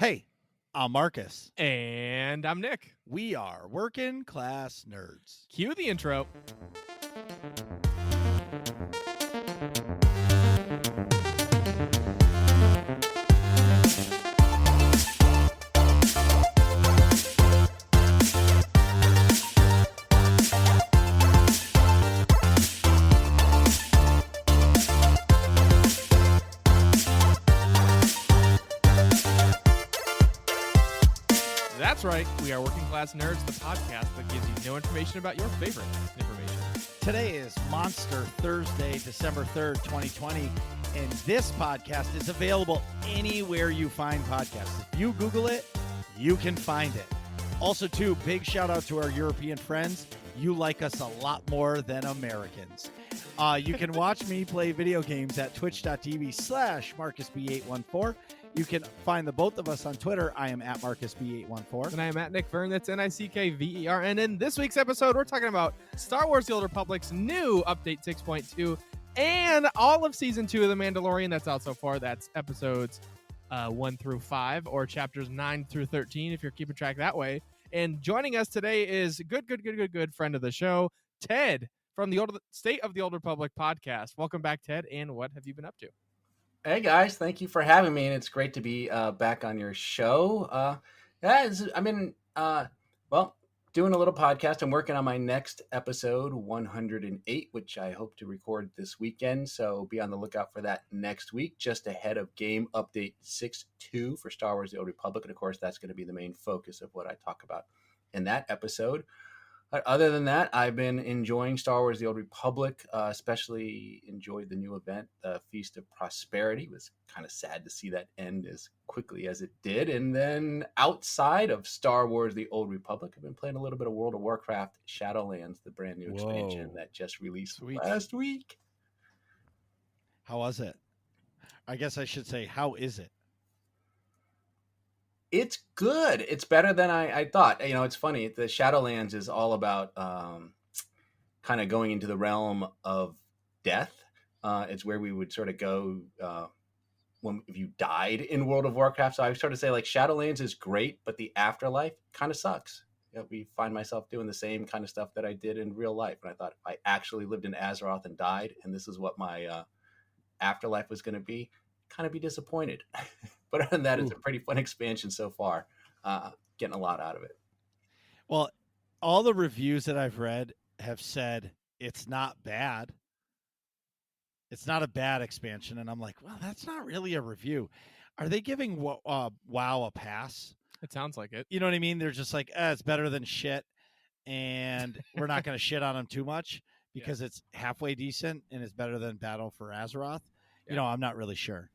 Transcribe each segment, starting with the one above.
Hey, I'm Marcus. And I'm Nick. We are Working Class Nerds. Cue the intro. That's right. We are Working Class Nerds, the podcast that gives you no information about your favorite information. Today is Monster Thursday, December 3rd, 2020, and this podcast is available anywhere you find podcasts. If you Google it, you can find it. Also, too, big shout out to our European friends. You like us a lot more than Americans. You can watch me play video games at twitch.tv/MarcusB814. You can find the both of us on Twitter. I am at MarcusB814. And I am at Nick Vern. That's NickVern. In this week's episode, we're talking about Star Wars The Old Republic's new Update 6.2 and all of Season 2 of The Mandalorian that's out so far. That's episodes 1 through 5 or chapters 9 through 13 if you're keeping track that way. And joining us today is good friend of the show, Ted from the State of the Old Republic podcast. Welcome back, Ted. And what have you been up to? Hey guys, thank you for having me, and it's great to be back on your show. I've been doing a little podcast. I'm working on my next episode 108, which I hope to record this weekend. So be on the lookout for that next week, just ahead of Game Update 6.2 for Star Wars: The Old Republic, and of course, that's going to be the main focus of what I talk about in that episode. Other than that, I've been enjoying Star Wars: The Old Republic, especially enjoyed the new event, the Feast of Prosperity. It was kind of sad to see that end as quickly as it did. And then outside of Star Wars: The Old Republic, I've been playing a little bit of World of Warcraft Shadowlands, the brand new expansion that just released last week. How was it? I guess I should say, how is it? It's good. It's better than I thought. You know, it's funny. The Shadowlands is all about kind of going into the realm of death. It's where we would sort of go if you died in World of Warcraft. So I sort of say, like, Shadowlands is great, but the afterlife kind of sucks. You know, we find myself doing the same kind of stuff that I did in real life. And I thought, if I actually lived in Azeroth and died, and this is what my afterlife was going to be, kind of be disappointed. But other than that, It's a pretty fun expansion so far. Getting a lot out of it. Well, all the reviews that I've read have said it's not bad. It's not a bad expansion. And I'm like, well, that's not really a review. Are they giving WoW a pass? It sounds like it. You know what I mean? They're just like, it's better than shit. And we're not going to shit on them too much because it's halfway decent and it's better than Battle for Azeroth. Yeah. You know, I'm not really sure.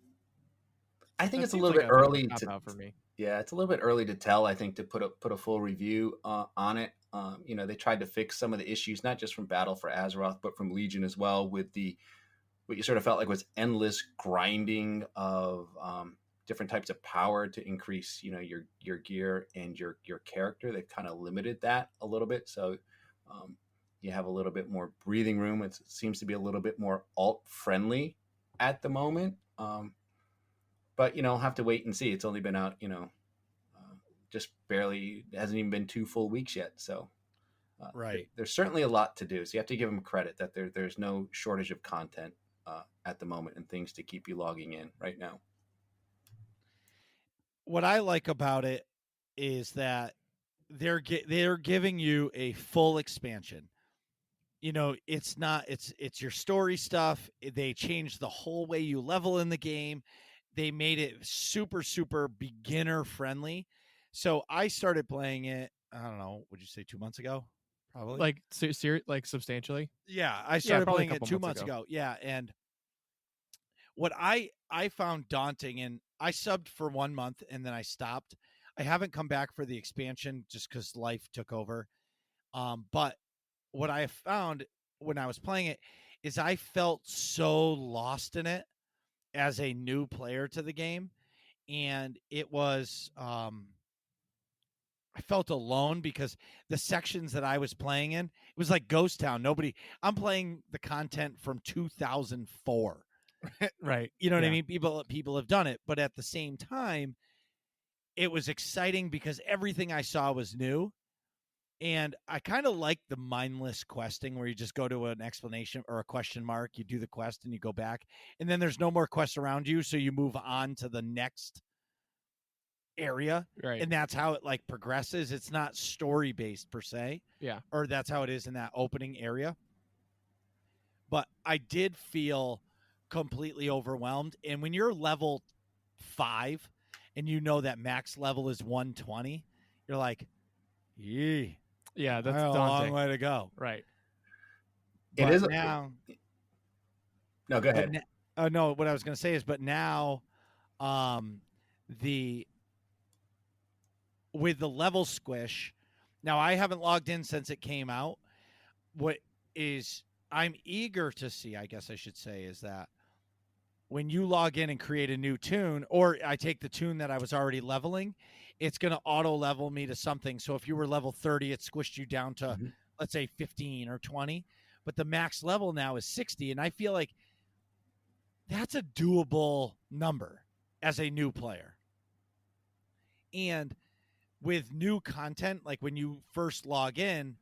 I think it's a little bit early for me. Yeah, it's a little bit early to tell. I think to put a full review on it. You know, they tried to fix some of the issues, not just from Battle for Azeroth, but from Legion as well, with what you sort of felt like was endless grinding of different types of power to increase, you know, your gear and your character. They kind of limited that a little bit, so you have a little bit more breathing room. It seems to be a little bit more alt friendly at the moment. But, you know, I'll have to wait and see. It's only been out, you know, just barely, it hasn't even been 2 full weeks yet. So right. There's certainly a lot to do. So you have to give them credit that there's no shortage of content at the moment and things to keep you logging in right now. What I like about it is that they're giving you a full expansion. You know, it's your story stuff. They changed the whole way you level in the game. They made it super, super beginner friendly. So I started playing it, I don't know, would you say 2 months ago? Probably. Like substantially? Yeah, I started playing it 2 months ago. Yeah, and what I found daunting, and I subbed for 1 month and then I stopped. I haven't come back for the expansion just because life took over. But what I found when I was playing it is I felt so lost in it as a new player to the game, and it was I felt alone because the sections that I was playing in, it was like Ghost Town. I'm playing the content from 2004. Right. You know what I mean? People have done it, but at the same time, it was exciting because everything I saw was new. And I kind of like the mindless questing where you just go to an explanation or a question mark, you do the quest and you go back, and then there's no more quests around you. So you move on to the next area. Right. And that's how it like progresses. It's not story based per se. Yeah. Or that's how it is in that opening area. But I did feel completely overwhelmed. And when you're level 5 and you know that max level is 120, you're like, yee. Yeah, that's a daunting. long way to go. Right. It but is now. No, go ahead. No, what I was going to say is, but now, with the level squish, now I haven't logged in since it came out. What is I'm eager to see, I guess I should say, is that when you log in and create a new tune, or I take the tune that I was already leveling, it's going to auto level me to something. So if you were level 30, it squished you down to, let's say 15 or 20, but the max level now is 60. And I feel like that's a doable number as a new player. And with new content, like when you first log in,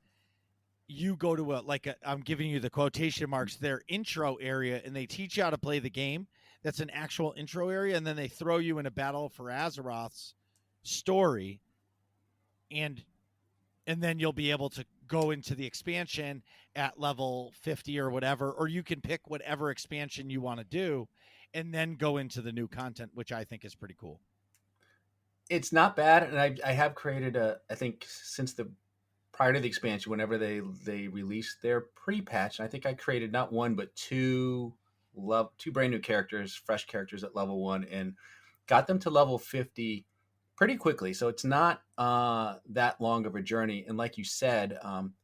you go to I'm giving you the quotation marks, their intro area, and they teach you how to play the game. That's an actual intro area. And then they throw you in a Battle for Azeroth's story. And then you'll be able to go into the expansion at level 50 or whatever, or you can pick whatever expansion you want to do and then go into the new content, which I think is pretty cool. It's not bad. And I have created I think since prior to the expansion, whenever they released their pre-patch, I think I created not one but two brand new characters, fresh characters at level 1, and got them to level 50 pretty quickly. So it's not that long of a journey. And like you said,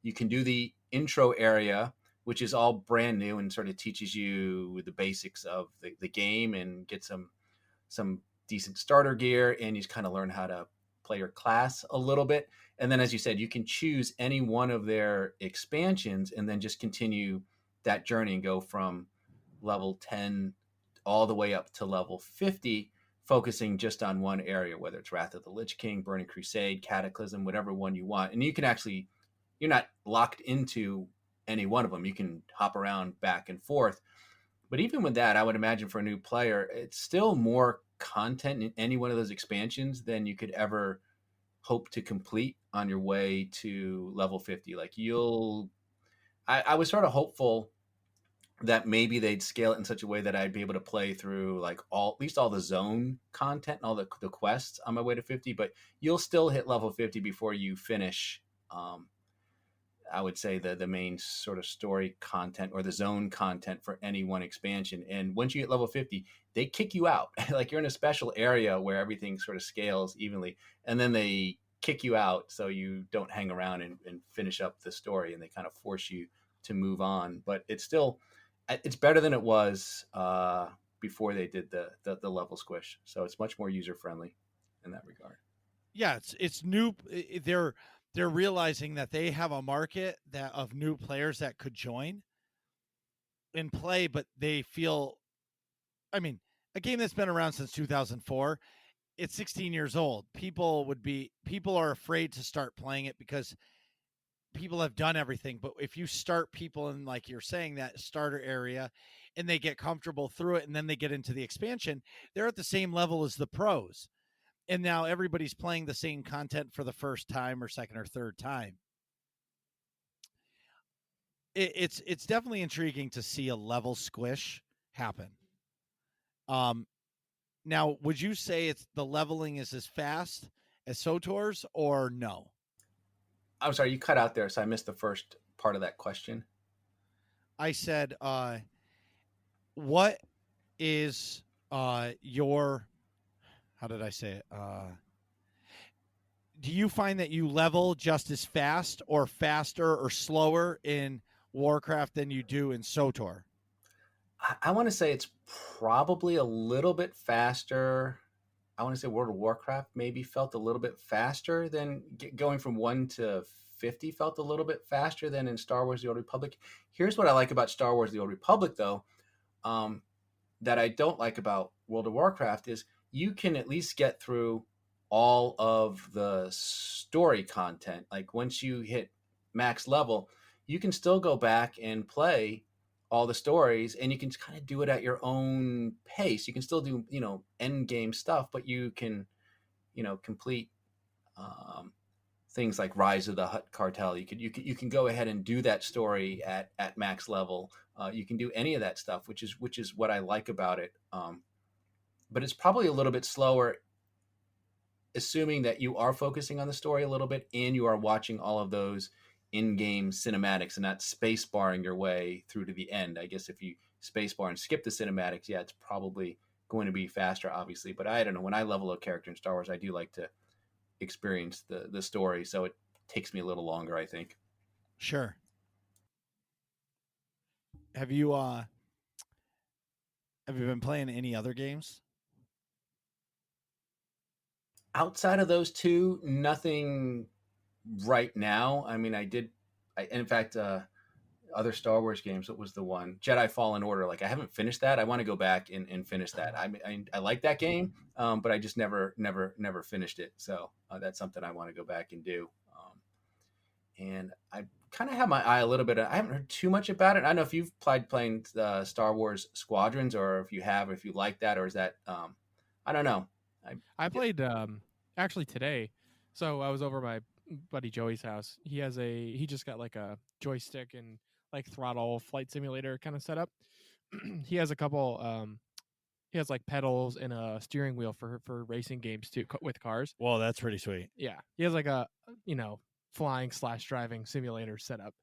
you can do the intro area, which is all brand new and sort of teaches you the basics of the game and get some decent starter gear, and you just kind of learn how to play your class a little bit. And then, as you said, you can choose any one of their expansions and then just continue that journey and go from level 10 all the way up to level 50, focusing just on one area, whether it's Wrath of the Lich King, Burning Crusade, Cataclysm, whatever one you want. And you can actually, you're not locked into any one of them. You can hop around back and forth. But even with that, I would imagine for a new player, it's still more content in any one of those expansions than you could ever hope to complete on your way to level 50. Like I was sort of hopeful that maybe they'd scale it in such a way that I'd be able to play through like at least all the zone content and all the quests on my way to 50, but you'll still hit level 50 before you finish, I would say the main sort of story content or the zone content for any one expansion. And once you hit level 50, they kick you out. Like you're in a special area where everything sort of scales evenly. And then they kick you out so you don't hang around and finish up the story. And they kind of force you to move on. But it's better than it was before they did the level squish. So it's much more user friendly in that regard. Yeah, it's new. They're realizing that they have a market of new players that could join and play, but they feel, I mean, a game that's been around since 2004, it's 16 years old. People are afraid to start playing it because people have done everything. But if you start people in, like you're saying, that starter area and they get comfortable through it and then they get into the expansion, they're at the same level as the pros. And now everybody's playing the same content for the first time or second or third time. It's definitely intriguing to see a level squish happen. Now, would you say the leveling is as fast as SWTOR's or no? I'm sorry, you cut out there, so I missed the first part of that question. I said, what is your... How did I say it? Do you find that you level just as fast or faster or slower in Warcraft than you do in SWTOR? I want to say it's probably a little bit faster. I want to say World of Warcraft maybe felt a little bit faster than going from 1 to 50 felt a little bit faster than in Star Wars The Old Republic. Here's what I like about Star Wars The Old Republic, though, that I don't like about World of Warcraft is you can at least get through all of the story content. Like once you hit max level, you can still go back and play all the stories, and you can kind of do it at your own pace. You can still do, end game stuff, but you can, complete um, things like Rise of the Hutt Cartel. You can go ahead and do that story at max level. You can do any of that stuff, which is what I like about it. But it's probably a little bit slower, assuming that you are focusing on the story a little bit and you are watching all of those in-game cinematics and not space barring your way through to the end. I guess if you space bar and skip the cinematics, yeah, it's probably going to be faster, obviously. But I don't know. When I level a character in Star Wars, I do like to experience the story, so it takes me a little longer, I think. Sure. Have you been playing any other games? Outside of those two, nothing right now. I mean, in fact, other Star Wars games. What was the one? Jedi Fallen Order. Like, I haven't finished that. I want to go back and finish that. I like that game, but I just never finished it. So that's something I want to go back and do. And I kind of have my eye a little bit. I haven't heard too much about it. I don't know if you've playing Star Wars Squadrons, or if you like that, or is that I don't know. I played actually today. So I was over my buddy Joey's house. He just got like a joystick and like throttle flight simulator kind of setup. He has a couple he has like pedals and a steering wheel for racing games too, with cars. Well, that's pretty sweet. Yeah. He has like a flying / driving simulator setup.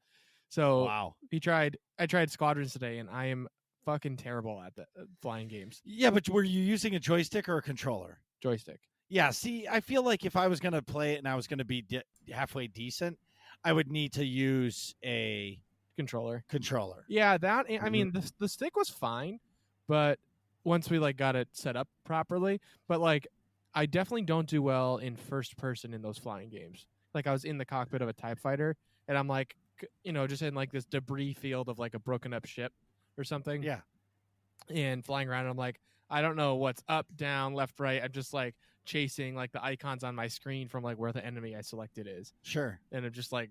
So wow. I tried Squadrons today, and I am fucking terrible at the flying games. Yeah, but were you using a joystick or a controller? Joystick. Yeah, see, I feel like if I was going to play it and I was going to be halfway decent, I would need to use a controller. Yeah, that I mean the stick was fine, but once we like got it set up properly, but like I definitely don't do well in first person in those flying games. Like I was in the cockpit of a TIE fighter, and I'm like, just in like this debris field of like a broken up ship or something. Yeah. And flying around, and I'm like, I don't know what's up, down, left, right. I'm just like chasing like the icons on my screen from like where the enemy I selected is. Sure. And I'm just like,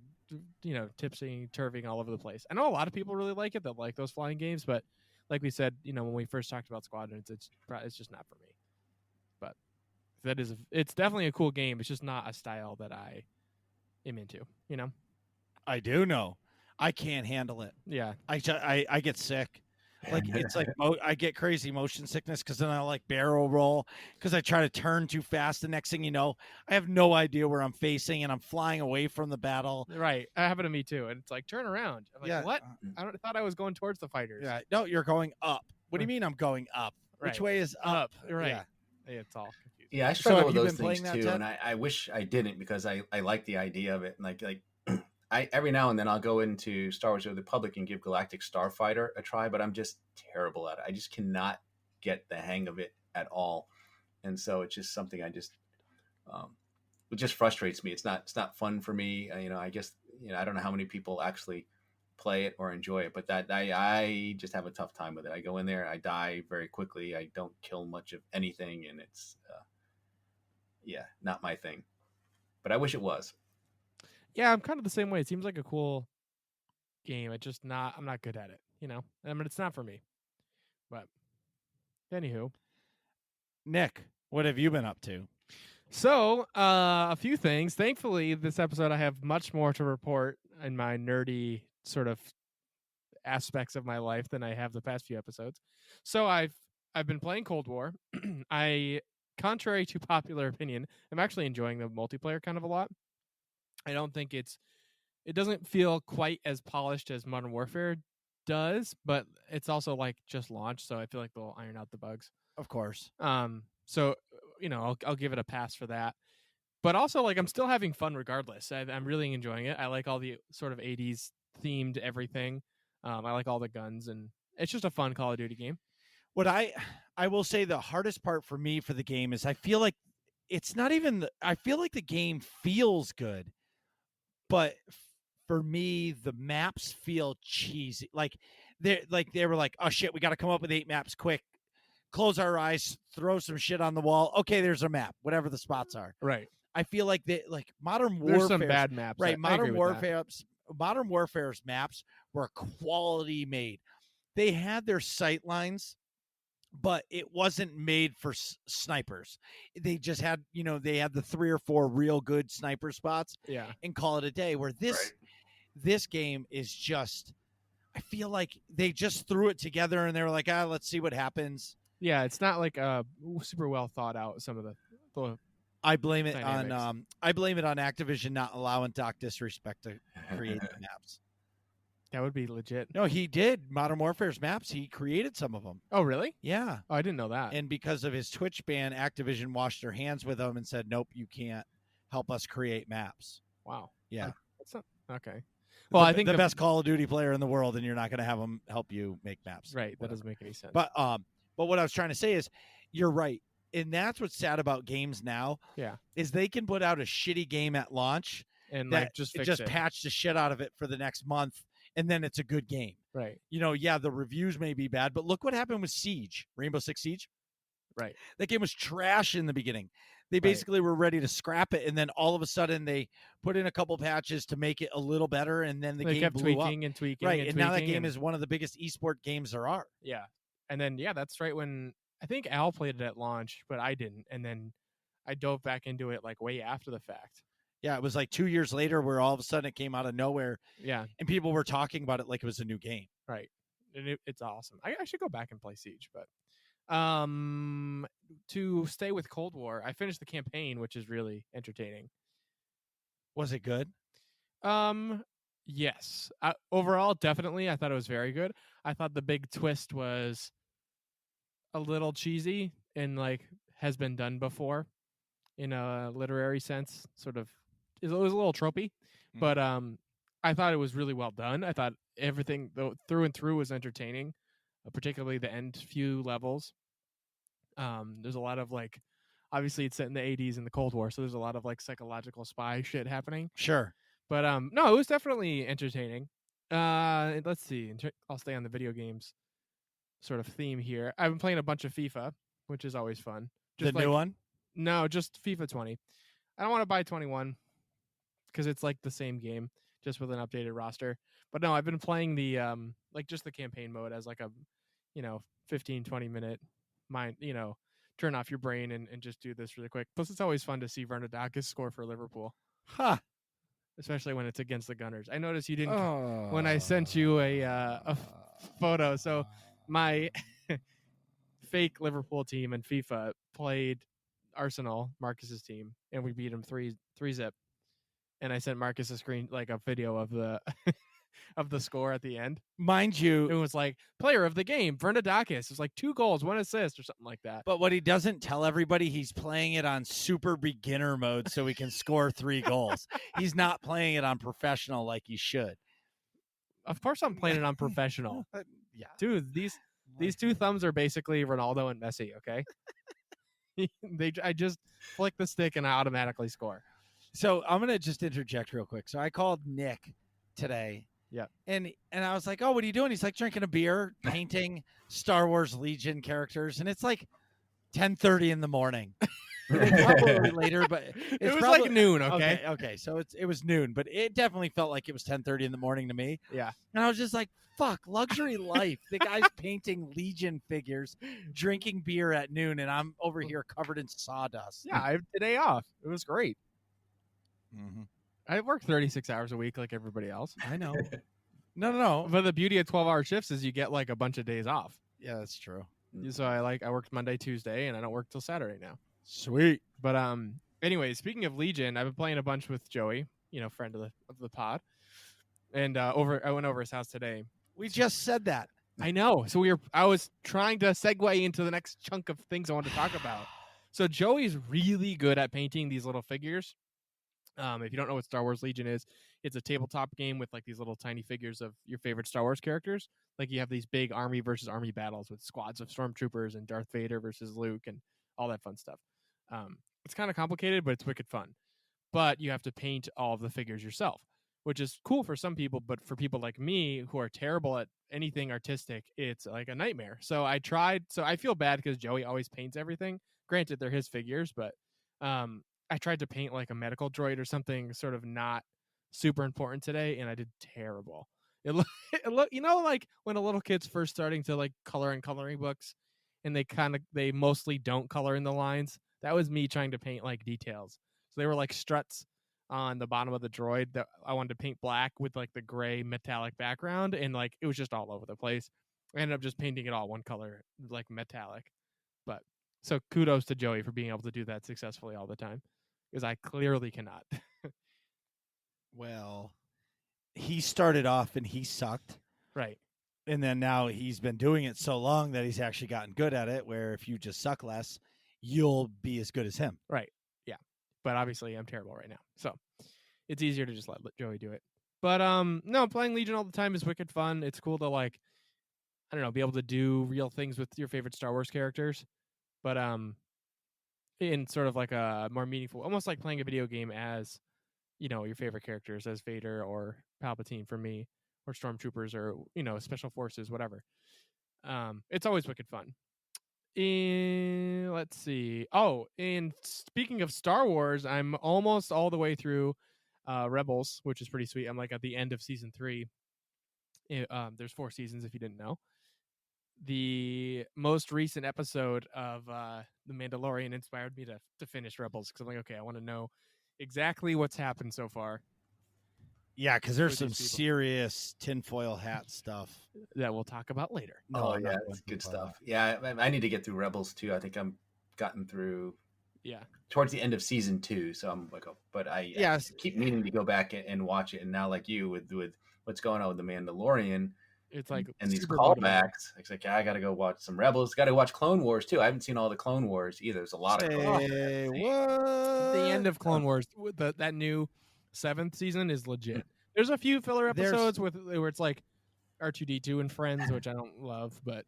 tipsy turving all over the place. I know a lot of people really like it, that like those flying games, but like we said, when we first talked about Squadrons, it's just not for me. But it's definitely a cool game. It's just not a style that I am into. I do know. I can't handle it. Yeah. I get sick. Like it's like I get crazy motion sickness because then I like barrel roll because I try to turn too fast. The next thing you know, I have no idea where I'm facing and I'm flying away from the battle. Right, that happened to me too. And it's like, turn around. I'm like, what? I thought I was going towards the fighters. Yeah, no, you're going up. What do you mean I'm going up? Right. Which way is up? Right. Yeah. It's all confusing. Yeah, I struggle with those things too, and I wish I didn't, because I like the idea of it. And like I every now and then I'll go into Star Wars: The Republic and give Galactic Starfighter a try, but I'm just terrible at it. I just cannot get the hang of it at all, and so it's just something it just frustrates me. It's not fun for me. I guess I don't know how many people actually play it or enjoy it, but that I just have a tough time with it. I go in there, I die very quickly. I don't kill much of anything, and it's not my thing. But I wish it was. Yeah, I'm kind of the same way. It seems like a cool game. I'm not good at it, I mean, it's not for me. But anywho, Nick, what have you been up to? So, a few things. Thankfully, this episode I have much more to report in my nerdy sort of aspects of my life than I have the past few episodes. So I've been playing Cold War. Contrary to popular opinion, I'm actually enjoying the multiplayer kind of a lot. I don't think it doesn't feel quite as polished as Modern Warfare does, but it's also like just launched, so I feel like they'll iron out the bugs. Of course. So I'll give it a pass for that. But also, like, I'm still having fun regardless. I'm really enjoying it. I like all the sort of 80s themed everything. I like all the guns, and it's just a fun Call of Duty game. What I will say, the hardest part for me for the game is I feel like it's not even I feel like the game feels good, but for me the maps feel cheesy. Like they were like, oh shit, we got to come up with 8 maps quick. close our eyes, throw some shit on the wall. Okay, there's a map, whatever the spots are. Right. I feel like Modern Warfare. There's some bad maps. Right. Modern Warfare. Warfare's maps were quality made. They had their sight lines, but it wasn't made for snipers. They just had, they had the 3 or 4 real good sniper spots. Yeah. And call it a day. Where this game is just, I feel like they just threw it together and they were like, let's see what happens. Yeah, it's not like super well thought out. Some of the I blame it dynamics. on Activision not allowing Doc Disrespect to create the maps. That would be legit. No, he did Modern Warfare's maps. He created some of them. Oh, really? Yeah. Oh, I didn't know that. And because of his Twitch ban, Activision washed their hands with him and said, "Nope, you can't help us create maps." Wow. Yeah. That's not okay. Well, I think the best Call of Duty player in the world, and you're not going to have him help you make maps. Right. That doesn't make any sense. But what I was trying to say is, you're right, and that's what's sad about games now. Yeah. Is they can put out a shitty game at launch and just patch the shit out of it for the next month, and then it's a good game. Right. The reviews may be bad, but look what happened with Siege, Rainbow Six Siege. Right. That game was trash in the beginning. They basically were ready to scrap it, and then all of a sudden they put in a couple patches to make it a little better, and then the game kept blew tweaking up. and tweaking. Right, and now that game is one of the biggest esport games there are. Yeah. And then, that's right when I think Al played it at launch, but I didn't. And then I dove back into it like way after the fact. Yeah, it was like 2 years later where all of a sudden it came out of nowhere. Yeah. And people were talking about it like it was a new game. Right. And it's awesome. I should go back and play Siege, but to stay with Cold War, I finished the campaign, which is really entertaining. Was it good? Yes. Overall, definitely. I thought it was very good. I thought the big twist was a little cheesy and has been done before in a literary sense. Sort of, it was a little tropey, but I thought it was really well done. I thought everything through and through was entertaining, particularly the end few levels. There's a lot of obviously it's set in the 80s in the Cold War, so there's a lot of psychological spy shit happening. Sure. But no, it was definitely entertaining. Let's see. I'll stay on the video games sort of theme here. I've been playing a bunch of FIFA, which is always fun. Just the new one? No, just FIFA 20. I don't want to buy 21 because it's the same game, just with an updated roster. But no, I've been playing the just the campaign mode as a 15-20 minute mind, turn off your brain and just do this really quick. Plus, it's always fun to see Vernadakis score for Liverpool. Huh. Especially when it's against the Gunners. I noticed you didn't when I sent you a photo. So my fake Liverpool team in FIFA played Arsenal, Marcus's team, and we beat him 3-0. And I sent Marcus a video of the of the score at the end. Mind you, it was player of the game, Vernadakis. It was 2 goals, 1 assist, or something like that. But what he doesn't tell everybody, he's playing it on super beginner mode so he can score 3 goals. He's not playing it on professional like he should. Of course I'm playing it on professional. Yeah. Dude, these 2 thumbs are basically Ronaldo and Messi, okay? I just flick the stick and I automatically score. So I'm going to just interject real quick. So I called Nick today. Yeah. And I was like, "Oh, what are you doing?" He's drinking a beer, painting Star Wars Legion characters, and it's 10:30 in the morning. Probably later, but it was noon, okay? Okay. So it was noon, but it definitely felt like it was 10:30 in the morning to me. Yeah. And I was just like, fuck, luxury life. The guy's painting Legion figures, drinking beer at noon, and I'm over here covered in sawdust. Yeah, I have today off. It was great. Mm-hmm. I work 36 hours a week like everybody else. I know. No. But the beauty of 12-hour shifts is you get a bunch of days off. Yeah, that's true. So I worked Monday, Tuesday, and I don't work till Saturday now. Sweet. But anyway, speaking of Legion, I've been playing a bunch with Joey, friend of the pod. And I went over his house today. We just said that. I know. So I was trying to segue into the next chunk of things I want to talk about. So Joey's really good at painting these little figures. If you don't know what Star Wars Legion is, it's a tabletop game with these little tiny figures of your favorite Star Wars characters. You have these big army versus army battles with squads of stormtroopers and Darth Vader versus Luke and all that fun stuff. It's kind of complicated, but it's wicked fun. But you have to paint all of the figures yourself. which is cool for some people, but for people like me who are terrible at anything artistic, it's like a nightmare. So I feel bad because Joey always paints everything. Granted, they're his figures, but I tried to paint like a medical droid or something sort of not super important today, and I did terrible. It look, like when a little kid's first starting to like color in coloring books, and they mostly don't color in the lines. That was me trying to paint like details. So they were like struts on the bottom of the droid that I wanted to paint black with like the gray metallic background, and like it was just all over the place. I ended up just painting it all one color, like metallic. But so kudos to Joey for being able to do that successfully all the time, because I clearly cannot. Well, he started off and he sucked. Right. And then now he's been doing it so long that he's actually gotten good at it, where if you just suck less, you'll be as good as him. Right. Yeah. But obviously I'm terrible right now. So it's easier to just let Joey do it. But no, playing Legion all the time is wicked fun. It's cool to like, I don't know, be able to do real things with your favorite Star Wars characters. But in sort of like a more meaningful, almost like playing a video game as, your favorite characters, as Vader or Palpatine for me, or Stormtroopers, or Special Forces, whatever. It's always wicked fun. Let's see. Oh, and speaking of Star Wars, I'm almost all the way through Rebels, which is pretty sweet. I'm like at the end of season 3. There's 4 seasons if you didn't know. The most recent episode of The Mandalorian inspired me to finish Rebels, because I'm like, okay, I want to know exactly what's happened so far. Yeah, because there's some serious tinfoil hat stuff that we'll talk about later. No, yeah, it's good stuff. Yeah, I need to get through Rebels too. I think I'm gotten through. Yeah. Towards the end of season 2, so I'm like, but I keep meaning to go back and watch it. And now, like you, with what's going on with The Mandalorian, it's like and these callbacks. It's like, I got to go watch some Rebels. Got to watch Clone Wars too. I haven't seen all the Clone Wars either. There's a lot of Clone Wars. The end of Clone Wars, that new 7th season is legit. There's a few filler episodes where it's like R2-D2 and friends, which I don't love, but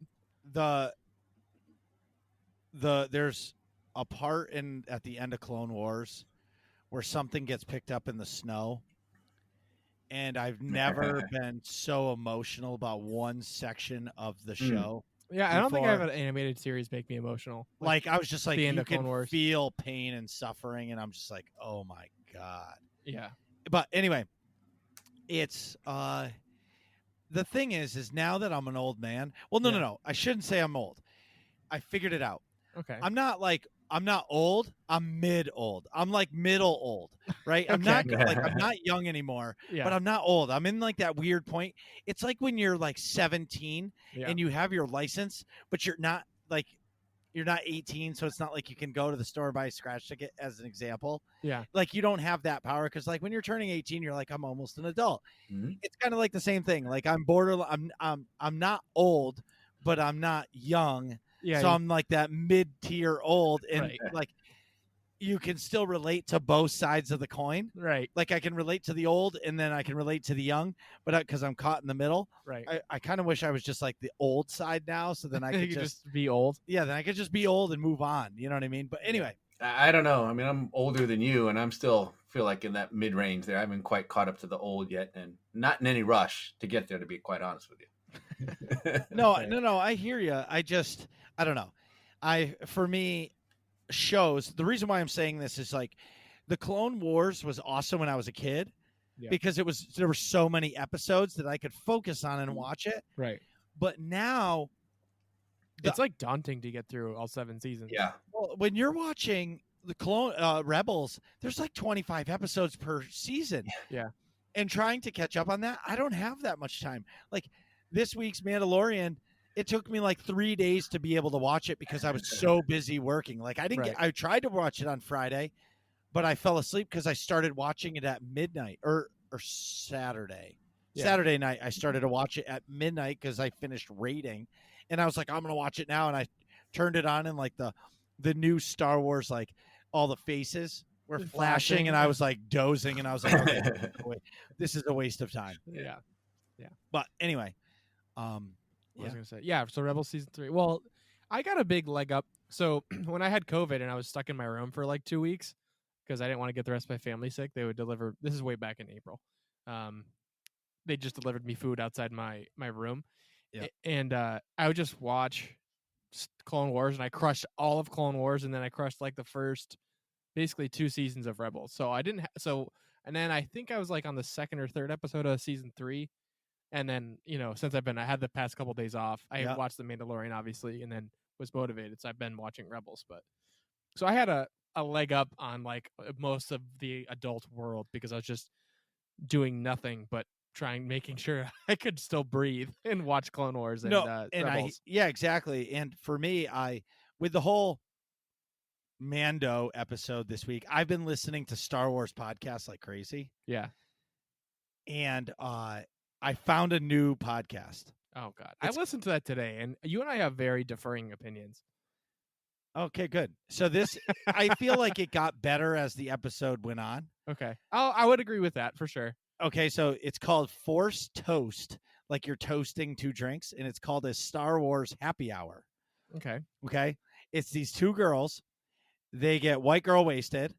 there's a part at the end of Clone Wars where something gets picked up in the snow, and I've never been so emotional about one section of the show. Yeah, I don't think I have an animated series make me emotional. Like I was just like, you can feel pain and suffering, and I'm just like, oh my God. Yeah. But anyway, it's the thing is now that I'm an old man. Well, no. I shouldn't say I'm old. I figured it out. Okay. I'm not old. I'm mid-old. I'm like middle old, right? I'm not I'm not young anymore, but I'm not old. I'm in like that weird point. It's like when you're like 17 and you have your license, but you're not 18, so it's not like you can go to the store and buy a scratch ticket, as an example. Yeah. Like you don't have that power, because like when you're turning 18, you're like, I'm almost an adult. Mm-hmm. It's kind of like the same thing. Like I'm not old, but I'm not young. Yeah. So I'm like that mid-tier old, and like you can still relate to both sides of the coin. Right. Like I can relate to the old, and then I can relate to the young, but because I'm caught in the middle. Right. I kind of wish I was just like the old side now, so then I could just be old. Yeah, then I could just be old and move on. You know what I mean? But anyway. I don't know. I mean, I'm older than you, and I'm still feel like in that mid-range there. I haven't quite caught up to the old yet, and not in any rush to get there, to be quite honest with you. No, I hear you. I don't know. For me, shows, the reason why I'm saying this is like the Clone Wars was awesome when I was a kid, because there were so many episodes that I could focus on and watch it. Right. But now it's like daunting to get through all 7 seasons. Yeah. Well, when you're watching the Clone Rebels, there's like 25 episodes per season. Yeah. And trying to catch up on that, I don't have that much time. Like this week's Mandalorian, it took me like 3 days to be able to watch it because I was so busy working. Like I tried to watch it on Friday, but I fell asleep because I started watching it at midnight or Saturday. Yeah. Saturday night, I started to watch it at midnight because I finished raiding, and I was like, I'm going to watch it now. And I turned it on, and like the new Star Wars, like all the faces were flashing, and I was like dozing, and I was like, okay, this is a waste of time. Yeah. But anyway, I was gonna say, so Rebels season 3. Well, I got a big leg up. So when I had COVID and I was stuck in my room for like 2 weeks because I didn't want to get the rest of my family sick, they would deliver. This is way back in April. They just delivered me food outside my room. Yep. And I would just watch Clone Wars, and I crushed all of Clone Wars, and then I crushed like the first basically 2 seasons of Rebels. So I didn't and then I think I was like on the 2nd or 3rd episode of season 3. And then, since I had the past couple days off, I watched The Mandalorian, obviously, and then was motivated. So I've been watching Rebels. But so I had a leg up on like most of the adult world because I was just doing nothing but making sure I could still breathe and watch Clone Wars and Rebels. Exactly. And for me, with the whole Mando episode this week, I've been listening to Star Wars podcasts like crazy. Yeah. And I found a new podcast. Oh God. I listened to that today, and you and I have very differing opinions. Okay, good. So this, I feel like it got better as the episode went on. Okay. I would agree with that for sure. Okay, so it's called Force Toast, like you're toasting 2 drinks, and it's called a Star Wars Happy Hour. Okay. It's these 2 girls. They get white girl wasted.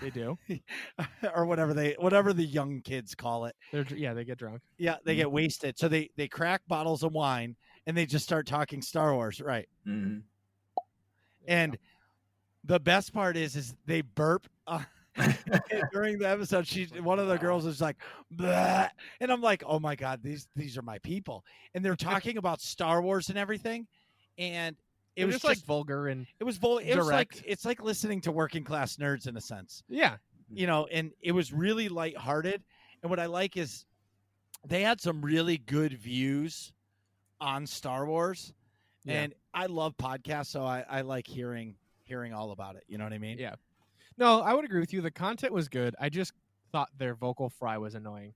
They do. Or whatever the young kids call it. They get drunk. Yeah, they get wasted. So they crack bottles of wine and they just start talking Star Wars, right? Mm-hmm. And the best part is they burp during the episode. One of the girls is like, bleh, and I'm like, oh my God, these are my people. And they're talking about Star Wars and everything. And it was just like vulgar and it was like it's like listening to working class nerds in a sense. Yeah. And it was really lighthearted. And what I like is they had some really good views on Star Wars. Yeah. And I love podcasts, so I like hearing all about it. You know what I mean? Yeah. No, I would agree with you. The content was good. I just thought their vocal fry was annoying.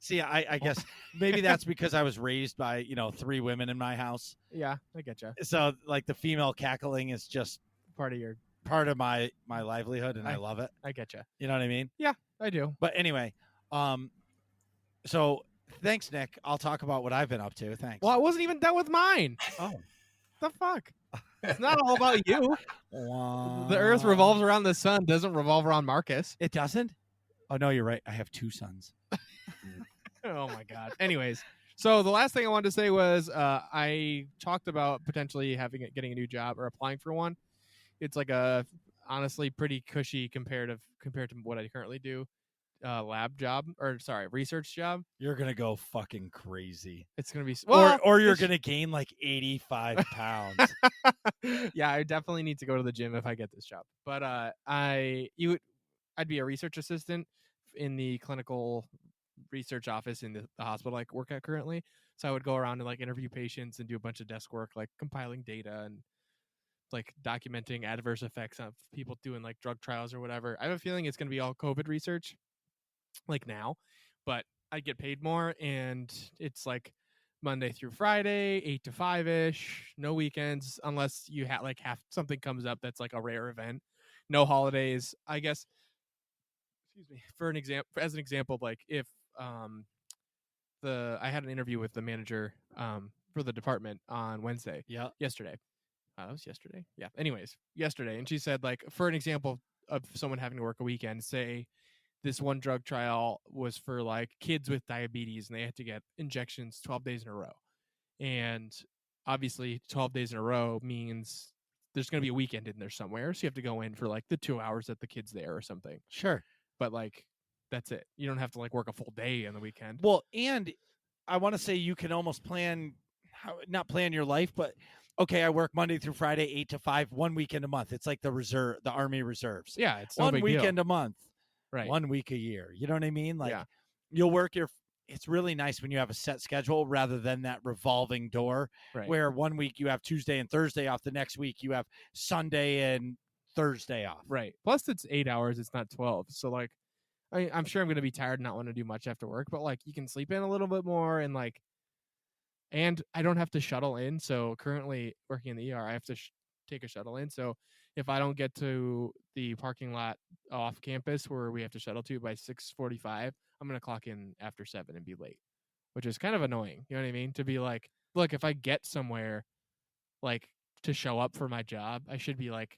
See, I guess maybe that's because I was raised by 3 women in my house. Yeah, I get you. So like the female cackling is just part of my livelihood, and I love it. I get you. You know what I mean? Yeah, I do. But anyway, so thanks, Nick. I'll talk about what I've been up to. Thanks. Well, I wasn't even done with mine. Oh, the fuck. It's not all about you. The Earth revolves around the sun, doesn't revolve around Marcus. It doesn't? Oh, no, you're right. I have 2 sons. Oh, my God. Anyways, so the last thing I wanted to say was I talked about potentially getting a new job or applying for one. It's like a honestly pretty cushy compared to what I currently do. Research job. You're gonna go fucking crazy. It's gonna be or you're gonna gain like 85 pounds. Yeah, I definitely need to go to the gym if I get this job. But I'd be a research assistant in the clinical research office in the hospital I work at currently. So I would go around and like interview patients and do a bunch of desk work, like compiling data and like documenting adverse effects of people doing like drug trials or whatever. I have a feeling it's going to be all COVID research like now, but I get paid more, and it's like Monday through Friday, 8 to 5-ish, no weekends, unless you have something comes up that's like a rare event. No holidays, I guess. Excuse me. As an example, like if I had an interview with the manager for the department on Wednesday. Yeah. Yesterday. That was yesterday. Yeah. Anyways, yesterday, and she said, like, for an example of someone having to work a weekend, say this one drug trial was for like kids with diabetes, and they had to get injections 12 days in a row. And obviously 12 days in a row means there's going to be a weekend in there somewhere. So you have to go in for like the 2 hours that the kid's there or something. Sure. But like, that's it. You don't have to like work a full day on the weekend. Well, and I want to say you can almost not plan your life, but okay, I work Monday through Friday, 8 to 5, 1 weekend a month. It's like the Army Reserves. Yeah. It's no one big weekend deal. A month. Right. 1 week a year. You know what I mean? Like you'll work it's really nice when you have a set schedule rather than that revolving door where 1 week you have Tuesday and Thursday off. The next week you have Sunday and Thursday off. Right. Plus it's 8 hours. It's not 12. So like, I'm sure I'm going to be tired and not want to do much after work, but like you can sleep in a little bit more and like, and I don't have to shuttle in. So currently working in the ER, I have to take a shuttle in. So if I don't get to the parking lot off campus where we have to shuttle to by 6:45, I'm going to clock in after 7 and be late, which is kind of annoying. You know what I mean? To be like, look, if I get somewhere like to show up for my job, I should be like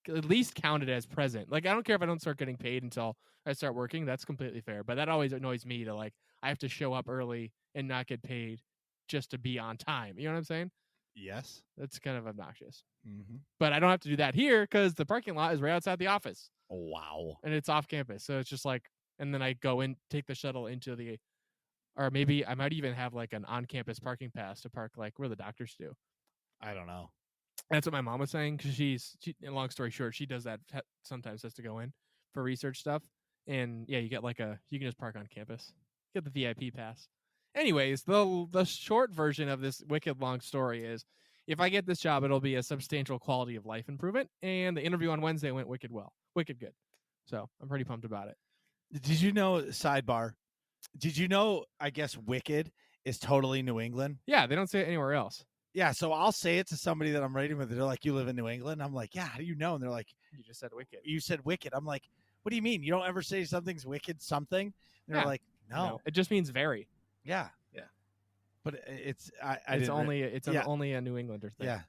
at least counted as present. Like, I don't care if I don't start getting paid until I start working. That's completely fair. But that always annoys me to like, I have to show up early and not get paid just to be on time. You know what I'm saying? Yes. That's kind of obnoxious. Mm-hmm. But I don't have to do that here because the parking lot is right outside the office. Wow. And it's off campus. So it's just like, and then I go in, take the shuttle into the, or maybe I might even have like an on-campus parking pass to park like where the doctors do. I don't know. That's what my mom was saying because she, long story short, she does that sometimes, has to go in for research stuff. And yeah, you get like you can just park on campus, get the VIP pass. Anyways, the short version of this wicked long story is, if I get this job, it'll be a substantial quality of life improvement. And the interview on Wednesday went wicked good. So I'm pretty pumped about it. Did you know, sidebar, did you know, I guess Wicked is totally New England? Yeah, they don't say it anywhere else. Yeah, so I'll say it to somebody that I'm rating with. They're like, you live in New England? I'm like, yeah, how do you know? And they're like, you just said wicked. You said wicked. I'm like, what do you mean? You don't ever say something's wicked something? And they're like, no. It just means very. Yeah. Yeah. But it's only a New Englander thing. Yeah.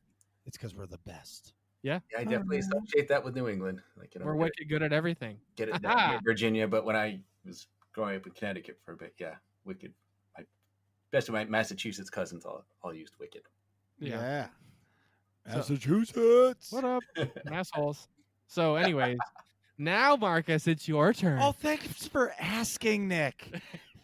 It's because we're the best. Yeah. Yeah, I definitely associate that with New England. Like, we're wicked good at everything. Get it down here in Virginia, but when I was growing up in Connecticut for a bit, yeah, wicked. Especially my Massachusetts cousins all used wicked. Yeah. Massachusetts. What up, assholes? So, anyways, now Marcus, it's your turn. Oh, thanks for asking, Nick.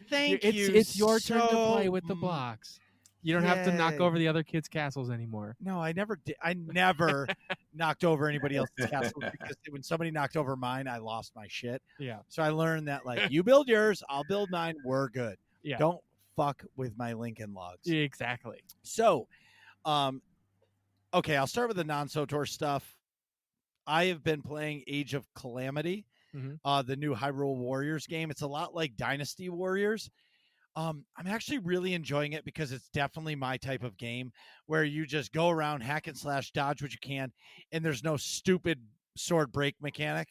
Thank you. It's your turn to play with the blocks. You don't have to knock Yay. over the other kids' castles anymore. No, I never did. I never knocked over anybody else's castles because when somebody knocked over mine, I lost my shit. Yeah. So I learned that, like, you build yours, I'll build mine. We're good. Yeah. Don't fuck with my Lincoln logs. Exactly. So, okay, I'll start with the non-SWTOR stuff. I have been playing Age of Calamity, the new Hyrule Warriors game. It's a lot like Dynasty Warriors. I'm actually really enjoying it because it's definitely my type of game where you just go around, hack and slash, dodge what you can, and there's no stupid sword break mechanic.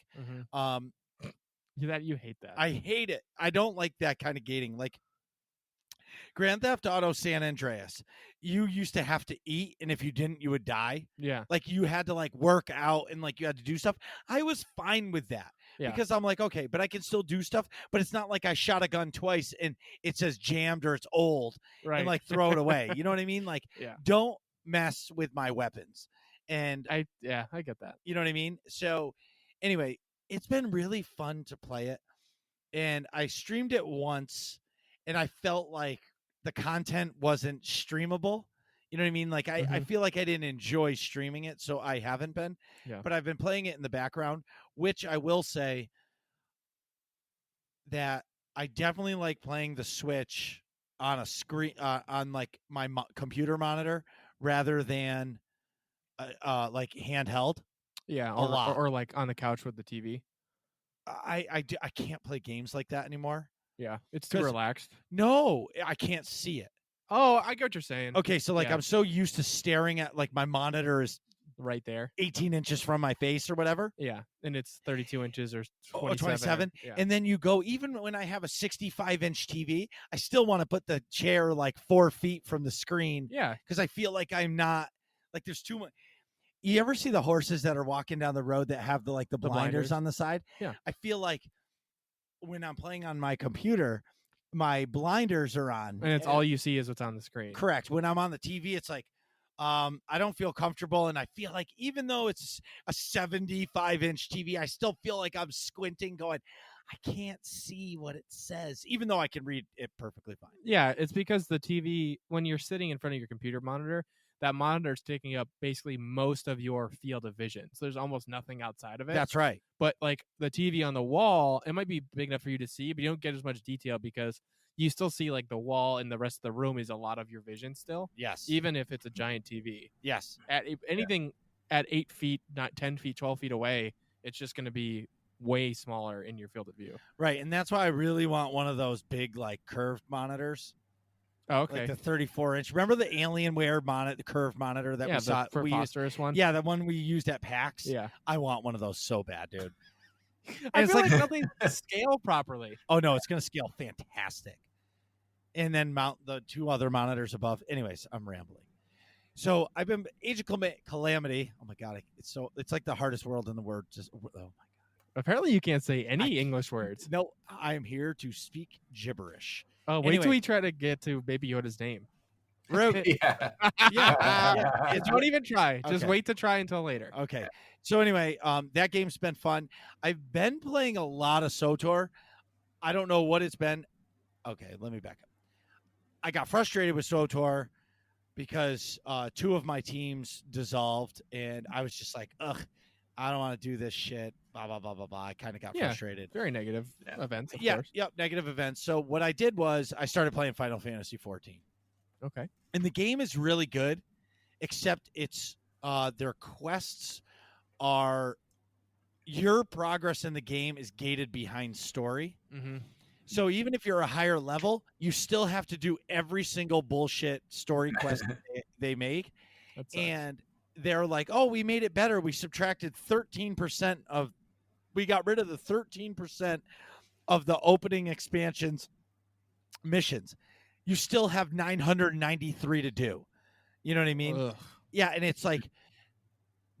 You hate that. I hate it. I don't like that kind of gating. Like Grand Theft Auto San Andreas, you used to have to eat, and if you didn't, you would die. Yeah. Like you had to like work out and like you had to do stuff. I was fine with that. Yeah. Because I'm like, okay, but I can still do stuff, but it's not like I shot a gun twice and it says jammed or it's old and like throw it away. You know what I mean? Like, don't mess with my weapons. And I get that. You know what I mean? So anyway, it's been really fun to play it. And I streamed it once and I felt like the content wasn't streamable. You know what I mean? Like I feel like I didn't enjoy streaming it, so I haven't been. Yeah. But I've been playing it in the background, which I will say that I definitely like playing the Switch on a screen on like my computer monitor rather than like handheld. Yeah, or like on the couch with the TV. I can't play games like that anymore. Yeah, it's too relaxed. No, I can't see it. Oh, I get what you're saying. Okay, so like I'm so used to staring at like my monitor is right there, 18 inches from my face or whatever. Yeah, and it's 32 inches or 27. Yeah. And then you go, even when I have a 65-inch TV, I still want to put the chair like 4 feet from the screen. Yeah, because I feel like I'm not like there's too much. You ever see the horses that are walking down the road that have the like the blinders on the side? Yeah, I feel like when I'm playing on my computer, my blinders are on and it's all you see is what's on the screen. Correct. When I'm on the TV, it's like I don't feel comfortable, and I feel like even though it's a 75-inch TV, I still feel like I'm squinting going, I can't see what it says, even though I can read it perfectly fine. Yeah, it's because the TV, when you're sitting in front of your computer monitor, that monitor is taking up basically most of your field of vision. So there's almost nothing outside of it. That's right. But like the TV on the wall, it might be big enough for you to see, but you don't get as much detail because you still see like the wall and the rest of the room is a lot of your vision still. Yes. Even if it's a giant TV. Yes. At anything at 8 feet, not 10 feet, 12 feet away, it's just going to be way smaller in your field of view. Right. And that's why I really want one of those big like curved monitors. Oh, okay. Like the 34-inch. Remember the Alienware monitor, the curved monitor that we saw? For phosphorus one? Yeah, the one we used at PAX. Yeah. I want one of those so bad, dude. I feel like nothing to scale properly. Oh, no, it's going to scale fantastic. And then mount the 2 other monitors above. Anyways, I'm rambling. So I've been Age of Calamity. Oh my god, it's like the hardest world in the world. Just oh my god. Apparently, you can't say any English words. No, I'm here to speak gibberish. Oh, wait till we try to get to Baby Yoda's name. Yeah. Don't even try. Just wait to try until later. Okay. So anyway, that game's been fun. I've been playing a lot of SWTOR. I don't know what it's been. Okay, let me back up. I got frustrated with SWTOR because 2 of my teams dissolved, and I was just like, ugh, I don't want to do this shit. Blah, blah, blah, blah, blah. I kind of got frustrated. Very negative events, of course. Yep, negative events. So what I did was I started playing Final Fantasy 14. Okay. And the game is really good, except it's their quests are your progress in the game is gated behind story. Mm-hmm. So even if you're a higher level, you still have to do every single bullshit story quest they make. And they're like, oh, we made it better. We subtracted 13% of, we got rid of the 13% of the opening expansions missions. You still have 993 to do. You know what I mean? Ugh. Yeah. And it's like,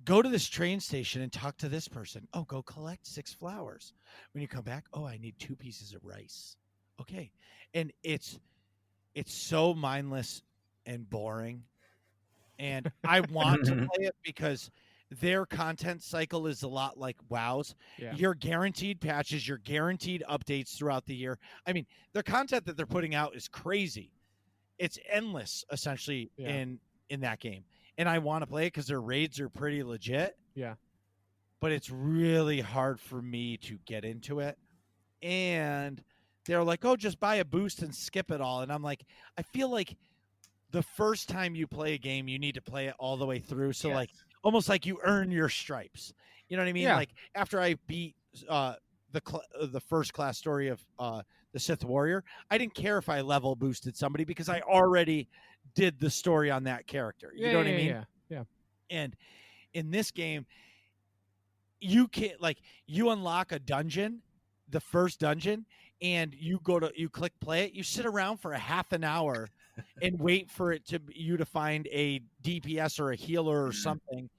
go to this train station and talk to this person. Oh, go collect 6 flowers. When you come back, oh, I need 2 pieces of rice. Okay. And it's so mindless and boring. And I want to play it because their content cycle is a lot like WoW's. Yeah. You're guaranteed patches, you're guaranteed updates throughout the year. I mean, their content that they're putting out is crazy. It's endless, essentially, in that game. And I want to play it because their raids are pretty legit. Yeah. But it's really hard for me to get into it. And they're like, oh, just buy a boost and skip it all. And I'm like, I feel like the first time you play a game, you need to play it all the way through. So, like, almost like you earn your stripes. You know what I mean? Yeah. Like, after I beat the first class story of the Sith Warrior, I didn't care if I level boosted somebody because I already did the story on that character. You know what I mean? Yeah. And in this game, you can't, like, you unlock a dungeon, the first dungeon, and you click play it. You sit around for a half an hour and wait for it you to find a DPS or a healer or something.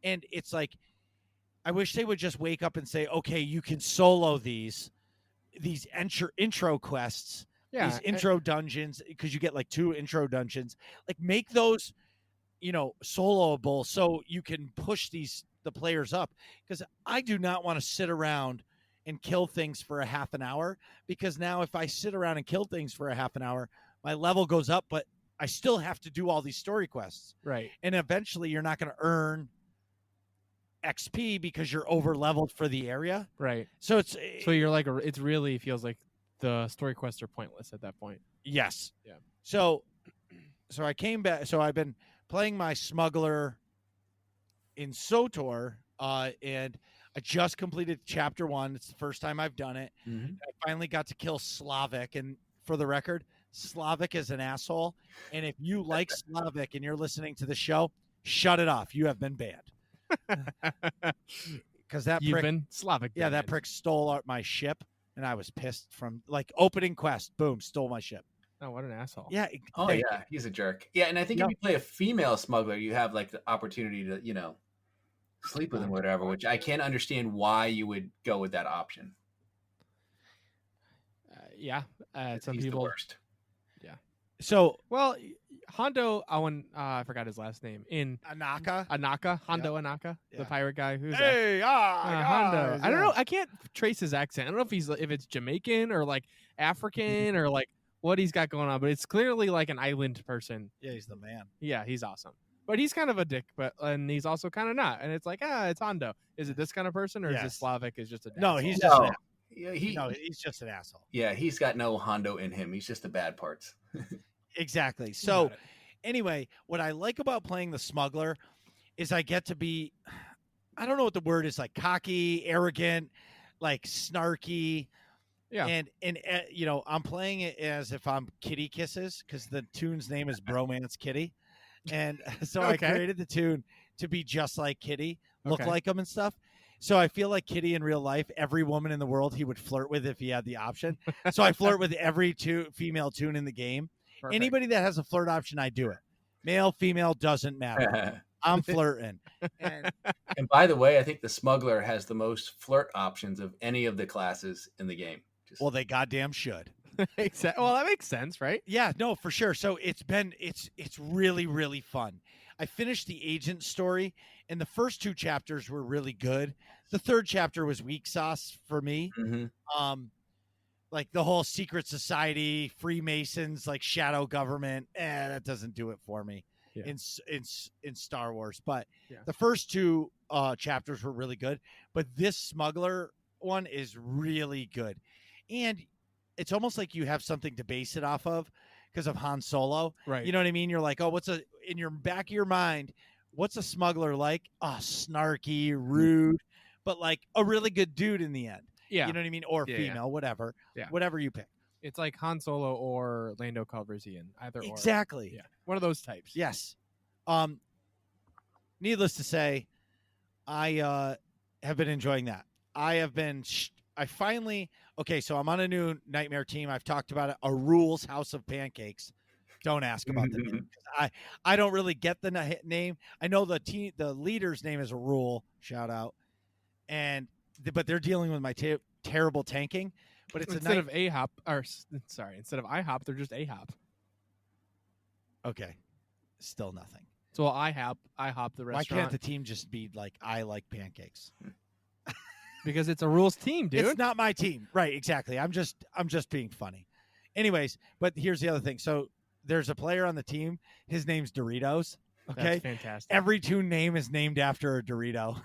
And it's like, I wish they would just wake up and say, okay, you can solo these intro quests, these intro dungeons, because you get like 2 intro dungeons. Like, make those, soloable so you can push the players up. Because I do not want to sit around and kill things for a half an hour, because now if I sit around and kill things for a half an hour, my level goes up, but I still have to do all these story quests. Right. And eventually you're not going to earn XP because you're over leveled for the area. Right. So you're like, it really feels like the story quests are pointless at that point. Yes. Yeah. So I came back. So I've been playing my smuggler in SWTOR, and I just completed chapter 1. It's the first time I've done it. Mm-hmm. I finally got to kill Slavic, and for the record, Slavic is an asshole. And if you like Slavic and you're listening to the show, shut it off. You have been banned. Because that You've prick, been Slavic. Yeah, that prick stole my ship, and I was pissed. From like opening quest, boom, stole my ship. Oh, what an asshole. Yeah. Oh, yeah, he's a jerk. Yeah, and I think if you play a female smuggler, you have like the opportunity to, sleep with him or whatever, which I can't understand why you would go with that option. Some he's people. The worst. Yeah. So, well, Hondo, I forgot his last name. Anaka, Hondo Anaka, the pirate guy. Who's Hondo. I don't know. I can't trace his accent. I don't know if it's Jamaican or like African or like what he's got going on, but it's clearly like an island person. Yeah, he's the man. Yeah, he's awesome. But he's kind of a dick, and he's also kind of not. And it's like, it's Hondo. Is it this kind of person, or is it Slavic? Is just a no? He's just he's just an asshole. Yeah, he's got no Hondo in him. He's just the bad parts. Exactly. So, anyway, what I like about playing the smuggler is I get to be, I don't know what the word is, like cocky, arrogant, like snarky. Yeah. And I'm playing it as if I'm Kitty Kisses, because the tune's name is Bromance Kitty. And so I created the tune to be just like Kitty, look like him and stuff. So I feel like Kitty in real life, every woman in the world he would flirt with if he had the option. So I flirt with every female tune in the game. Perfect. Anybody that has a flirt option, I do it. Male, female, doesn't matter. I'm flirting. And by the way, I think the smuggler has the most flirt options of any of the classes in the game. Well, they goddamn should. Well, that makes sense, right? Yeah, no, for sure. So it's really, really fun. I finished the agent story, and the first 2 chapters were really good. The 3rd chapter was weak sauce for me. Mm-hmm. Like the whole secret society, Freemasons, like shadow government, that doesn't do it for me in Star Wars. But the first 2 chapters were really good. But this smuggler one is really good, and it's almost like you have something to base it off of because of Han Solo. Right. You know what I mean? You're like, oh, in your back of your mind, what's a smuggler like? Oh, snarky, rude, but like a really good dude in the end. Yeah. You know what I mean? Or female, whatever. Yeah. Whatever you pick. It's like Han Solo or Lando Calrissian, either exactly. Or. Yeah. One of those types. Yes. Needless to say, I have been enjoying that. I finally, so I'm on a new Nightmare team. I've talked about it. A Rules House of Pancakes. Don't ask about the name. I don't really get the name. I know the leader's name is a Rule. Shout out. But they're dealing with my terrible tanking. But it's instead of IHOP, they're just AHOP. Okay, still nothing. So IHOP the restaurant. Why can't the team just be like I like pancakes? Because it's a Rules team, dude. It's not my team, right? Exactly. I'm just being funny. Anyways, but here's the other thing. So there's a player on the team. His name's Doritos. Okay, that's fantastic. Every toon name is named after a Dorito.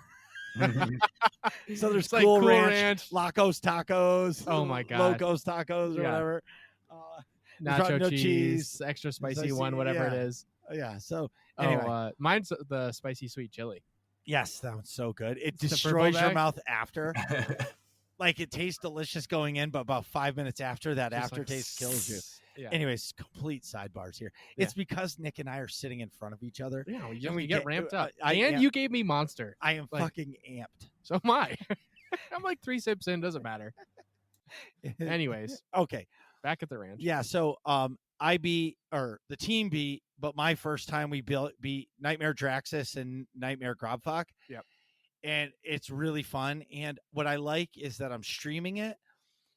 So there's Cool Ranch, Locos Tacos. Oh my god, Locos Tacos or whatever. Nacho cheese, extra spicy one, whatever it is. Yeah. So anyway, mine's the spicy sweet chili. Yes, that one's so good. It destroys your mouth after. Like it tastes delicious going in, but about 5 minutes after, that aftertaste kills you. Yeah. Anyways, complete sidebars here. Yeah. It's because Nick and I are sitting in front of each other. Yeah, we get ramped up. You gave me Monster. I am fucking amped. So am I. I'm like 3 sips in, doesn't matter. Anyways. Okay. Back at the ranch. Yeah, so the team beat, but my first time we beat Nightmare Draxus and Nightmare Grobfok. Yep. And it's really fun. And what I like is that I'm streaming it.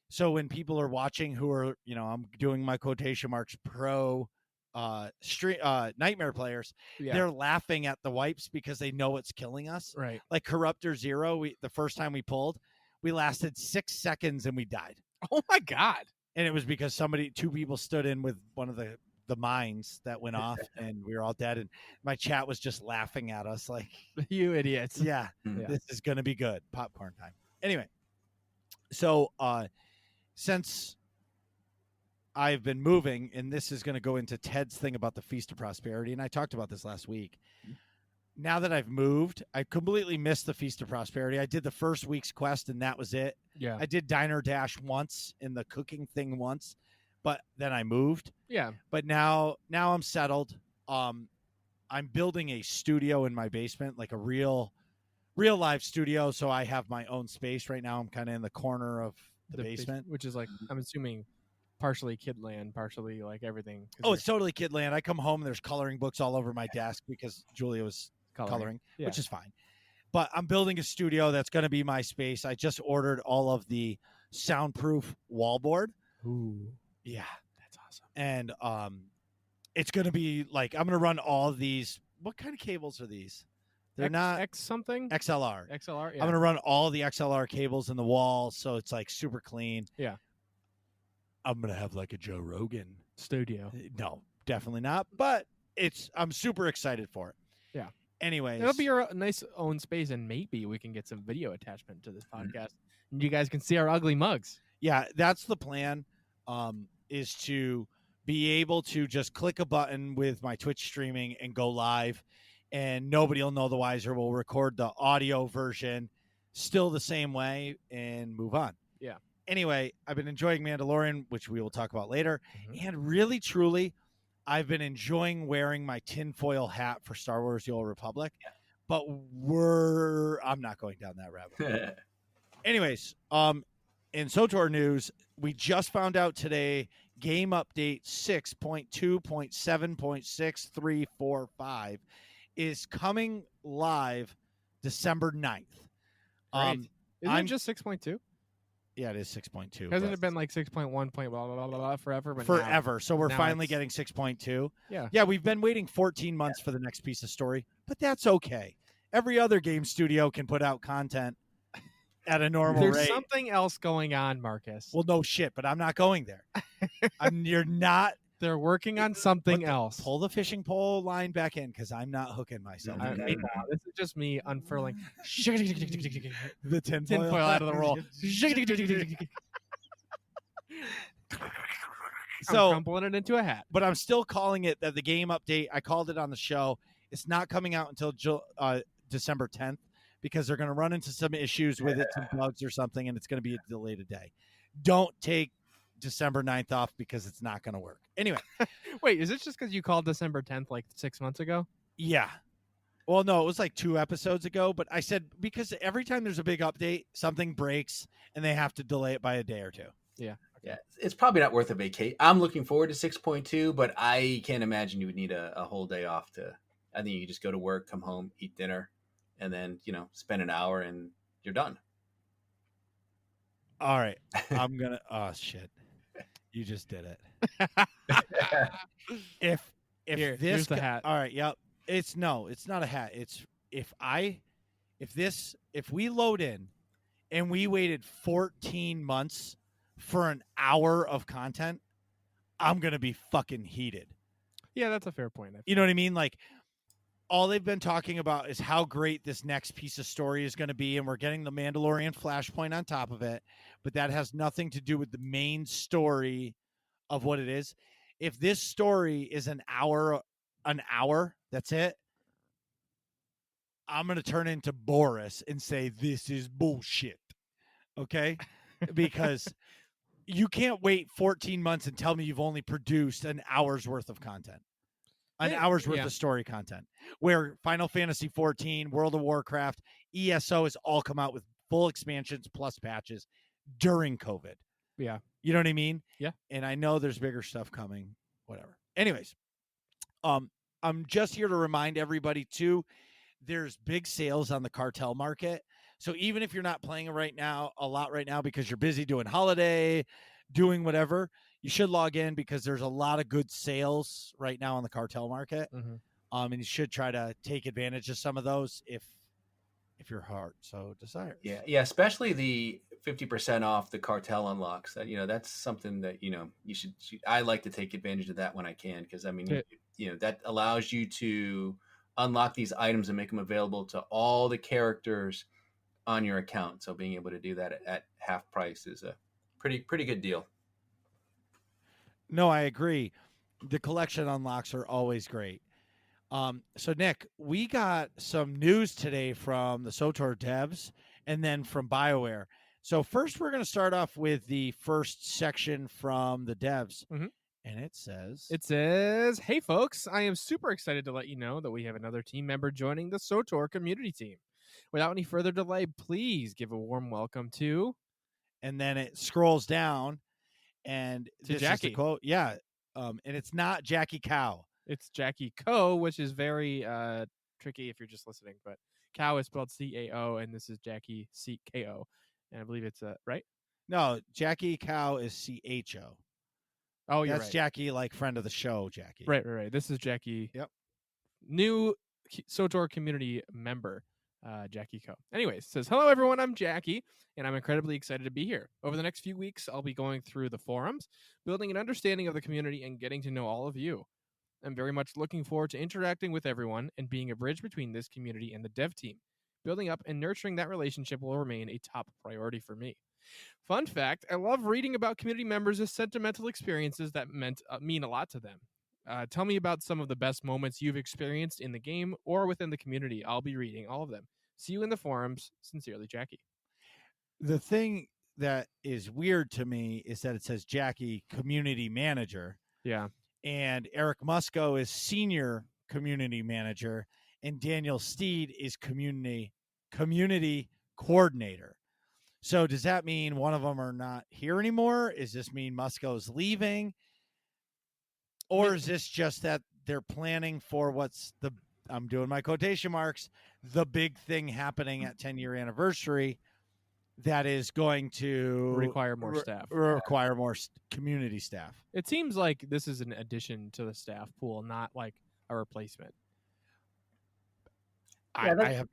So when people are watching who are, I'm doing my quotation marks pro Nightmare players, they're laughing at the wipes because they know it's killing us. Right. Like Corruptor Zero, the first time we pulled, we lasted 6 seconds and we died. Oh my God. And it was because 2 people stood in with one of the mines that went off and we were all dead. And my chat was just laughing at us like, you idiots. Yeah. This is going to be good. Popcorn time. Anyway. So, since I've been moving, and this is going to go into Ted's thing about the Feast of Prosperity, and I talked about this last week. Now that I've moved, I completely missed the Feast of Prosperity. I did the first week's quest, and that was it. Yeah. I did Diner Dash once in the cooking thing once, but then I moved. Yeah. But now I'm settled. I'm building a studio in my basement, like a real live studio, so I have my own space right now. I'm kind of in the corner of the basement, which is like, I'm assuming partially kid land, partially like everything. Oh, it's totally kid land. I come home and there's coloring books all over my desk because Julia was coloring. Which is fine. But I'm building a studio that's going to be my space. I just ordered all of the soundproof wallboard. Ooh. Yeah. That's awesome. And it's going to be like, I'm going to run all of these. What kind of cables are these? They're not X something? XLR. XLR, yeah. I'm going to run all the XLR cables in the wall so it's like super clean. Yeah. I'm going to have like a Joe Rogan studio. No, definitely not. But I'm super excited for it. Yeah. Anyways. It'll be your nice own space, and maybe we can get some video attachment to this podcast. And you guys can see our ugly mugs. Yeah, that's the plan, is to be able to just click a button with my Twitch streaming and go live. And nobody will know the wiser. We'll record the audio version still the same way and move on. Yeah. Anyway, I've been enjoying Mandalorian, which we will talk about later. Mm-hmm. And really, truly, I've been enjoying wearing my tinfoil hat for Star Wars The Old Republic. Yeah. But I'm not going down that rabbit hole. Anyways, in SWTOR news, we just found out today game update 6.2.7.6345 is coming live December 9th. Great. Isn't it just 6.2? Yeah, it is 6.2. Hasn't it been like 6.1 point blah, blah, blah, blah, forever? But forever. So we're finally it's getting 6.2. Yeah. Yeah, we've been waiting 14 months for the next piece of story, but that's okay. Every other game studio can put out content at a normal There's rate. something else going on, Marcus. Well, no shit, but I'm not going there. You're not. They're working on something else. Pull the fishing pole line back in because I'm not hooking myself. This is just me unfurling the tinfoil out of the roll. So I'm crumpling it into a hat. But I'm still calling it that the game update. I called it on the show. It's not coming out until December 10th because they're going to run into some issues with it, some bugs or something, and it's going to be a delayed a day. Don't take December 9th off because it's not going to work. Anyway. Wait, is it just because you called December 10th like 6 months ago? Yeah. Well, no, it was like 2 episodes ago, but I said because every time there's a big update, something breaks and they have to delay it by a day or two. Yeah. Yeah, it's probably not worth a vacate. I'm looking forward to 6.2, but I can't imagine you would need a whole day off to. I think you just go to work, come home, eat dinner, and then spend an hour and you're done. All right, I'm gonna. Oh shit, you just did it. if here's the hat. All right, yep. It's not a hat. It's if we load in and we waited 14 months for an hour of content, I'm going to be fucking heated. Yeah, that's a fair point. You know what I mean? Like, all they've been talking about is how great this next piece of story is going to be, and we're getting the Mandalorian flashpoint on top of it, but that has nothing to do with the main story of what it is. If this story is an hour, that's it, I'm going to turn into Boris and say, this is bullshit. Okay? Because you can't wait 14 months and tell me you've only produced an hour's worth of content. An hour's worth of story content. Where Final Fantasy 14, World of Warcraft, ESO has all come out with full expansions plus patches during COVID. Yeah. You know what I mean? Yeah. And I know there's bigger stuff coming, whatever. Anyways, I'm just here to remind everybody too, there's big sales on the cartel market. So even if you're not playing a lot right now because you're busy doing holiday, doing whatever, you should log in because there's a lot of good sales right now on the cartel market. Mm-hmm. And you should try to take advantage of some of those if your heart so desires. Yeah, especially the 50% off the cartel unlocks. That that's something that you should. I like to take advantage of that when I can because that allows you to unlock these items and make them available to all the characters on your account. So being able to do that at half price is a pretty good deal. No, I agree. The collection unlocks are always great. So Nick, we got some news today from the SWTOR devs and then from BioWare. So first we're going to start off with the first section from the devs. Mm-hmm. And it says, hey folks, I am super excited to let you know that we have another team member joining the SWTOR community team. Without any further delay, please give a warm welcome to, and then it scrolls down and to this Jackie. Is the quote. Yeah. And it's not Jackie Cow. It's Jackie Ko, which is very tricky if you're just listening, but Cow is spelled C-A-O, and this is Jackie C-K-O. And I believe it's right? No, Jackie Cow is C-H-O. Oh, you're That's right. Jackie, like friend of the show, Jackie. Right. This is Jackie. Yep. New SWTOR community member, Jackie Ko. Anyways, says, hello everyone, I'm Jackie, and I'm incredibly excited to be here. Over the next few weeks, I'll be going through the forums, building an understanding of the community, and getting to know all of you. I'm very much looking forward to interacting with everyone and being a bridge between this community and the dev team. Building up and nurturing that relationship will remain a top priority for me. Fun fact, I love reading about community members' sentimental experiences that mean a lot to them. Tell me about some of the best moments you've experienced in the game or within the community. I'll be reading all of them. See you in the forums. Sincerely, Jackie. The thing that is weird to me is that it says Jackie, community manager. Yeah. And Eric Musco is senior community manager, and Daniel Steed is community coordinator. So does that mean one of them are not here anymore? Does this mean Musco's leaving? Or is this just that they're planning for I'm doing my quotation marks, the big thing happening at 10-year anniversary that is going to require more staff. Require more community staff. It seems like this is an addition to the staff pool, not like a replacement. I have no idea.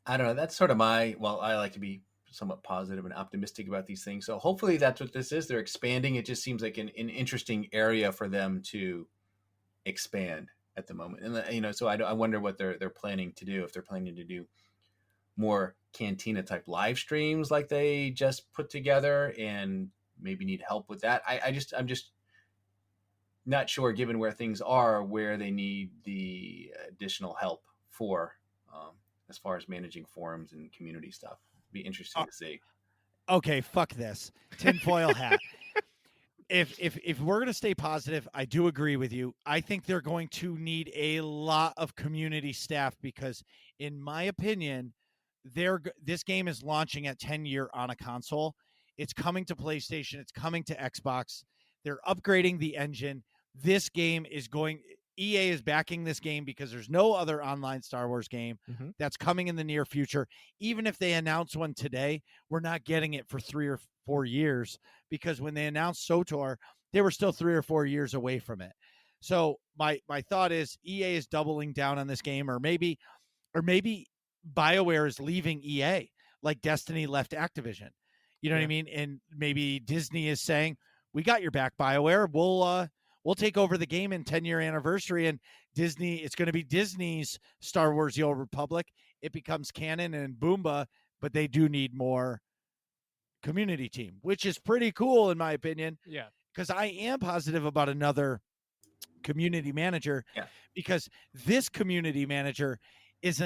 I don't know. That's sort of I like to be somewhat positive and optimistic about these things. So hopefully that's what this is. They're expanding. It just seems like an interesting area for them to expand at the moment. And, so I wonder what they're planning to do, if they're planning to do more Cantina type live streams like they just put together and maybe need help with that. I'm just not sure, given where things are, where they need the additional help for as far as managing forums and community stuff. Be interesting to see. Okay, fuck this tinfoil hat. If we're going to stay positive, I do agree with you. I think they're going to need a lot of community staff because, in my opinion, this game is launching at 10-year on a console. It's coming to PlayStation. It's coming to Xbox. They're upgrading the engine. This game is EA is backing this game because there's no other online Star Wars game that's coming in the near future. Even if they announce one today, we're not getting it for 3 or 4 years because when they announced SWTOR, they were still 3 or 4 years away from it. So my thought is EA is doubling down on this game, or maybe BioWare is leaving EA like Destiny left Activision. You know what I mean? And maybe Disney is saying, we got your back, BioWare. We'll take over the game in 10-year anniversary, and it's going to be Disney's Star Wars The Old Republic. It becomes canon and Boomba, but they do need more community team, which is pretty cool in my opinion. Yeah. Because I am positive about another community manager because this community manager is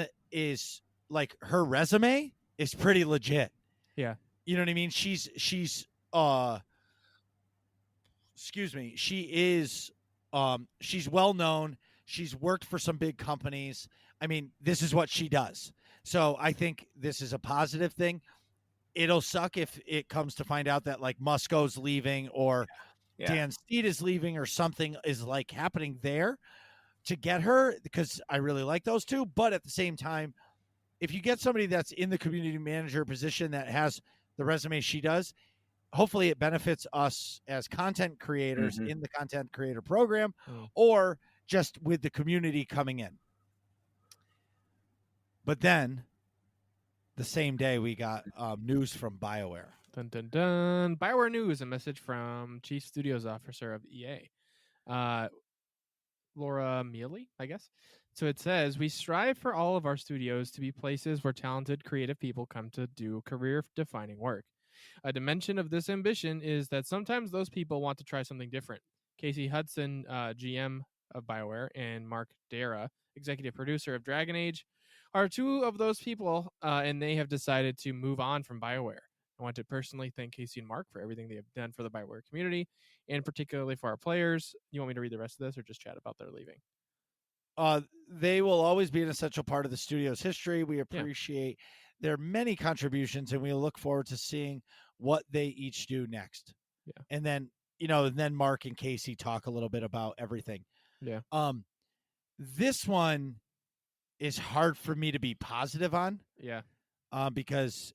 like her resume is pretty legit. Yeah. You know what I mean? She's she's well known. She's worked for some big companies. I mean, this is what she does. So I think this is a positive thing. It'll suck if it comes to find out that like Musco's leaving or Dan Steed is leaving or something is like happening there to get her, because I really like those two. But at the same time, if you get somebody that's in the community manager position that has the resume she does, hopefully it benefits us as content creators in the content creator program or just with the community coming in. But then the same day we got news from BioWare. Dun, dun, dun. BioWare news, a message from Chief Studios Officer of EA. Laura Mealy, I guess. So it says, we strive for all of our studios to be places where talented, creative people come to do career-defining work. A dimension of this ambition is that sometimes those people want to try something different. Casey Hudson, GM of BioWare, and Mark Dara, executive producer of Dragon Age, are two of those people, and they have decided to move on from BioWare. I want to personally thank Casey and Mark for everything they have done for the BioWare community, and particularly for our players. You want me to read the rest of this or just chat about their leaving? They will always be an essential part of the studio's history. We appreciate their many contributions, and we look forward to seeing what they each do next. Yeah. And then, Mark and Casey talk a little bit about everything. Yeah. This one is hard for me to be positive on. Yeah. Because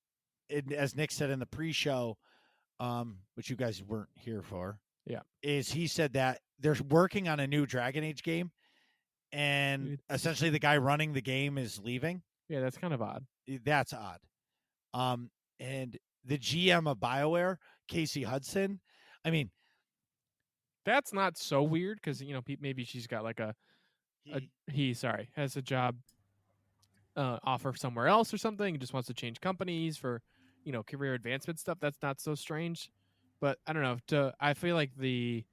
as Nick said in the pre-show, which you guys weren't here for, is he said that they're working on a new Dragon Age game, and essentially the guy running the game is leaving. Yeah, that's kind of odd. That's odd. And the GM of BioWare, Casey Hudson, I mean, that's not so weird because maybe she's got like has a job offer somewhere else or something, and just wants to change companies for career advancement stuff. That's not so strange, but I don't know. I feel like the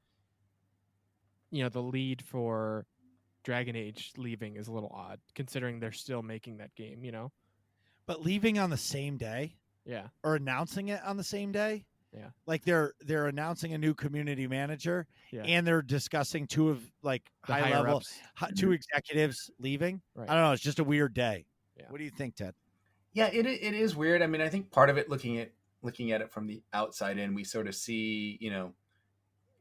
lead for Dragon Age leaving is a little odd considering they're still making that game. But leaving on the same day, or announcing it on the same day, like they're announcing a new community manager, and they're discussing two of like the high level ups. Two executives leaving. Right. I don't know. It's just a weird day. Yeah. What do you think, Ted? Yeah, it is weird. I mean, I think part of it, looking at it from the outside in, we sort of see,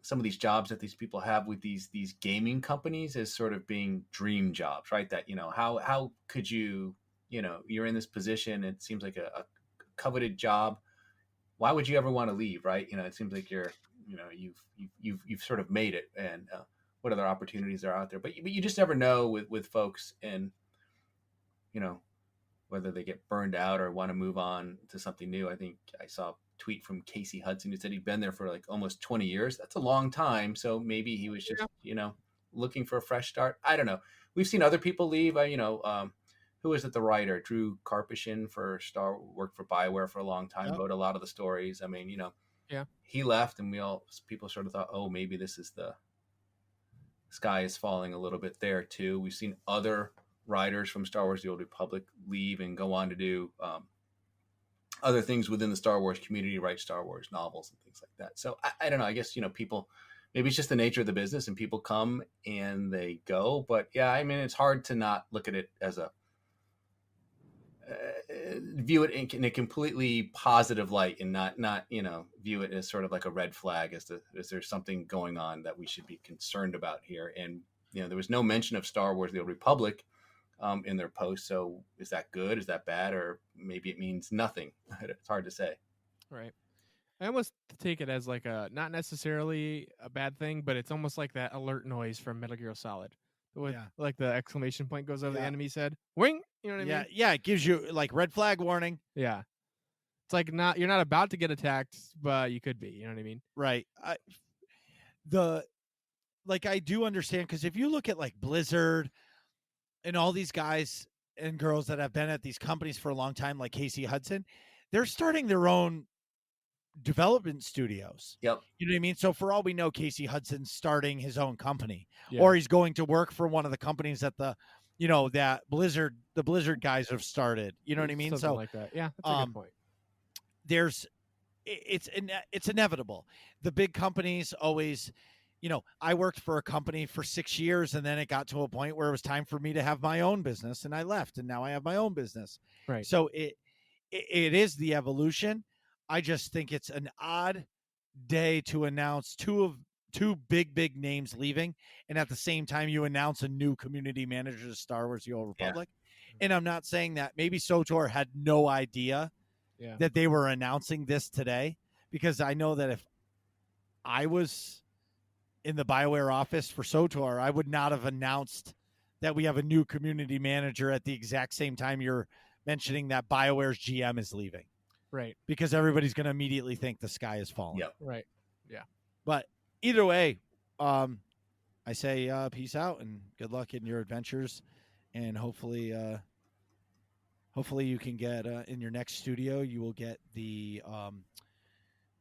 some of these jobs that these people have with these gaming companies as sort of being dream jobs, right? That, how could you, you're in this position. It seems like a coveted job. Why would you ever want to leave, right? It seems like you've sort of made it, and what other opportunities are out there. But you just never know with folks, and whether they get burned out or want to move on to something new. I think I saw a tweet from Casey Hudson who said he'd been there for like almost 20 years. That's a long time. So maybe he was just, looking for a fresh start. I don't know. We've seen other people leave. Who is it? The writer, Drew Karpyshyn worked for BioWare for a long time, wrote a lot of the stories. I mean, he left, and people sort of thought, oh, maybe this is the sky is falling a little bit there too. We've seen other writers from Star Wars: The Old Republic leave and go on to do other things within the Star Wars community, write Star Wars novels and things like that. So I don't know. I guess, people, maybe it's just the nature of the business, and people come and they go. But yeah, I mean, it's hard to not look at it as view it in a completely positive light, and not view it as sort of like a red flag as there's something going on that we should be concerned about here. And there was no mention of Star Wars: The Old Republic in their post. So is that good? Is that bad? Or maybe it means nothing. It's hard to say. Right. I almost take it as like not necessarily a bad thing, but it's almost like that alert noise from Metal Gear Solid. With like the exclamation point goes over the enemy's head. Wing! You know what I mean? Yeah, it gives you like red flag warning. Yeah. It's like you're not about to get attacked, but you could be. You know what I mean? Right. I do understand, because if you look at like Blizzard and all these guys and girls that have been at these companies for a long time, like Casey Hudson, they're starting their own development studios. Yep. You know what I mean? So for all we know, Casey Hudson's starting his own company, or he's going to work for one of the companies that the Blizzard guys have started. You know what I mean? Something like that. Yeah, that's a good point. It's inevitable. The big companies always, I worked for a company for 6 years, and then it got to a point where it was time for me to have my own business, and I left, and now I have my own business. Right. So it is the evolution. I just think it's an odd day to announce two big names leaving, and at the same time you announce a new community manager to Star Wars: The Old Republic. Yeah. And I'm not saying that maybe SWTOR had no idea that they were announcing this today, because I know that if I was in the BioWare office for SWTOR, I would not have announced that we have a new community manager at the exact same time you're mentioning that BioWare's GM is leaving. Right. Because everybody's going to immediately think the sky is falling. Yep. Right. Yeah. But either way, I say peace out and good luck in your adventures. And hopefully you can get in your next studio, you will get the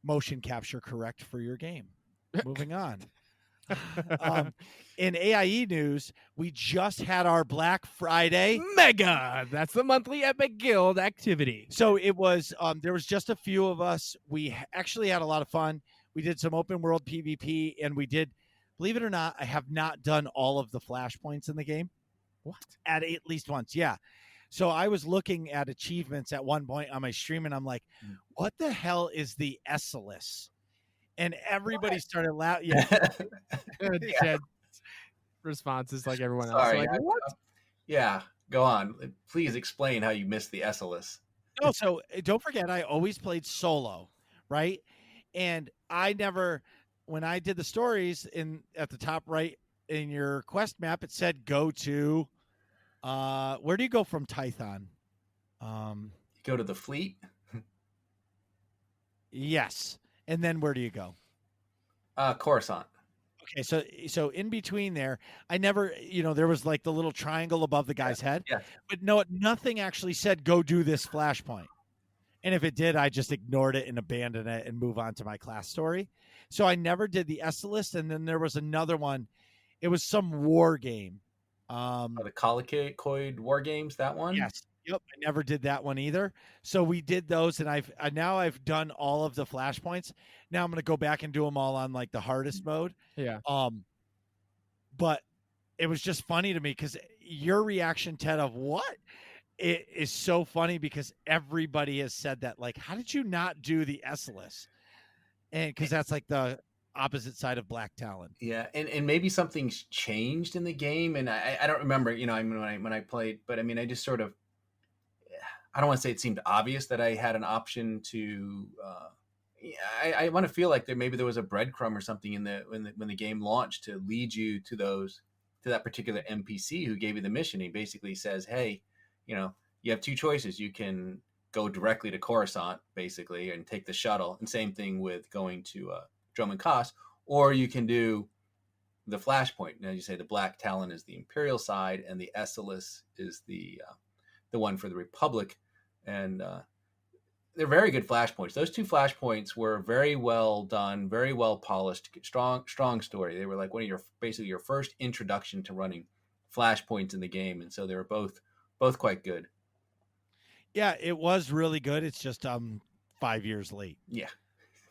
motion capture correct for your game. Moving on. In AIE news, we just had our Black Friday Mega. That's the monthly Epic Guild activity. So it was, there was just a few of us. We actually had a lot of fun. We did some open world PvP, and we did, believe it or not, I have not done all of the flashpoints in the game. What? At least once, yeah. So I was looking at achievements at one point on my stream, and I'm like, what the hell is the Essilus? And everybody started laughing. Dead responses like everyone else. Like, what? Yeah, go on. Please explain how you missed the Essilus. No, so don't forget, I always played solo, right? And I never, when I did the stories at the top right in your quest map, it said go to, where do you go from Tython? You go to the fleet? Yes. And then where do you go? Coruscant. Okay, so in between there, I never, there was like the little triangle above the guy's head. Yeah. But no, nothing actually said go do this flashpoint. And if it did, I just ignored it and abandoned it and move on to my class story. So I never did the Essilus. And then there was another one. It was some war game. The Colicoid War Games, that one? Yes. Yep, I never did that one either. So we did those, and I've done all of the flashpoints. Now I'm going to go back and do them all on like the hardest mode. Yeah. But it was just funny to me because your reaction, Ted, of what? It is so funny because everybody has said that. Like, how did you not do the Essilus? And because that's like the opposite side of Black Talon. Yeah, and maybe something's changed in the game, and I don't remember, I mean, when I played, but I mean, I just sort of, I don't want to say it seemed obvious that I had an option to. I want to feel like maybe there was a breadcrumb or something when the game launched to lead you to that particular NPC who gave you the mission. He basically says, "Hey, you have two choices. You can go directly to Coruscant, basically, and take the shuttle, and same thing with going to Drummond Koss, or you can do the Flashpoint. Now, you say the Black Talon is the Imperial side, and the Esselis is the one for the Republic, and they're very good flashpoints. Those two flashpoints were very well done, very well polished, strong story. They were like basically your first introduction to running flashpoints in the game, and so they were both quite good. Yeah, it was really good. It's just 5 years late. Yeah,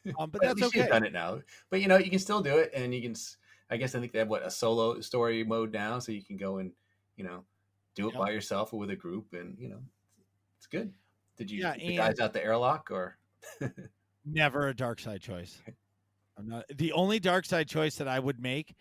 but that's okay. You've done it now, but you can still do it, and you can. I guess I think they have a solo story mode now, so you can go and do it by yourself or with a group, and it's good. Did you get the guys out the airlock or? Never a dark side choice. I'm not the only dark side choice that I would make,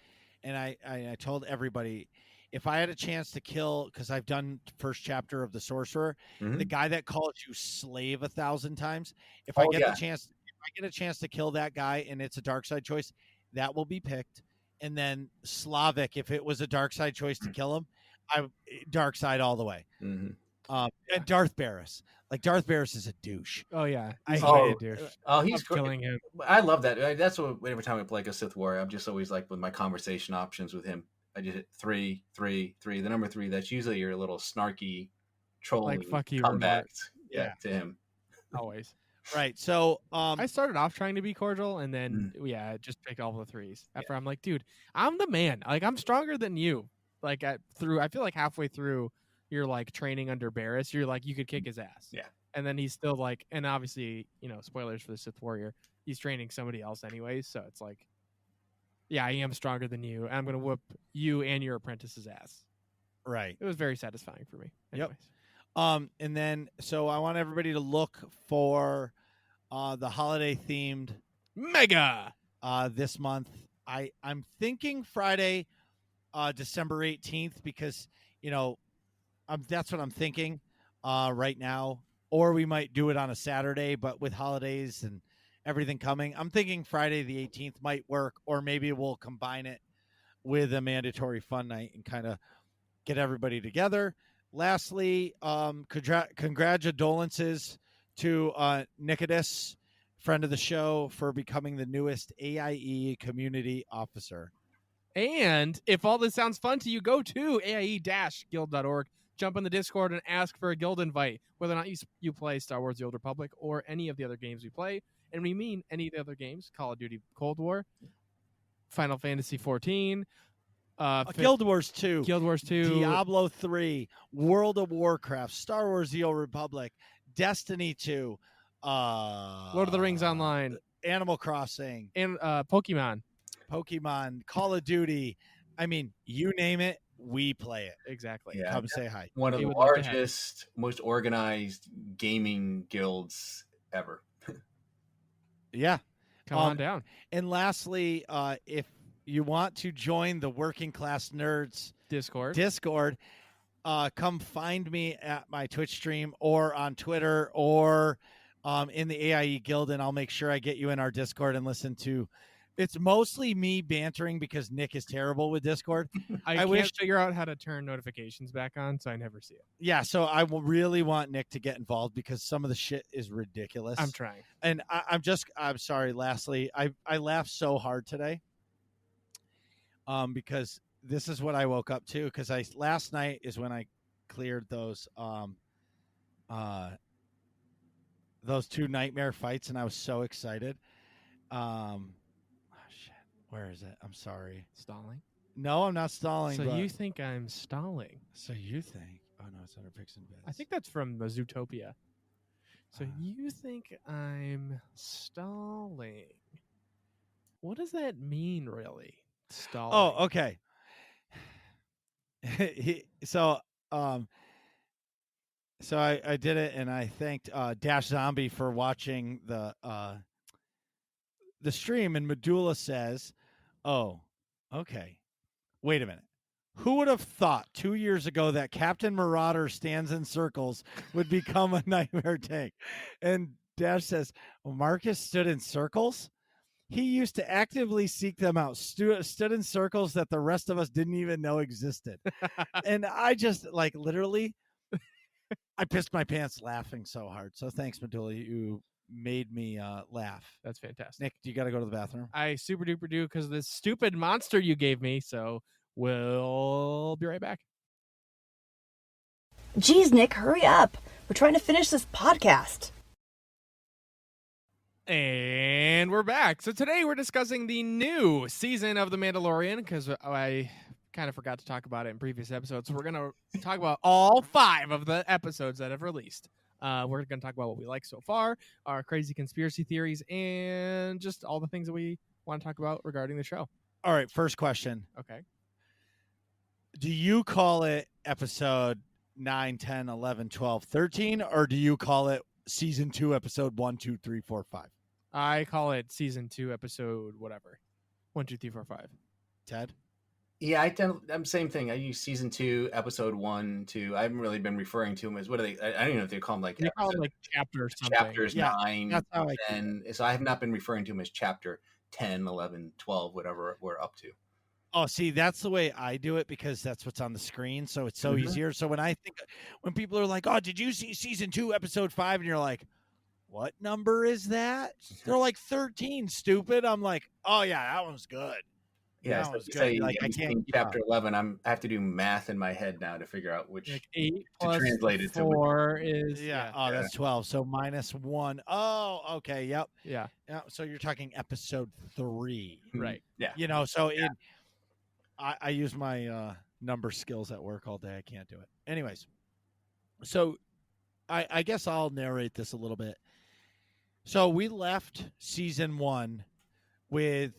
and I told everybody, if I had a chance to kill, because I've done first chapter of the Sorcerer, the guy that calls you slave 1,000 times. If I get a chance to kill that guy, and it's a dark side choice, that will be picked. And then Slavic, if it was a dark side choice to kill him, I dark side all the way. Mm-hmm. And Darth Barris. Like, Darth Barris is a douche. Oh yeah, he's a douche. Oh, he's killing him. I love that. That's what every time I play a Sith Warrior, I'm just always like with my conversation options with him. I just hit 3, 3, 3. The number 3. That's usually your little snarky trolling fuck you comebacks. Yeah, to him. Always. Right. So I started off trying to be cordial, and then just picked all the 3s. After I'm like, dude, I'm the man. Like, I'm stronger than you. Like I feel like halfway through you're like training under Barris, you're like, you could kick his ass. Yeah. And then he's still like, and obviously, spoilers for the Sith Warrior, he's training somebody else anyways. So it's like, yeah, I am stronger than you, and I'm going to whoop you and your apprentice's ass. Right. It was very satisfying for me. Anyways. Yep. And then, so I want everybody to look for the holiday themed Mega this month. I'm thinking Friday, December 18th, because, that's what I'm thinking right now. Or we might do it on a Saturday, but with holidays and everything coming, I'm thinking Friday the 18th might work, or maybe we'll combine it with a mandatory fun night and kind of get everybody together. Lastly, congratulations to Nicodemus, friend of the show, for becoming the newest AIE community officer. And if all this sounds fun to you, go to AIE-guild.org. Jump in the Discord and ask for a guild invite, whether or not you play Star Wars The Old Republic or any of the other games we play. And we mean any of the other games: Call of Duty Cold War, Final Fantasy 14, Guild Wars 2, Diablo 3, World of Warcraft, Star Wars The Old Republic, Destiny 2, Lord of the Rings Online, Animal Crossing, and Pokemon, Call of Duty. I mean, you name it, we play it. Exactly. Yeah. Come say hi. One of the largest, most organized gaming guilds ever. Yeah. Come on down. And lastly, if you want to join the Working Class Nerds Discord, come find me at my Twitch stream or on Twitter or in the AIE Guild, and I'll make sure I get you in our Discord and listen to. It's mostly me bantering because Nick is terrible with Discord. I can't figure out how to turn notifications back on, so I never see it. Yeah, so I really want Nick to get involved because some of the shit is ridiculous. I'm trying. And I'm sorry, lastly, I laughed so hard today because this is what I woke up to, because last night is when I cleared those 2 nightmare fights, and I was so excited. Shit. Where is it? I'm sorry. Stalling? No, I'm not stalling. So you think I'm stalling? So you think? Oh no, it's under picks and bets. I think that's from Zootopia. So you think I'm stalling? What does that mean, really? Stalling. Oh, okay. So I did it, and I thanked Dash Zombie for watching the the stream, and Medulla says, "Oh, okay. Wait a minute. Who would have thought 2 years ago that Captain Marauder stands in circles would become a nightmare tank?" And Dash says, well, Marcus stood in circles? He used to actively seek them out, stood in circles that the rest of us didn't even know existed. And I just, like, literally, I pissed my pants laughing so hard. So thanks, Medulla. You made me laugh. That's fantastic. Nick, do you got to go to the bathroom? I super duper do, because of this stupid monster you gave me. So we'll be right back. Geez, Nick, hurry up. We're trying to finish this podcast. And we're back. So today we're discussing the new season of The Mandalorian, because I kind of forgot to talk about it in previous episodes. So we're going to talk about all 5 of the episodes that have released. We're going to talk about what we like so far, our crazy conspiracy theories, and just all the things that we want to talk about regarding the show. All right, first question. Okay. Do you call it episode 9, 10, 11, 12, 13, or do you call it season 2, episode 1, 2, 3, 4, 5? I call it season 2, episode whatever. 1, 2, 3, 4, 5. Ted? Yeah, I'm same thing. I use season 2, episode 1, 2. I haven't really been referring to them as, what are they? I don't even know if they call them like, they call them like chapter something. Chapters 9, that's how 10. So I have not been referring to them as chapter 10, 11, 12, whatever we're up to. Oh, see, that's the way I do it, because that's what's on the screen, so it's so easier. So when people are like, "Oh, did you see season 2, episode 5?" and you're like, "What number is that?" They're like 13, stupid. I'm like, "Oh yeah, that one's good." Yeah, that so one's you good. say Like, I can't keep chapter up. 11. I have to do math in my head now to figure out which Like 8 to plus translate it to. 4 is Yeah. Oh, that's 12. So minus 1. Oh, okay. Yep. yeah. Yeah. So you're talking episode 3, Right. Yeah. You know. So I use my number skills at work all day. I can't do it. Anyways, so I guess I'll narrate this a little bit. So we left season 1 with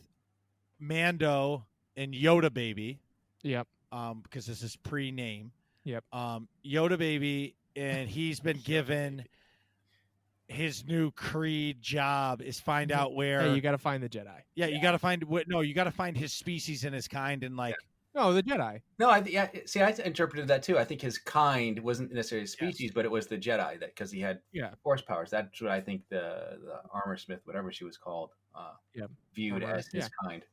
Mando and Yoda Baby. Yep. Because this is pre-name. Yep. Yoda Baby, and he's been given his new Creed job is find out where. Hey, you got to find the Jedi. Yeah, you got to find. No, you got to find his species and his kind, and like. No, the Jedi. No, I interpreted that too. I think his kind wasn't necessarily a species, but it was the Jedi, that because he had force powers. That's what I think the armor smith, whatever she was called, viewed as his kind.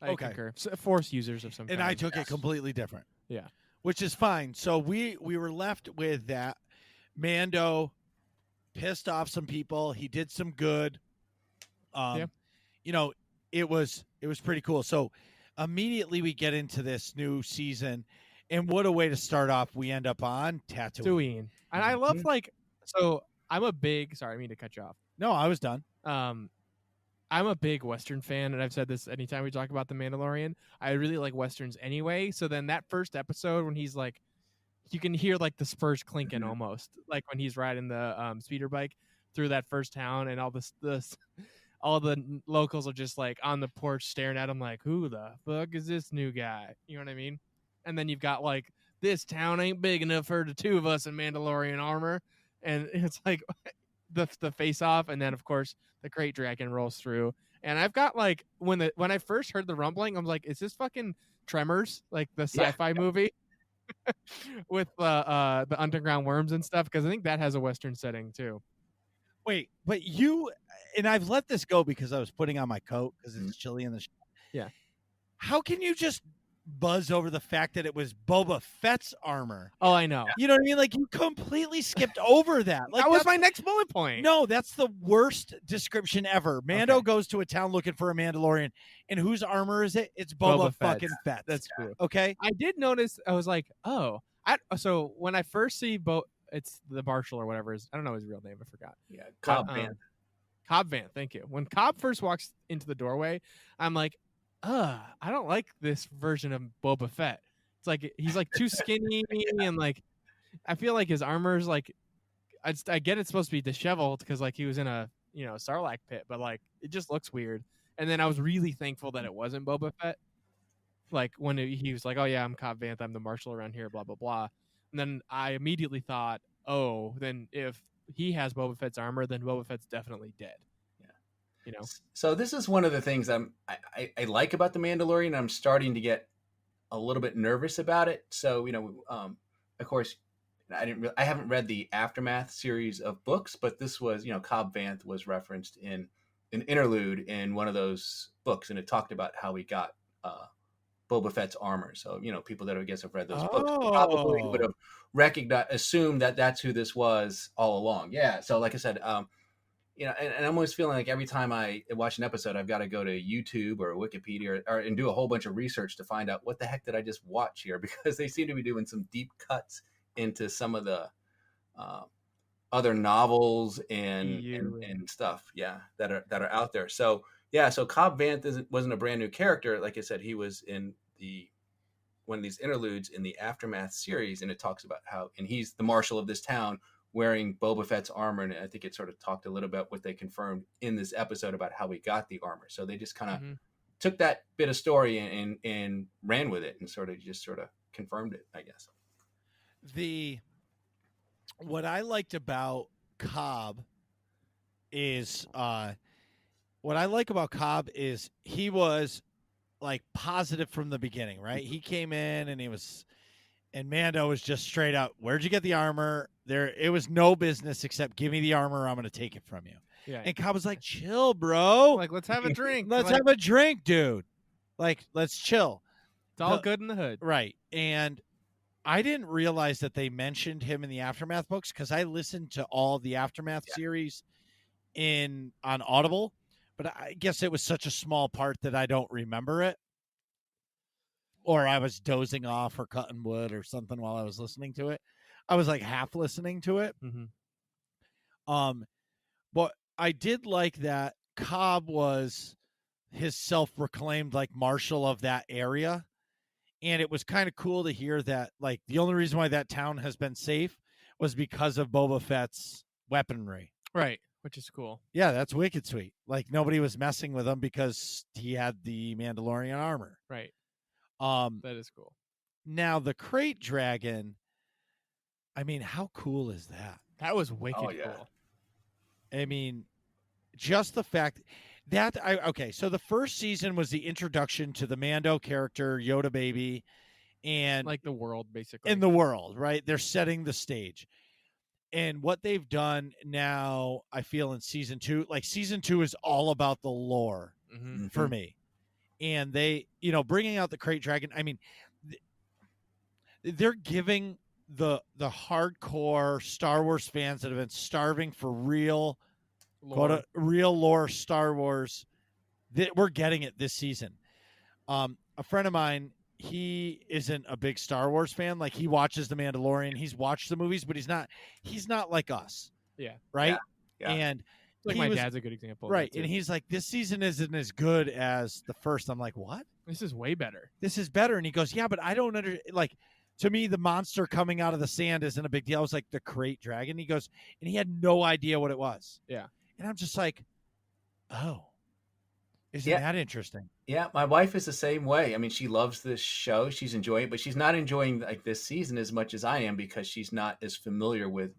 I concur. Force users of some kind. And I took it completely different. Yeah. Which is fine. So we were left with that. Mando pissed off some people. He did some good. You know, it was pretty cool. So immediately we get into this new season, and what a way to start off. We end up on Tatooine. And I love, like, so I'm a big, sorry, I mean to cut you off. No, I was done. I'm a big Western fan, and I've said this anytime we talk about The Mandalorian. I really like Westerns anyway. So then that first episode when he's like, you can hear like the spurs clinking almost, like when he's riding the speeder bike through that first town, and all all the locals are just like on the porch staring at him like, who the fuck is this new guy? You know what I mean? And then you've got like, this town ain't big enough for the 2 of us in Mandalorian armor. And it's like the face off. And then of course the Great Dragon rolls through. And I've got like, when I first heard the rumbling, I'm like, is this fucking Tremors? Like the sci-fi movie with the underground worms and stuff? Cause I think that has a Western setting too. Wait, but and I've let this go because I was putting on my coat because it's chilly in the shop. Yeah. How can you just buzz over the fact that it was Boba Fett's armor? Oh, I know. You know what I mean? Like, you completely skipped over that. Like, that was my next bullet point. No, that's the worst description ever. Mando goes to a town looking for a Mandalorian, and whose armor is it? It's Boba fucking Fett. That's true. Okay. I did notice. I was like, oh, so when I first see it's the Marshal or whatever I don't know his real name. I forgot. Yeah, Cobb Vanth. Thank you. When Cobb first walks into the doorway, I'm like, I don't like this version of Boba Fett. It's like he's like too skinny and like I feel like his armor's like I get it's supposed to be disheveled because like he was in a Sarlacc pit, but like it just looks weird. And then I was really thankful that it wasn't Boba Fett. Like when he was like, oh yeah, I'm Cobb Vanth, I'm the Marshal around here, blah blah blah. And then I immediately thought, oh, then if he has Boba Fett's armor, then Boba Fett's definitely dead. Yeah. So this is one of the things I like about the Mandalorian. I'm starting to get a little bit nervous about it. So of course, I haven't read the Aftermath series of books, but this was, Cobb Vanth was referenced in an interlude in one of those books, and it talked about how he got Boba Fett's armor. So, people that I guess have read those books probably would have assumed that that's who this was all along. Yeah. So like I said, and I'm always feeling like every time I watch an episode, I've got to go to YouTube or Wikipedia and do a whole bunch of research to find out what the heck did I just watch here, because they seem to be doing some deep cuts into some of the other novels and stuff, that are out there. So so Cobb Vanth wasn't a brand new character. Like I said, he was in one of these interludes in the Aftermath series, and it talks about how, and he's the marshal of this town wearing Boba Fett's armor, and I think it sort of talked a little bit what they confirmed in this episode about how he got the armor. So they just kind of took that bit of story and ran with it and sort of confirmed it, I guess. What I liked about Cobb is he was like positive from the beginning, right? He came in and Mando was just straight up, "Where'd you get the armor?" It was no business except, "Give me the armor, I'm going to take it from you." Yeah. And Cobb was like, "Chill, bro. Like, let's have a drink. Let's have a drink, dude. Like, let's chill. It's all good in the hood." Right. And I didn't realize that they mentioned him in the Aftermath books, because I listened to all the Aftermath series on Audible, but I guess it was such a small part that I don't remember it. Or I was dozing off or cutting wood or something while I was listening to it. I was like half listening to it. But I did like that Cobb was his self-proclaimed like marshal of that area. And it was kind of cool to hear that, like, the only reason why that town has been safe was because of Boba Fett's weaponry. Right. Which is cool. Yeah, that's wicked sweet. Like, nobody was messing with him because he had the Mandalorian armor. Right. That is cool. Now the crate dragon, I mean, how cool is that? That was wicked cool. I mean, just the fact that so the first season was the introduction to the Mando character, Yoda baby, and like the world, basically. In the world, right? They're setting the stage. And what they've done now, I feel in season 2, like season 2 is all about the lore for me. And they, bringing out the crate dragon, I mean, they're giving the hardcore Star Wars fans that have been starving for real lore Star Wars, that we're getting it this season. A friend of mine, he isn't a big Star Wars fan. Like, he watches The Mandalorian. He's watched the movies, but he's not like us. Yeah. Right. Yeah. And like my dad's a good example. Right. And he's like, "This season isn't as good as the first." I'm like, "What? This is way better. This is better." And he goes, "Yeah, but I don't like, to me, the monster coming out of the sand isn't a big deal." I was like, "The crate dragon." He goes, and he had no idea what it was. Yeah. And I'm just like, "Oh, isn't that interesting?" Yeah, my wife is the same way. I mean, she loves this show. She's enjoying it, but she's not enjoying like this season as much as I am, because she's not as familiar with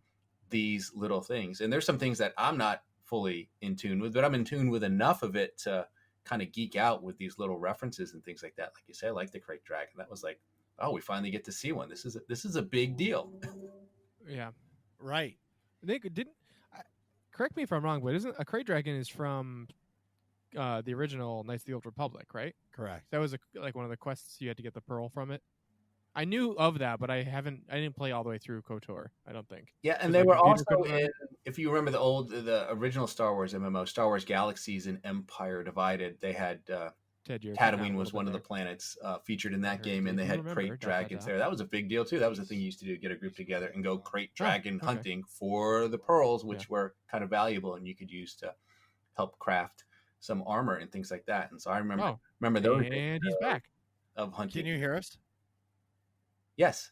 these little things. And there's some things that I'm not fully in tune with, but I'm in tune with enough of it to kind of geek out with these little references and things like that. Like you said, like the crate dragon. That was like, oh, we finally get to see one. This is a big deal. Yeah. Right. They didn't. Correct me if I'm wrong, but isn't a crate dragon is from the original Knights of the Old Republic, right? Correct. That was like one of the quests you had to get the pearl from it. I knew of that, but I didn't play all the way through KOTOR, I don't think. Yeah, and they were also in, if you remember the original Star Wars MMO, Star Wars Galaxies and Empire Divided, they had Tatooine was one of the planets featured in that game, and they had crate dragons there. That was a big deal too. That was a thing you used to do, get a group together and go crate dragon hunting for the pearls, which were kind of valuable, and you could use to help craft some armor and things like that. And so I remember those. And he's back of hunting. Can you hear us? Yes.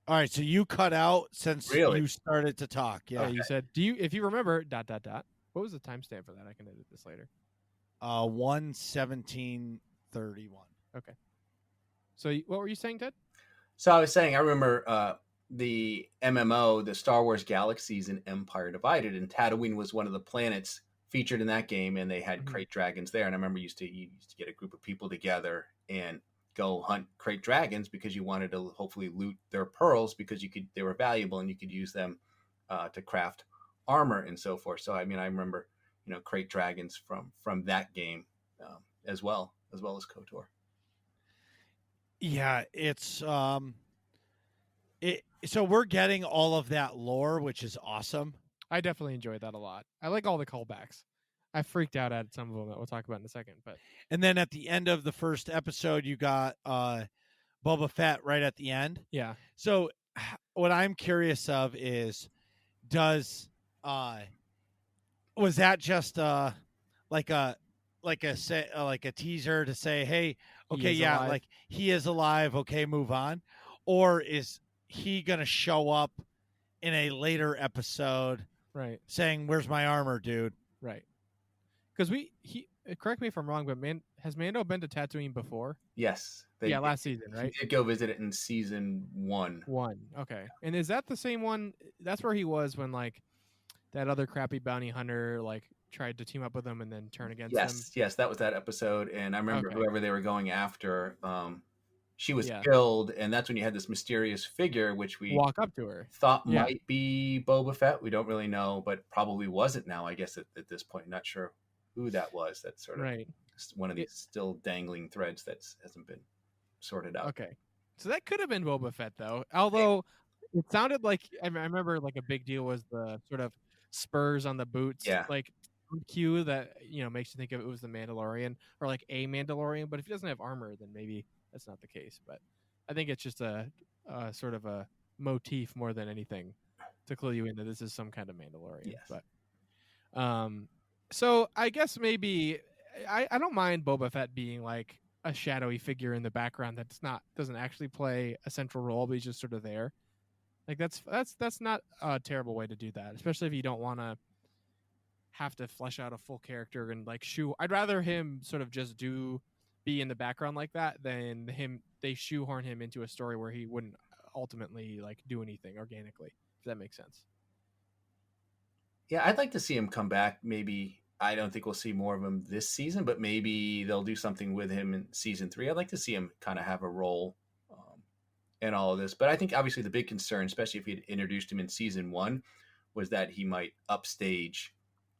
All right, so you cut out since you started to talk. Yeah, you said, if you remember ... What was the timestamp for that? I can edit this later. 1:17:31. Okay. So what were you saying, Ted? So I was saying, I remember the MMO, the Star Wars Galaxies and Empire Divided, and Tatooine was one of the planets featured in that game, and they had Mhm. crate dragons there. And I remember you used to get a group of people together and go hunt crate dragons because you wanted to hopefully loot their pearls because they were valuable and you could use them to craft armor and so forth. So I mean, I remember crate dragons from that game as well as KOTOR. Yeah, it's so we're getting all of that lore, which is awesome. I definitely enjoyed that a lot. I like all the callbacks. I freaked out at some of them that we'll talk about in a second. But and then at the end of the first episode, you got Boba Fett right at the end. Yeah. So what I'm curious of is, was that just like a teaser to say, hey, okay, yeah, alive. like he is alive, okay, move on, or is he gonna show up in a later episode, right, saying, "Where's my armor, dude?" Right. Because correct me if I'm wrong, but has Mando been to Tatooine before? Yes. Last season, right? He did go visit it in season 1. Okay. And is that the same one? That's where he was when like that other crappy bounty hunter like tried to team up with him and then turn against him? Yes, that was that episode. And I remember whoever they were going after, she was Yeah. killed, and that's when you had this mysterious figure, which we walk up to her, thought might be Boba Fett. We don't really know, but probably wasn't now, I guess, at this point. Not sure who that was. That's sort of one of these still dangling threads that hasn't been sorted out. Okay. So that could have been Boba Fett, though. Although it sounded like, I remember like a big deal was the sort of spurs on the boots. Yeah. Like cue that, makes you think of it was the Mandalorian or like a Mandalorian. But if he doesn't have armor, then maybe that's not the case. But I think it's just a sort of a motif more than anything to clue you in that this is some kind of Mandalorian. Yes. But so I guess maybe I don't mind Boba Fett being like a shadowy figure in the background doesn't actually play a central role, but he's just sort of there. Like that's not a terrible way to do that, especially if you don't want to have to flesh out a full character and like I'd rather him sort of just be in the background like that than they shoehorn him into a story where he wouldn't ultimately like do anything organically, if that makes sense. Yeah, I'd like to see him come back. Maybe I don't think we'll see more of him this season, but maybe they'll do something with him in season 3. I'd like to see him kind of have a role in all of this. But I think obviously the big concern, especially if he had introduced him in season 1, was that he might upstage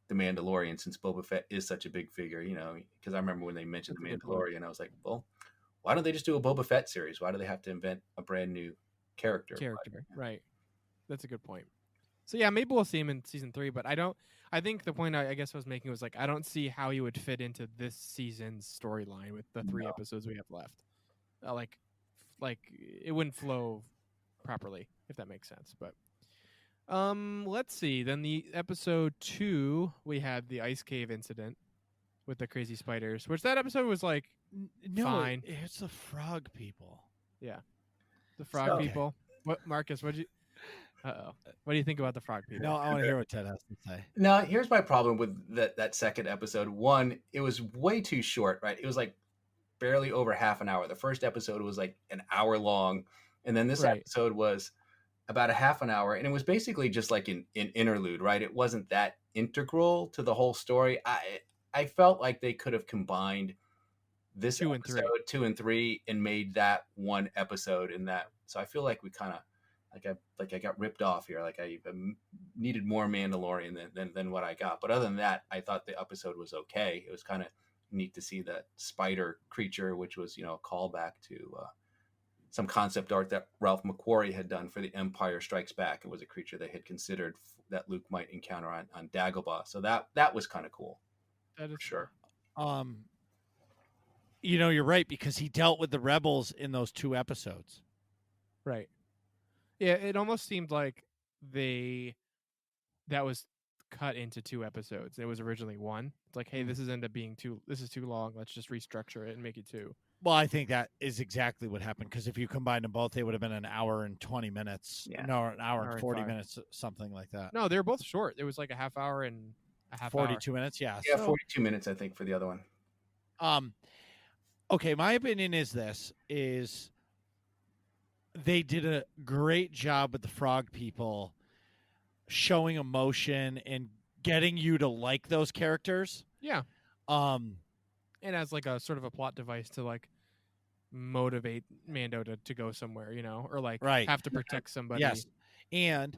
the Mandalorian, since Boba Fett is such a big figure, because I remember when they mentioned the Mandalorian, I was like, well, why don't they just do a Boba Fett series? Why do they have to invent a brand new character? Right. That's a good point. So yeah, maybe we'll see him in season 3, but I think the point I guess I was making was like, I don't see how he would fit into this season's storyline with the 3 episodes we have left. Like it wouldn't flow properly, if that makes sense. But let's see. Then the episode 2, we had the ice cave incident with the crazy spiders, which that episode was like fine. It's the frog people. Yeah, the frog people. What, Marcus? What do you think about the frog people? No, I want to hear what Ted has to say. Now, here's my problem with that second episode. One, it was way too short, right? It was like barely over half an hour. The first episode was like an hour long, and then this episode was about a half an hour, and it was basically just like an interlude, right? It wasn't that integral to the whole story. I felt like they could have combined this 2 and 3 and made that one episode in that. So I feel like we kind of I got ripped off here. Like I needed more Mandalorian than what I got. But other than that, I thought the episode was okay. It was kind of neat to see that spider creature, which was a callback to some concept art that Ralph McQuarrie had done for The Empire Strikes Back. It was a creature they had considered that Luke might encounter on Dagobah. So that was kind of cool. That is for sure. You're right, because he dealt with the rebels in those 2 episodes. Right. Yeah, it almost seemed like that was cut into 2 episodes. It was originally 1. It's like, hey, this is too long. Let's just restructure it and make it 2. Well, I think that is exactly what happened, because if you combined them both, they would have been an hour and 20 minutes. Yeah. No, an hour and 40 minutes, something like that. No, they were both short. It was like a half hour and a half 42 minutes, yeah. Yeah, 42 minutes, I think, for the other one. Okay, my opinion is they did a great job with the frog people showing emotion and getting you to like those characters. Yeah. Um, And as like a sort of a plot device to like motivate Mando to go somewhere, or like have to protect somebody. Yes. And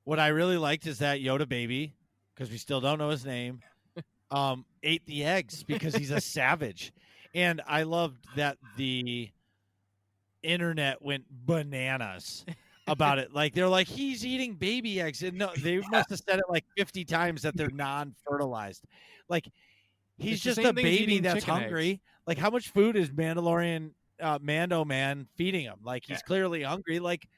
what I really liked is that Yoda baby, because we still don't know his name, ate the eggs because he's a savage. And I loved that the internet went bananas about it. Like they're like, he's eating baby eggs. And no, they must have said it like 50 times that they're non-fertilized. Like he's just a baby that's hungry. Eggs. Like how much food is Mandalorian Mando man feeding him? Like he's clearly hungry. Like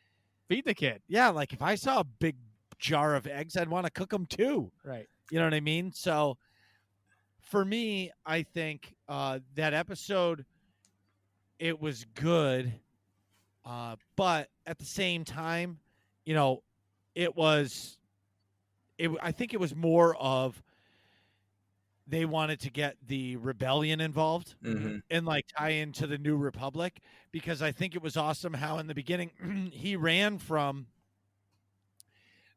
feed the kid. Yeah, like if I saw a big jar of eggs, I'd want to cook them too. Right. You know what I mean? So for me, I think that episode, it was good. But at the same time, I think it was more of they wanted to get the rebellion involved and like tie into the New Republic, because I think it was awesome how in the beginning he ran from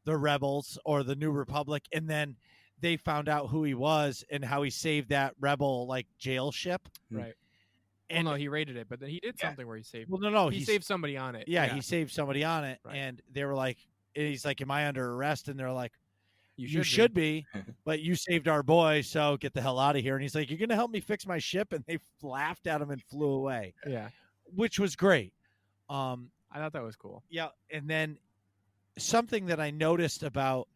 the rebels or the New Republic, and then they found out who he was and how he saved that rebel like jail ship. Right. And no, he raided it, but then he did something where he saved. Well, no, he saved somebody on it. Yeah, he saved somebody on it, right. And they were like, he's like, "Am I under arrest?" And they're like, "You should be, but you saved our boy, so get the hell out of here." And he's like, "You're gonna help me fix my ship?" And they laughed at him and flew away. Yeah, which was great. I thought that was cool. Yeah, and then something that I noticed about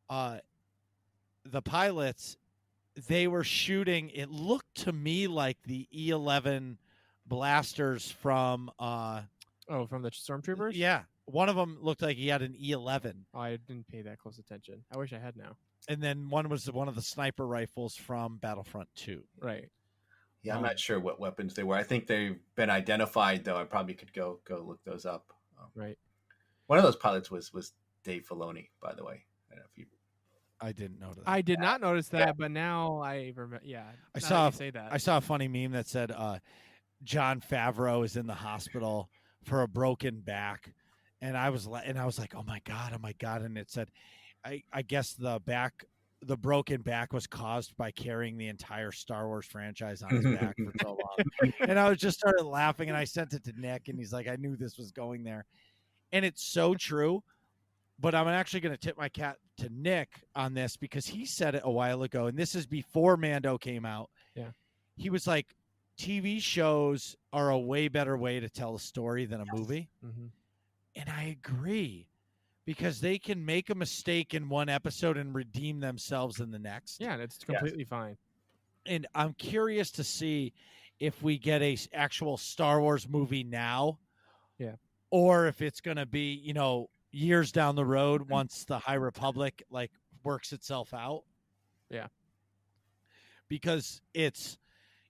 the pilots, they were shooting, it looked to me like the E-11 blasters from from the Stormtroopers? Yeah. One of them looked like he had an E-11. Oh, I didn't pay that close attention. I wish I had now. And then one was one of the sniper rifles from Battlefront 2. Right. Yeah, I'm not sure what weapons they were. I think they've been identified, though. I probably could go look those up. Right. One of those pilots was Dave Filoni, by the way. I don't know if you... I didn't notice that. I did not notice that, but now I remember. Yeah, I saw a funny meme that said Jon Favreau is in the hospital for a broken back, and I was like, oh my god, and it said, I guess the broken back was caused by carrying the entire Star Wars franchise on his back for so long, and I was just started laughing, and I sent it to Nick, and he's like, I knew this was going there, and it's so true. But I'm actually going to tip my cap to Nick on this because he said it a while ago, and this is before Mando came out. Yeah. He was like, TV shows are a way better way to tell a story than a movie. Mm-hmm. And I agree, because they can make a mistake in one episode and redeem themselves in the next. Yeah, that's completely fine. And I'm curious to see if we get a actual Star Wars movie now. Yeah. Or if it's going to be, years down the road once the High Republic like works itself out. Yeah. Because it's,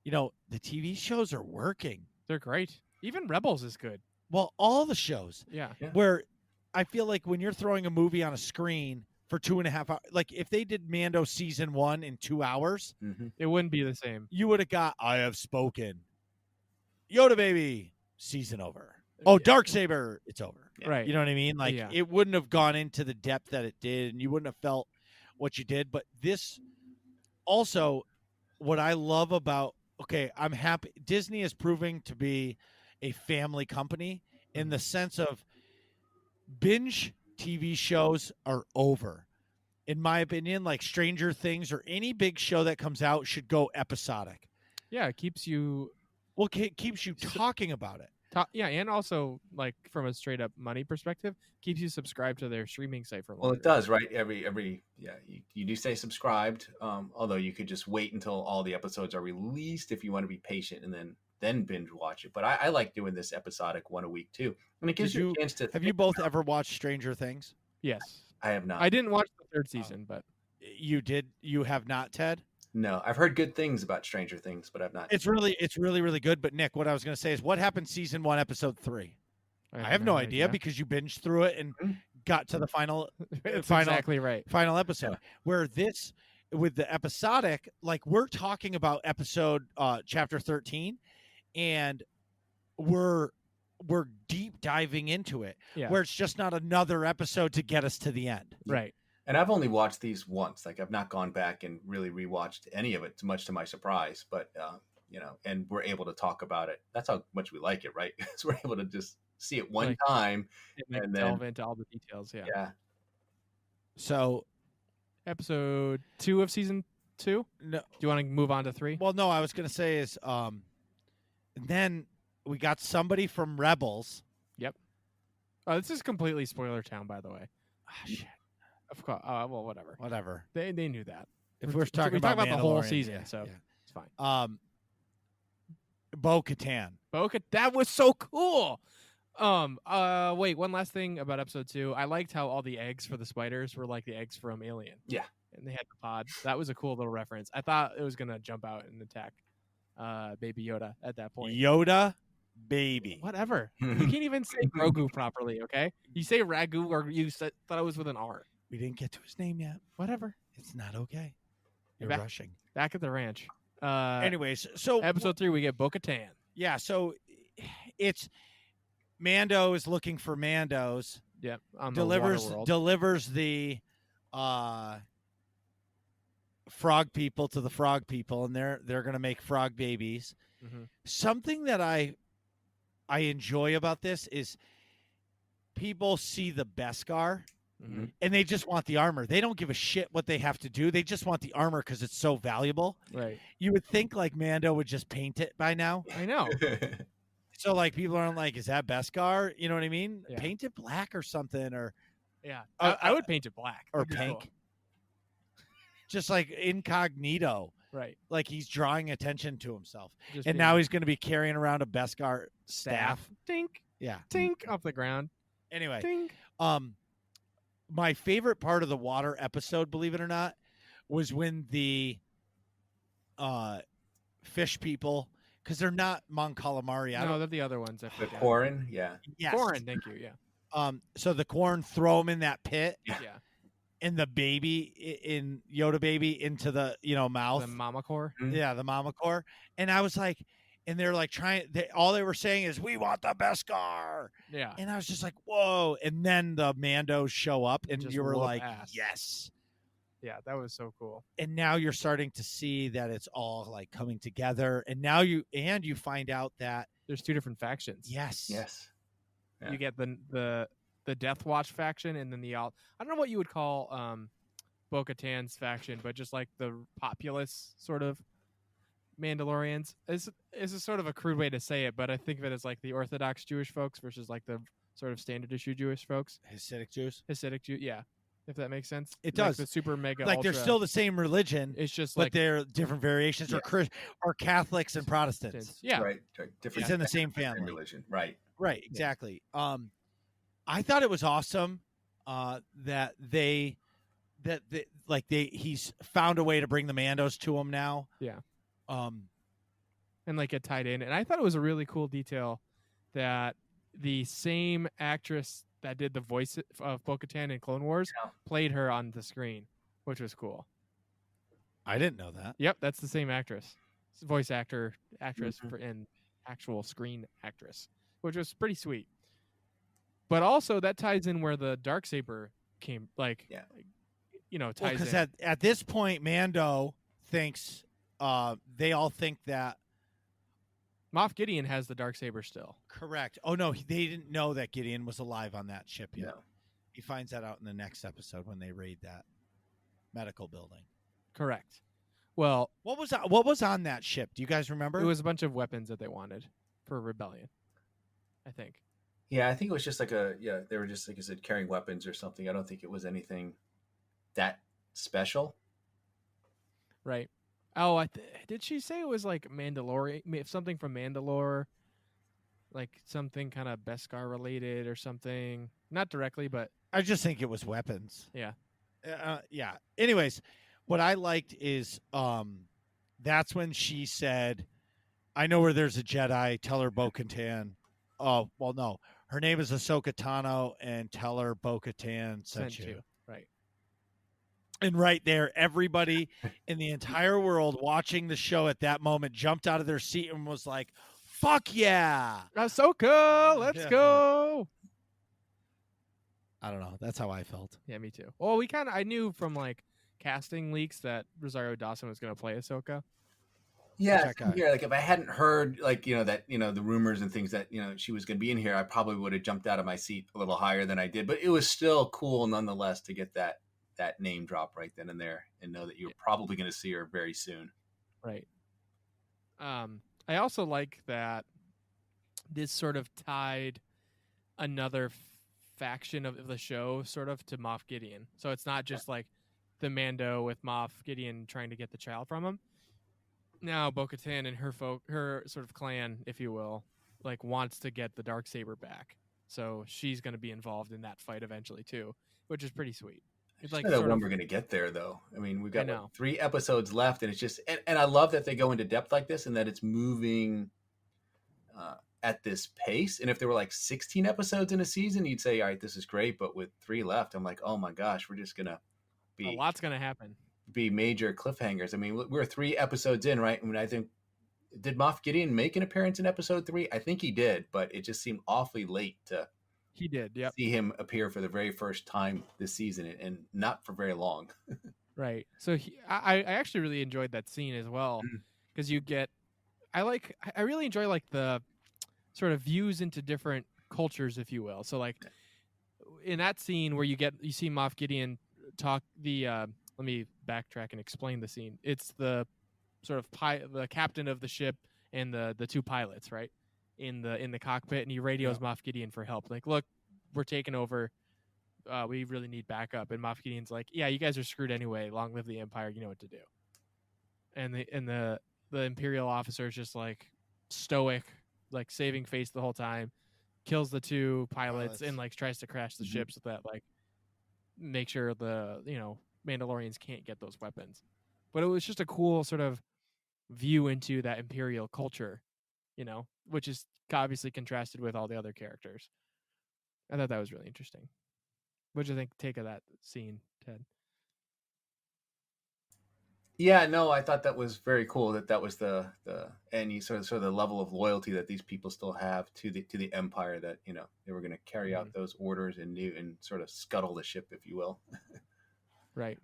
the TV shows are working. They're great. Even Rebels is good. Well, all the shows. Yeah. Where I feel like when you're throwing a movie on a screen for 2.5 hours, like if they did Mando season 1 in 2 hours, it wouldn't be the same. You would have got, I have spoken. Yoda baby, season over. Oh, Darksaber, it's over. Right. You know what I mean? Like, it wouldn't have gone into the depth that it did, and you wouldn't have felt what you did. But this also, what I love about, I'm happy. Disney is proving to be a family company in the sense of binge TV shows are over. In my opinion, like Stranger Things or any big show that comes out should go episodic. Yeah, it keeps you... Well, it keeps you talking about it. Yeah, and also, like, from a straight-up money perspective, keeps you subscribed to their streaming site for longer. Well, it does, right? You do stay subscribed, although you could just wait until all the episodes are released if you want to be patient and then binge watch it. But I like doing this episodic one a week, too. And it gives you a chance to... Have you both ever watched Stranger Things? Yes. I have not. I didn't watch the third season, but... You did? You have not, Ted? No, I've heard good things about Stranger Things, but I've not. It's really, really good. But Nick, what I was going to say is, what happened season 1, episode 3? I have no idea because you binged through it and got to the final. Exactly right. Final episode. Where this, with the episodic, like we're talking about episode chapter 13, and we're deep diving into it. Yeah. Where it's just not another episode to get us to the end. Right. And I've only watched these once. Like I've not gone back and really rewatched any of it, much to my surprise. But and we're able to talk about it. That's how much we like it, right? Because we're able to just see it one time and then delve into all the details. Yeah. Yeah. So, episode 2 of season 2. No, do you want to move on to 3? Well, no. I was gonna say is then we got somebody from Rebels. Yep. Oh, this is completely spoiler town, by the way. Shit. Of course. Well, whatever. Whatever. They knew that. If we're talking about the whole Mandalorian, season, yeah, so yeah. it's fine. Bo-Katan. That was so cool. Wait, one last thing about episode 2. I liked how all the eggs for the spiders were like the eggs from Alien. Yeah. And they had the pod. That was a cool little reference. I thought it was gonna jump out and attack Baby Yoda at that point. Yoda, baby. Whatever. You can't even say Grogu properly, okay? You say Ragu or you thought it was with an R. We didn't get to his name yet. Whatever. It's not okay. You're rushing. Back at the ranch. Anyways, so episode 3, we get Bo-Katan. Yeah, so it's Mando is looking for Mandos. Yep. Delivers the frog people to the frog people, and they're gonna make frog babies. Mm-hmm. Something that I enjoy about this is people see the Beskar. Mm-hmm. And they just want the armor. They don't give a shit what they have to do. They just want the armor because it's so valuable. Right. You would think like Mando would just paint it by now. I know. So like people aren't like, is that Beskar? You know what I mean? Yeah. Paint it black or something, or I would paint it black or pink. Cool. Just like incognito. Right. Like he's drawing attention to himself. Just and now he's going to be carrying around a Beskar staff. Tink. Yeah. Tink off the ground. Anyway. Tink. My favorite part of the water episode, believe it or not, was when the fish people, because they're not Mon Calamari. No, they're the other ones. The Quarren, yeah. Yes. Quarren, thank you, yeah. So the Quarren throw them in that pit. Yeah. And the baby in Yoda baby into the mouth. The mama core. Mm-hmm. Yeah, the mama core. And I was like, and they're like all they were saying is, we want the Beskar. Yeah. And I was just like, whoa. And then the Mandos show up and Just you were like, ass. yes. Yeah, that was so cool. And now you're starting to see that it's all like coming together. And now you find out that there's 2 different factions. Yes. Yes. Yeah. You get the Death Watch faction and then I don't know what you would call Bo-Katan's faction, but just like the populace sort of Mandalorians. Is a sort of a crude way to say it, but I think of it as like the Orthodox Jewish folks versus like the sort of standard issue Jewish folks. Hasidic Jews. Yeah. If that makes sense. It like does. the super mega like ultra, they're still the same religion. It's just but like they're different variations or Catholics and Protestants. Yeah. Right. Different. It's in the same family. Religion. Right. Right. Exactly. Yeah. I thought it was awesome that he's found a way to bring the Mandos to him now. Yeah. And like it tied in. And I thought it was a really cool detail that the same actress that did the voice of Bo-Katan in Clone Wars played her on the screen, which was cool. I didn't know that. Yep, that's the same actress. Voice actress and actual screen actress, which was pretty sweet. But also that ties in where the Darksaber came, ties in. Because at this point, Mando thinks they all think that Moff Gideon has the Darksaber still. Correct. Oh no, they didn't know that Gideon was alive on that ship yet. No. He finds that out in the next episode when they raid that medical building. Correct. Well, what was on that ship? Do you guys remember? It was a bunch of weapons that they wanted for rebellion, I think. Yeah, I think it was just like they were just, like I said, carrying weapons or something. I don't think it was anything that special. Right. Oh, did she say it was like Mandalorian, something from Mandalore, like something kind of Beskar related or something? Not directly, but I just think it was weapons. Yeah. Yeah. Anyways, what I liked is that's when she said, I know where there's a Jedi, tell her Bo-Katan. Oh, well, no. Her name is Ahsoka Tano, and tell her Bo-Katan sent you. Right. And right there, everybody in the entire world watching the show at that moment jumped out of their seat and was like, fuck yeah. Ahsoka, let's go. I don't know. That's how I felt. Yeah, me too. Well, I knew from like casting leaks that Rosario Dawson was going to play Ahsoka. Yeah, here, like if I hadn't heard like that the rumors and things that she was going to be in here, I probably would have jumped out of my seat a little higher than I did. But it was still cool nonetheless to get that name drop right then and there, and know that you're probably going to see her very soon. Right. I also like that this sort of tied another faction of the show sort of to Moff Gideon. So it's not just like the Mando with Moff Gideon trying to get the child from him. Now Bo-Katan and her sort of clan, if you will, like wants to get the Darksaber back. So she's going to be involved in that fight eventually too, which is pretty sweet. It's like when we're going to get there, though. I mean, we've got like 3 episodes left, and it's just, and I love that they go into depth like this, and that it's moving at this pace. And if there were like 16 episodes in a season, you'd say, all right, this is great. But with 3 left, I'm like, oh my gosh, we're just going to be a lot's going to happen. Be major cliffhangers. I mean, we're 3 episodes in, right? I mean, I think, did Moff Gideon make an appearance in episode 3? I think he did, but it just seemed awfully late to. He did, yeah. See him appear for the very first time this season, and not for very long. Right. So I actually really enjoyed that scene as well, because you get, I really enjoy like the sort of views into different cultures, if you will. So like in that scene where you see Moff Gideon talk let me backtrack and explain the scene. It's the sort of the captain of the ship and the 2 pilots, right? In the cockpit, and he radios Moff Gideon for help. Like, look, we're taking over. We really need backup. And Moff Gideon's like, yeah, you guys are screwed anyway. Long live the Empire. You know what to do. And the Imperial officer is just like stoic, like saving face the whole time. Kills the 2 pilots and like tries to crash the ship so that like make sure the Mandalorians can't get those weapons. But it was just a cool sort of view into that Imperial culture. Which is obviously contrasted with all the other characters. I thought that was really interesting. What did you take of that scene, Ted? Yeah, no, I thought that was very cool. That was the and you sort of the level of loyalty that these people still have to the Empire. That they were going to carry out those orders and sort of scuttle the ship, if you will. Right.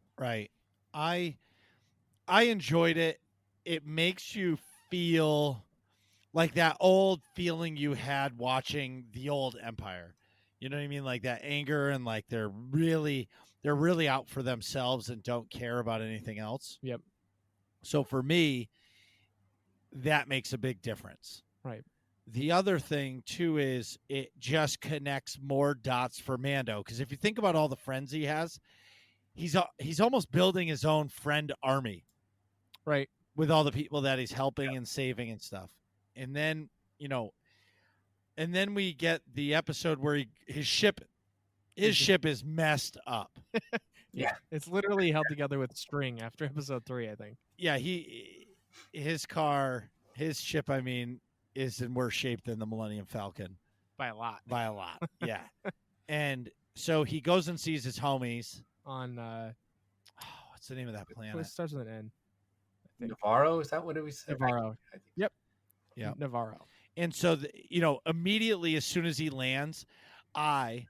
I enjoyed it. It makes you feel like that old feeling you had watching the old Empire. You know what I mean? Like that anger and like they're really out for themselves and don't care about anything else. Yep. So for me, that makes a big difference. Right. The other thing too is it just connects more dots for Mando, because if you think about all the friends he has, he's almost building his own friend army. Right. With all the people that he's helping and saving and stuff. And then, we get the episode where his ship is messed up. Yeah. It's literally held together with string after episode 3, I think. Yeah, his ship, I mean, is in worse shape than the Millennium Falcon. By a lot. Yeah. And so he goes and sees his homies on what's the name of that planet? It starts with an N. Navarro, is that what it was? Navarro. Yep. Yeah. Navarro. And so, immediately as soon as he lands, of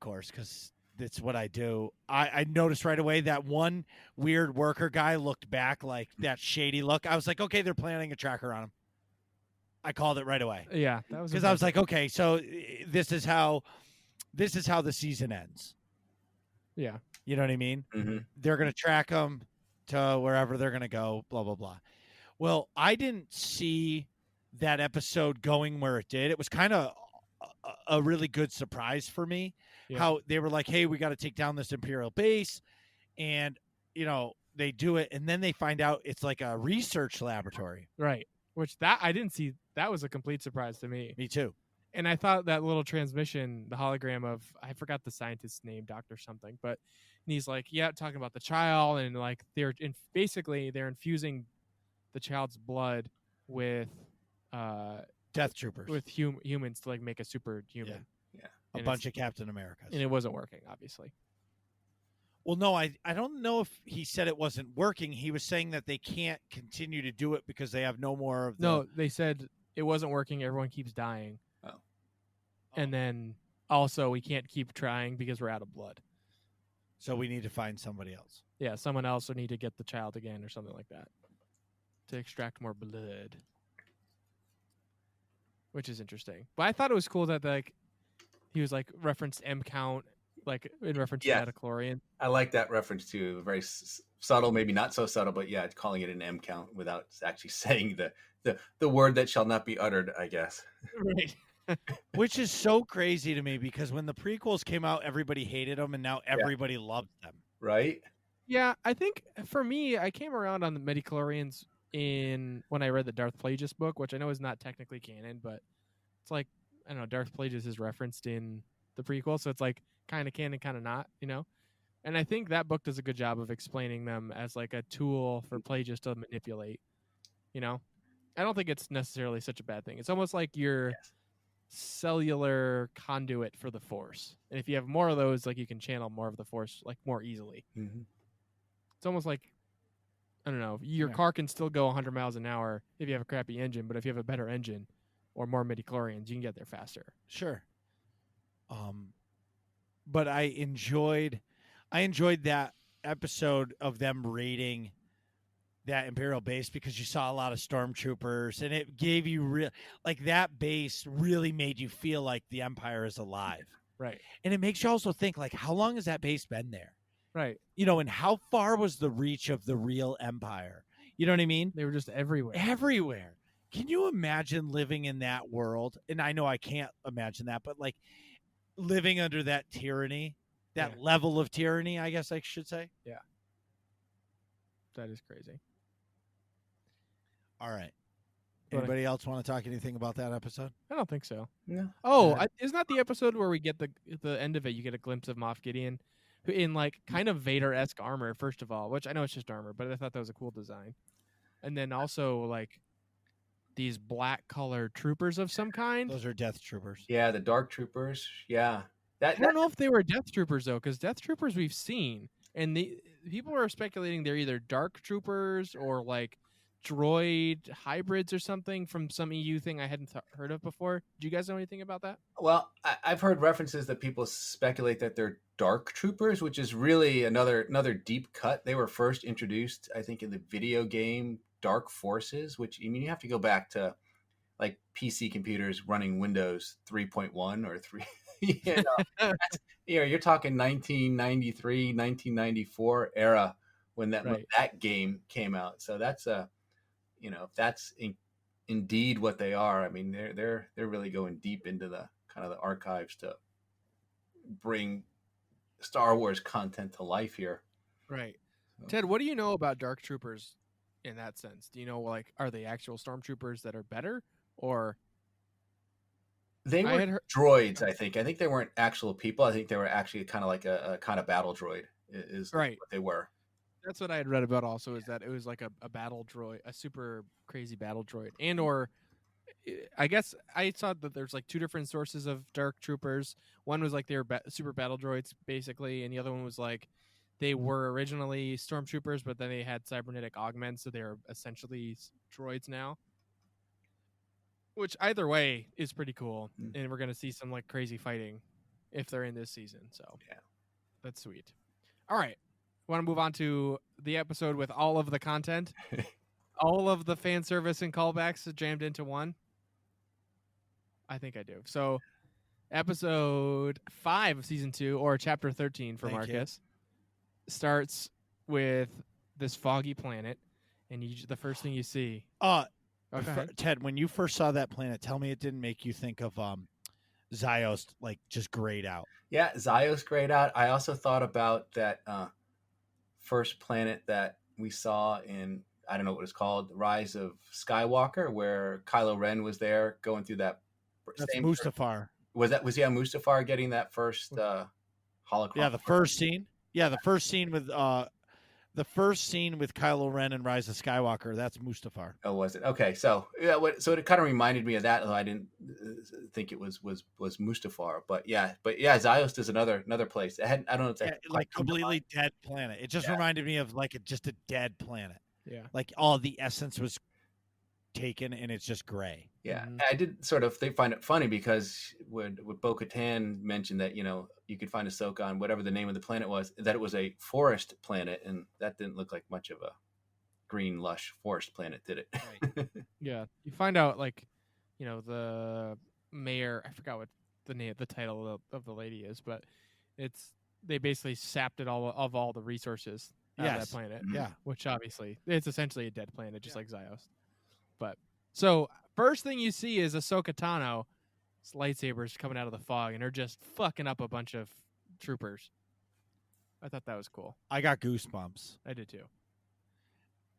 course, because it's what I do, I noticed right away that one weird worker guy looked back like that shady look. I was like, okay, they're planting a tracker on him. I called it right away. Yeah, that was because I was like, okay, so this is how the season ends. Yeah. You know what I mean? Mm-hmm. They're going to track them to wherever they're going to go, blah, blah, blah. Well, I didn't see that episode going where it did. It was kind of a really good surprise for me, how they were like, hey, we got to take down this Imperial base. And, they do it. And then they find out it's like a research laboratory. Right. Which that I didn't see. That was a complete surprise to me. Me too. And I thought that little transmission, the hologram of, I forgot the scientist's name, Dr. something, but he's like, yeah, talking about the child, and like they're infusing the child's blood with Death Troopers, with humans to like make a superhuman. Yeah. A bunch of Captain Americas. And it wasn't working, obviously. Well, no, I don't know if he said it wasn't working. He was saying that they can't continue to do it because they have no more of the... No, they said it wasn't working. Everyone keeps dying. Oh. And then also we can't keep trying because we're out of blood. So we need to find somebody else. Yeah, someone else will need to get the child again or something like that to extract more blood, which is interesting. But I thought it was cool that like he was like referenced M count, like in reference to Mandalorian. I like that reference too. Very subtle, maybe not so subtle, but yeah, calling it an M count without actually saying the word that shall not be uttered, I guess. Right. Which is so crazy to me because when the prequels came out, everybody hated them, and now everybody loves them. Right? Yeah, I think for me, I came around on the midichlorians when I read the Darth Plagueis book, which I know is not technically canon, but it's like, I don't know, Darth Plagueis is referenced in the prequel, so it's like kind of canon, kind of not, you know? And I think that book does a good job of explaining them as like a tool for Plagueis to manipulate, you know? I don't think it's necessarily such a bad thing. It's almost like your cellular conduit for the Force. And if you have more of those, like you can channel more of the Force like more easily. Mm-hmm. It's almost like, I don't know, your car can still go 100 miles an hour if you have a crappy engine, but if you have a better engine or more midichlorians, you can get there faster. Sure. But I enjoyed that episode of them raiding that Imperial base because you saw a lot of stormtroopers, and it gave you that base really made you feel like the Empire is alive. Right. And it makes you also think, like, how long has that base been there? Right. You know, and how far was the reach of the real Empire? You know what I mean? They were just everywhere. Everywhere. Can you imagine living in that world? And I know I can't imagine that, but like living under that tyranny, that level of tyranny, I guess I should say. Yeah. That is crazy. All right. Anybody else want to talk anything about that episode? I don't think so. No. Oh, isn't that the episode where we get the end of it? You get a glimpse of Moff Gideon in like kind of Vader-esque armor, first of all, which I know it's just armor, but I thought that was a cool design. And then also like these black colored troopers of some kind. Those are Death Troopers. Yeah, the Dark Troopers. Yeah. I don't know if they were Death Troopers though, because Death Troopers we've seen, and the people are speculating they're either Dark Troopers or like droid hybrids or something from some EU thing I hadn't heard of before. Do you guys know anything about that? Well, I've heard references that people speculate that they're Dark Troopers, which is really another deep cut. They were first introduced, I think, in the video game Dark Forces, which, I mean, you have to go back to like PC computers running Windows 3.1 or 3. You're talking 1993, 1994 era when that game came out. So that's if that's indeed what they are, I mean, they're really going deep into the kind of the archives to bring Star Wars content to life here. Right. So. Ted, what do you know about Dark Troopers in that sense? Do you know, like, are they actual stormtroopers that are better, or they were droids? I think they weren't actual people. I think they were actually kind of like a kind of battle droid is right. What they were. That's what I had read about also, is that it was like a battle droid, a super crazy battle droid. And or I guess I saw that there's like two different sources of Dark Troopers. One was like they were super battle droids basically, and the other one was like they were originally stormtroopers, but then they had cybernetic augments, so they're essentially droids now. Which either way is pretty cool, and we're gonna see some like crazy fighting if they're in this season. So yeah, that's sweet. All right. Want to move on to the episode with all of the content, all of the fan service and callbacks jammed into one? I think I do. So, episode 5 of season 2, or chapter 13 for Marcus, starts with this foggy planet, and the first thing you see. Ted, when you first saw that planet, tell me it didn't make you think of Ziost, like just grayed out. Yeah, Ziost grayed out. I also thought about that first planet that we saw in, I don't know what it's called, Rise of Skywalker, where Kylo Ren was there going through that. That's Mustafar. Was Mustafar getting that first holocron? Yeah, the first scene. Yeah, the first scene with Kylo Ren and Rise of Skywalker. That's Mustafar. Oh, was it? Okay, so yeah, so it kind of reminded me of that. Though I didn't think it was Mustafar, but yeah, Ziost is another place. I don't know. It's like completely dead planet. It just reminded me of like just a dead planet. Yeah, like all the essence was taken and it's just gray. Yeah, I did sort of find it funny because when Bo-Katan mentioned that, you could find Ahsoka on whatever the name of the planet was, that it was a forest planet, and that didn't look like much of a green, lush forest planet, did it? Right. Yeah, you find out the mayor. I forgot what the title of the lady is, but they basically sapped it all of all the resources out of that planet. Yeah, which obviously it's essentially a dead planet, just like Zyos. But so first thing you see is Ahsoka Tano, lightsabers coming out of the fog, and they're just fucking up a bunch of troopers. I thought that was cool. I got goosebumps. I did too.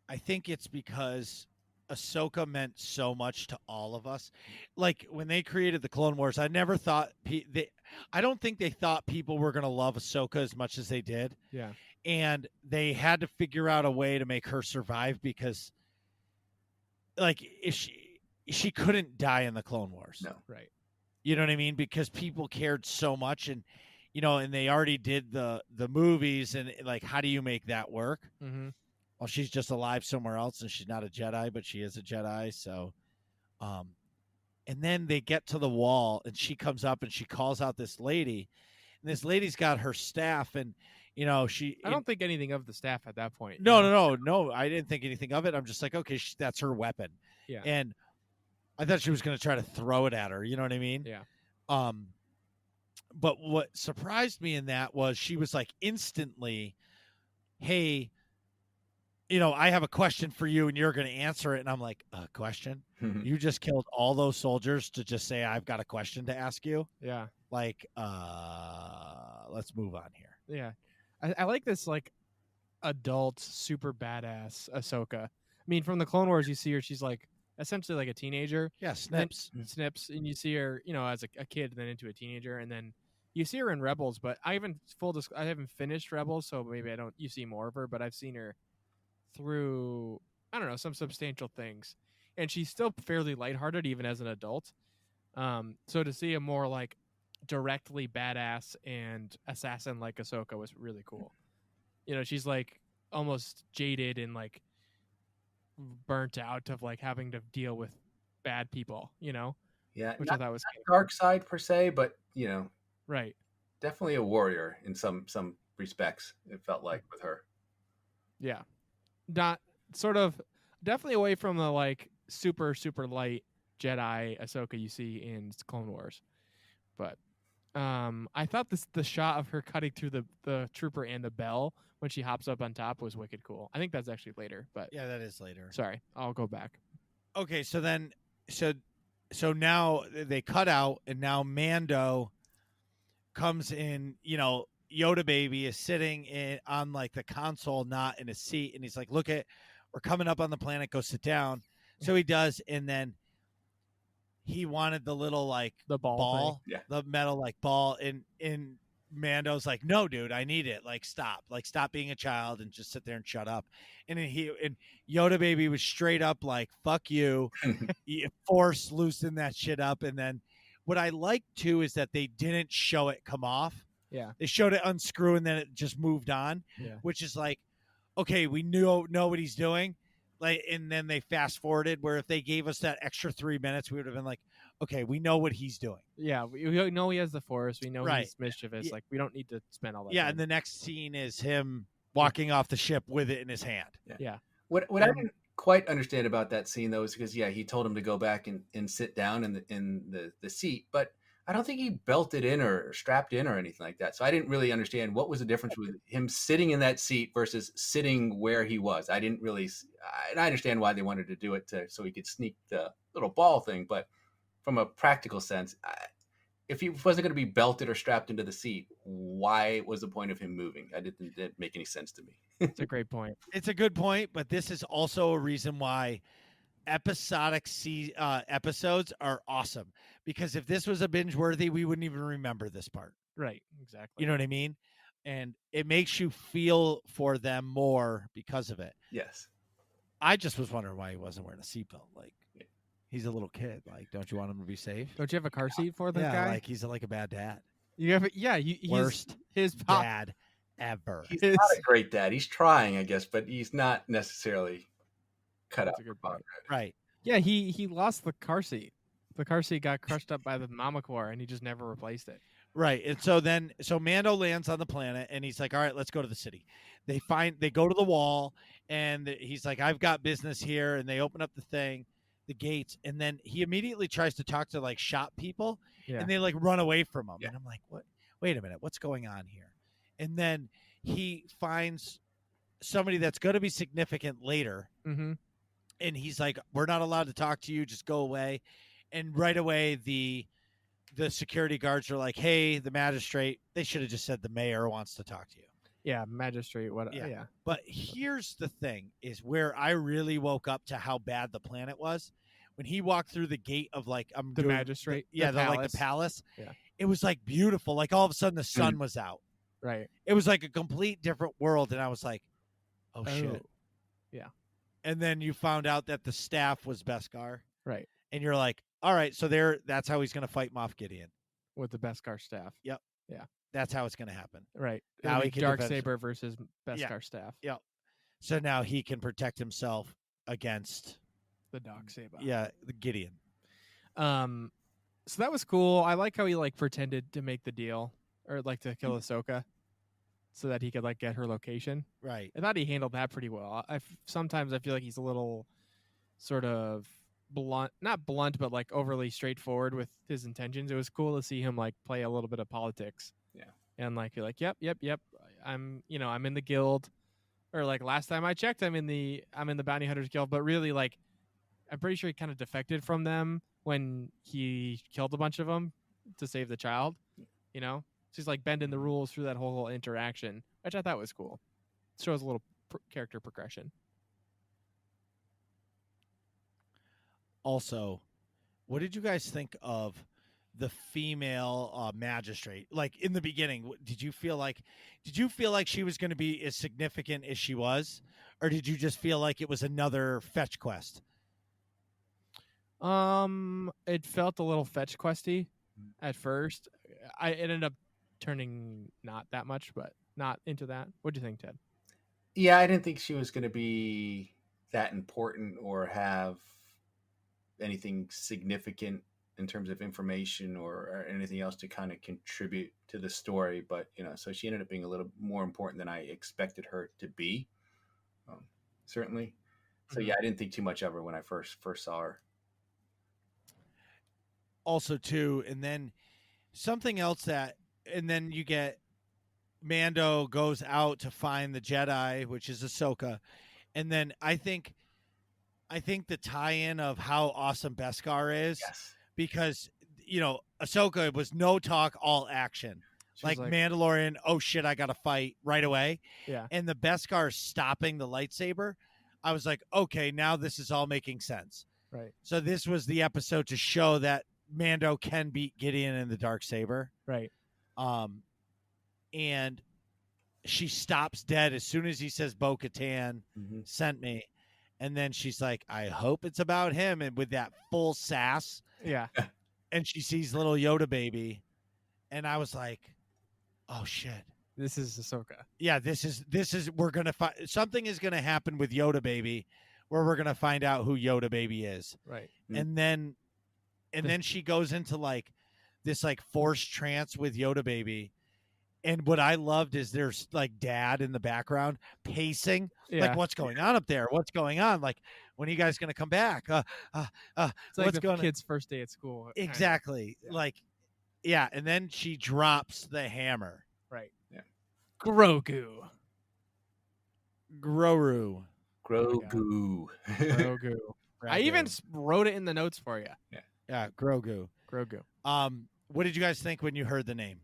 I think it's because Ahsoka meant so much to all of us. Like when they created the Clone Wars, I never thought I don't think they thought people were going to love Ahsoka as much as they did. Yeah. And they had to figure out a way to make her survive because like if she couldn't die in the Clone Wars. No. Right. You know what I mean? Because people cared so much and and they already did the movies and like how do you make that work? Mm-hmm. Well, she's just alive somewhere else and she's not a Jedi, but she is a Jedi. So, and then they get to the wall and she comes up and she calls out this lady and this lady's got her staff and, I don't think anything of the staff at that point. No. I didn't think anything of it. I'm just like, okay, that's her weapon. Yeah. And I thought she was going to try to throw it at her. You know what I mean? Yeah. But what surprised me in that was she was like instantly, hey, I have a question for you and you're going to answer it. And I'm like, a question? You just killed all those soldiers to just say, I've got a question to ask you. Yeah. Like, let's move on here. Yeah. I like this like adult, super badass Ahsoka. I mean, from the Clone Wars, you see her, she's like essentially like a teenager. Yeah. Snips. And you see her, as a kid and then into a teenager. And then you see her in Rebels, but I haven't finished Rebels. So maybe you see more of her, but I've seen her through, I don't know, some substantial things, and she's still fairly lighthearted even as an adult. So to see a more like directly badass and assassin like Ahsoka was really cool. She's like almost jaded and like burnt out of like having to deal with bad people, Yeah, which not, I thought was not dark side per se, but right, definitely a warrior in some respects. It felt like with her. Yeah. Not sort of definitely away from the like super light Jedi Ahsoka you see in Clone Wars, but I thought the shot of her cutting through the trooper and the bell when she hops up on top was wicked cool. I think that's actually later, but Yeah, that is later. Sorry, I'll go back. Okay, so then so now they cut out and now Mando comes in, Yoda baby is sitting on like the console, not in a seat. And he's like, we're coming up on the planet. Go sit down. So he does. And then he wanted the little, like the ball yeah. The metal, like ball. And Mando's like, no, dude, I need it. Like, stop being a child and just sit there and shut up. And then Yoda baby was straight up like, fuck you. Force loosened that shit up. And then what I like too, is that they didn't show it come off. Yeah. They showed it unscrew and then it just moved on, which is like, okay, we know what he's doing. Like, and then they fast forwarded where if they gave us that extra 3 minutes, we would have been like, okay, we know what he's doing. Yeah. We know he has the Force. We know Right. he's mischievous. Yeah. Like, we don't need to spend all that Yeah. time. And the next scene is him walking off the ship with it in his hand. Yeah. What I didn't quite understand about that scene though is because he told him to go back and sit down in the seat, but I don't think he belted in or strapped in or anything like that. So I didn't really understand what was the difference with him sitting in that seat versus sitting where he was. I didn't really, and I understand why they wanted to do it so he could sneak the little ball thing, but from a practical sense, if he wasn't going to be belted or strapped into the seat, why was the point of him moving? It didn't make any sense to me. It's a great point. It's a good point, but this is also a reason why episodic episodes are awesome, because if this was a binge worthy, we wouldn't even remember this part. Right. Exactly. You know what I mean? And it makes you feel for them more because of it. Yes. I just was wondering why he wasn't wearing a seatbelt. Like, he's a little kid. Like, don't you want him to be safe? Don't you have a car seat for this guy? Like he's like a bad dad. You have Worst his dad ever. He's not a great dad. He's trying, I guess, but he's not necessarily cut out That's a for good point. Right. Yeah, he lost the car seat. The car seat got crushed up by the mama core, and he just never replaced it. Right. And so Mando lands on the planet and he's like, all right, let's go to the city. They go to the wall and he's like, I've got business here. And they open up the gates. And then he immediately tries to talk to like shop people Yeah. and they like run away from him. Yeah. And I'm like, what? Wait a minute. What's going on here? And then he finds somebody that's going to be significant later. Mm-hmm. And he's like, we're not allowed to talk to you. Just go away. And right away, the security guards are like, hey, the magistrate, they should have just said the mayor wants to talk to you. Yeah, magistrate. What? Yeah. But here's the thing is where I really woke up to how bad the planet was. When he walked through the gate of like magistrate. The palace. Yeah. It was like beautiful. Like all of a sudden the sun was out. Right. It was like a complete different world. And I was like, oh shit. Yeah. And then you found out that the staff was Beskar. Right. And you're like, all right, so that's how he's going to fight Moff Gideon. With the Beskar staff. Yep. Yeah. That's how it's going to happen. Right. How he can Darksaber versus Beskar staff. Yep. So now he can protect himself against the Darksaber. Yeah, the Gideon. So that was cool. I like how he like pretended to make the deal or like to kill Ahsoka so that he could like get her location. Right. I thought he handled that pretty well. Sometimes I feel like he's a little sort of blunt, not blunt, but like overly straightforward with his intentions. It was cool to see him like play a little bit of politics. Yeah. And like be like, yep. I'm in the guild, or like last time I checked, I'm in the Bounty Hunters Guild. But really, like, I'm pretty sure he kind of defected from them when he killed a bunch of them to save the child. You know, so he's like bending the rules through that whole interaction, which I thought was cool. Shows a little character progression. Also, what did you guys think of the female magistrate? Like in the beginning, did you feel like she was going to be as significant as she was, or did you just feel like it was another fetch quest? It felt a little fetch questy at first. It ended up turning not that much, but not into that. What do you think, Ted? Yeah, I didn't think she was going to be that important or have anything significant in terms of information or anything else to kind of contribute to the story. But, so she ended up being a little more important than I expected her to be. Certainly. So yeah, I didn't think too much of her when I first saw her. Also too, and then something else and then you get Mando goes out to find the Jedi, which is Ahsoka. And then I think the tie-in of how awesome Beskar is, yes, because Ahsoka was no talk, all action. Like Mandalorian, oh shit, I gotta fight right away. Yeah. And the Beskar stopping the lightsaber, I was like, okay, now this is all making sense. Right. So this was the episode to show that Mando can beat Gideon in the Darksaber. Right. And she stops dead as soon as he says Bo-Katan sent me. And then she's like, I hope it's about him. And with that full sass. Yeah. And she sees little Yoda baby. And I was like, oh shit. This is Ahsoka. Yeah, this is we're going to find something is going to happen with Yoda baby where we're going to find out who Yoda baby is. Right. And then she goes into like this like forced trance with Yoda baby. And what I loved is there's like dad in the background pacing. Yeah. Like, what's going on up there? What's going on? Like, when are you guys going to come back? It's like what's the going kid's first day at school. Exactly. Yeah. Like, yeah. And then she drops the hammer. Right. Yeah. Grogu. Grogu. Grogu. Grogu. I even wrote it in the notes for you. Yeah. Yeah. Grogu. What did you guys think when you heard the name?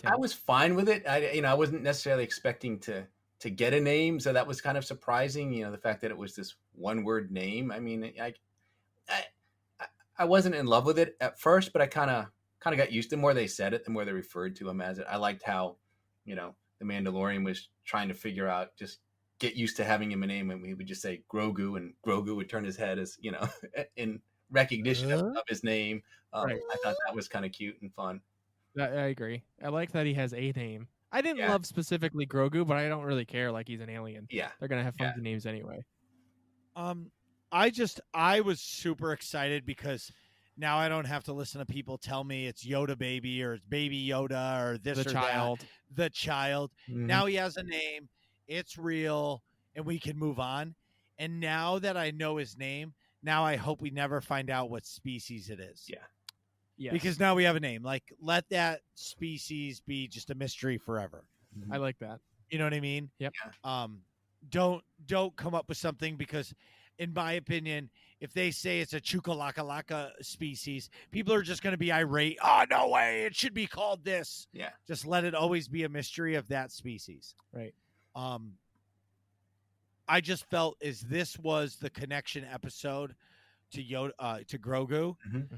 I was fine with it. I wasn't necessarily expecting to get a name, so that was kind of surprising. The fact that it was this one word name. I mean, I wasn't in love with it at first, but I kind of got used to the more they said it, the more they referred to him as it. I liked how, the Mandalorian was trying to figure out, just get used to having him a name, and he would just say Grogu, and Grogu would turn his head as in recognition of his name. Right. I thought that was kind of cute and fun. I agree. I like that he has a name. I didn't love specifically Grogu, but I don't really care. Like, he's an alien. Yeah. They're going to have funky names anyway. I was super excited because now I don't have to listen to people tell me it's Yoda baby or it's baby Yoda or this The or child. that. The child. Mhm. Now he has a name. It's real, and we can move on. And now that I know his name, now I hope we never find out what species it is. Yeah. Yes. Because now we have a name. Like, let that species be just a mystery forever. I like that. You know what I mean? Yep. Don't come up with something because, in my opinion, if they say it's a Chukalaka species, people are just going to be irate. Oh, no way. It should be called this. Yeah. Just let it always be a mystery of that species. Right. I just felt as this was the connection episode to Yoda, to Grogu,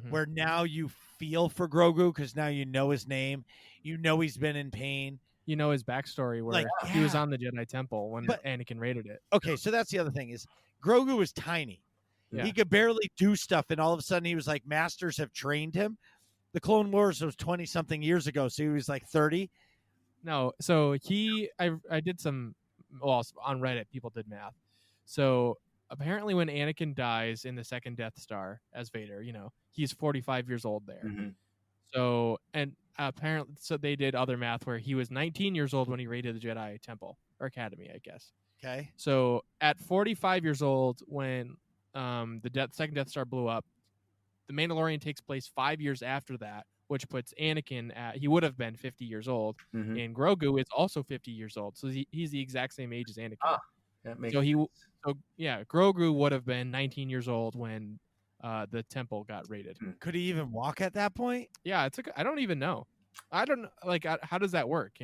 where now you feel for Grogu because now you know his name, you know he's been in pain. You know his backstory where he was on the Jedi Temple when Anakin raided it. Okay, so that's the other thing is Grogu was tiny. Yeah. He could barely do stuff, and all of a sudden he was like, masters have trained him. The Clone Wars was 20-something years ago, so he was like 30. No, so I did some, well, on Reddit, people did math. So apparently when Anakin dies in the second Death Star as Vader, he's 45 years old there. Mm-hmm. So, and apparently, so they did other math where he was 19 years old when he raided the Jedi Temple or Academy, I guess. Okay. So at 45 years old, when the second Death Star blew up, the Mandalorian takes place 5 years after that, which puts Anakin he would have been 50 years old, and Grogu is also 50 years old. So he's the exact same age as Anakin. Ah, that makes so sense. Grogu would have been 19 years old when the temple got raided. Could he even walk at that point? Yeah, I don't even know. I don't like how does that work?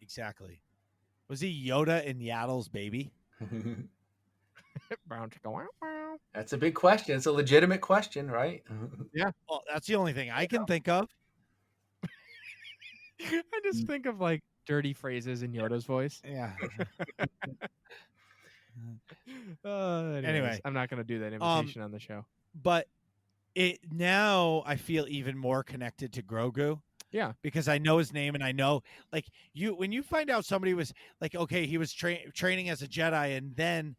Exactly. Was he Yoda and Yaddle's baby? Brown chicken. Wow, wow. That's a big question. It's a legitimate question, right? Yeah. Well, that's the only thing I can think of. I just think of like dirty phrases in Yoda's voice. Yeah. Anyway, I'm not going to do that imitation on the show. But now I feel even more connected to Grogu. Yeah, because I know his name and I know, like, when you find out somebody was like, okay, he was training as a Jedi, and then,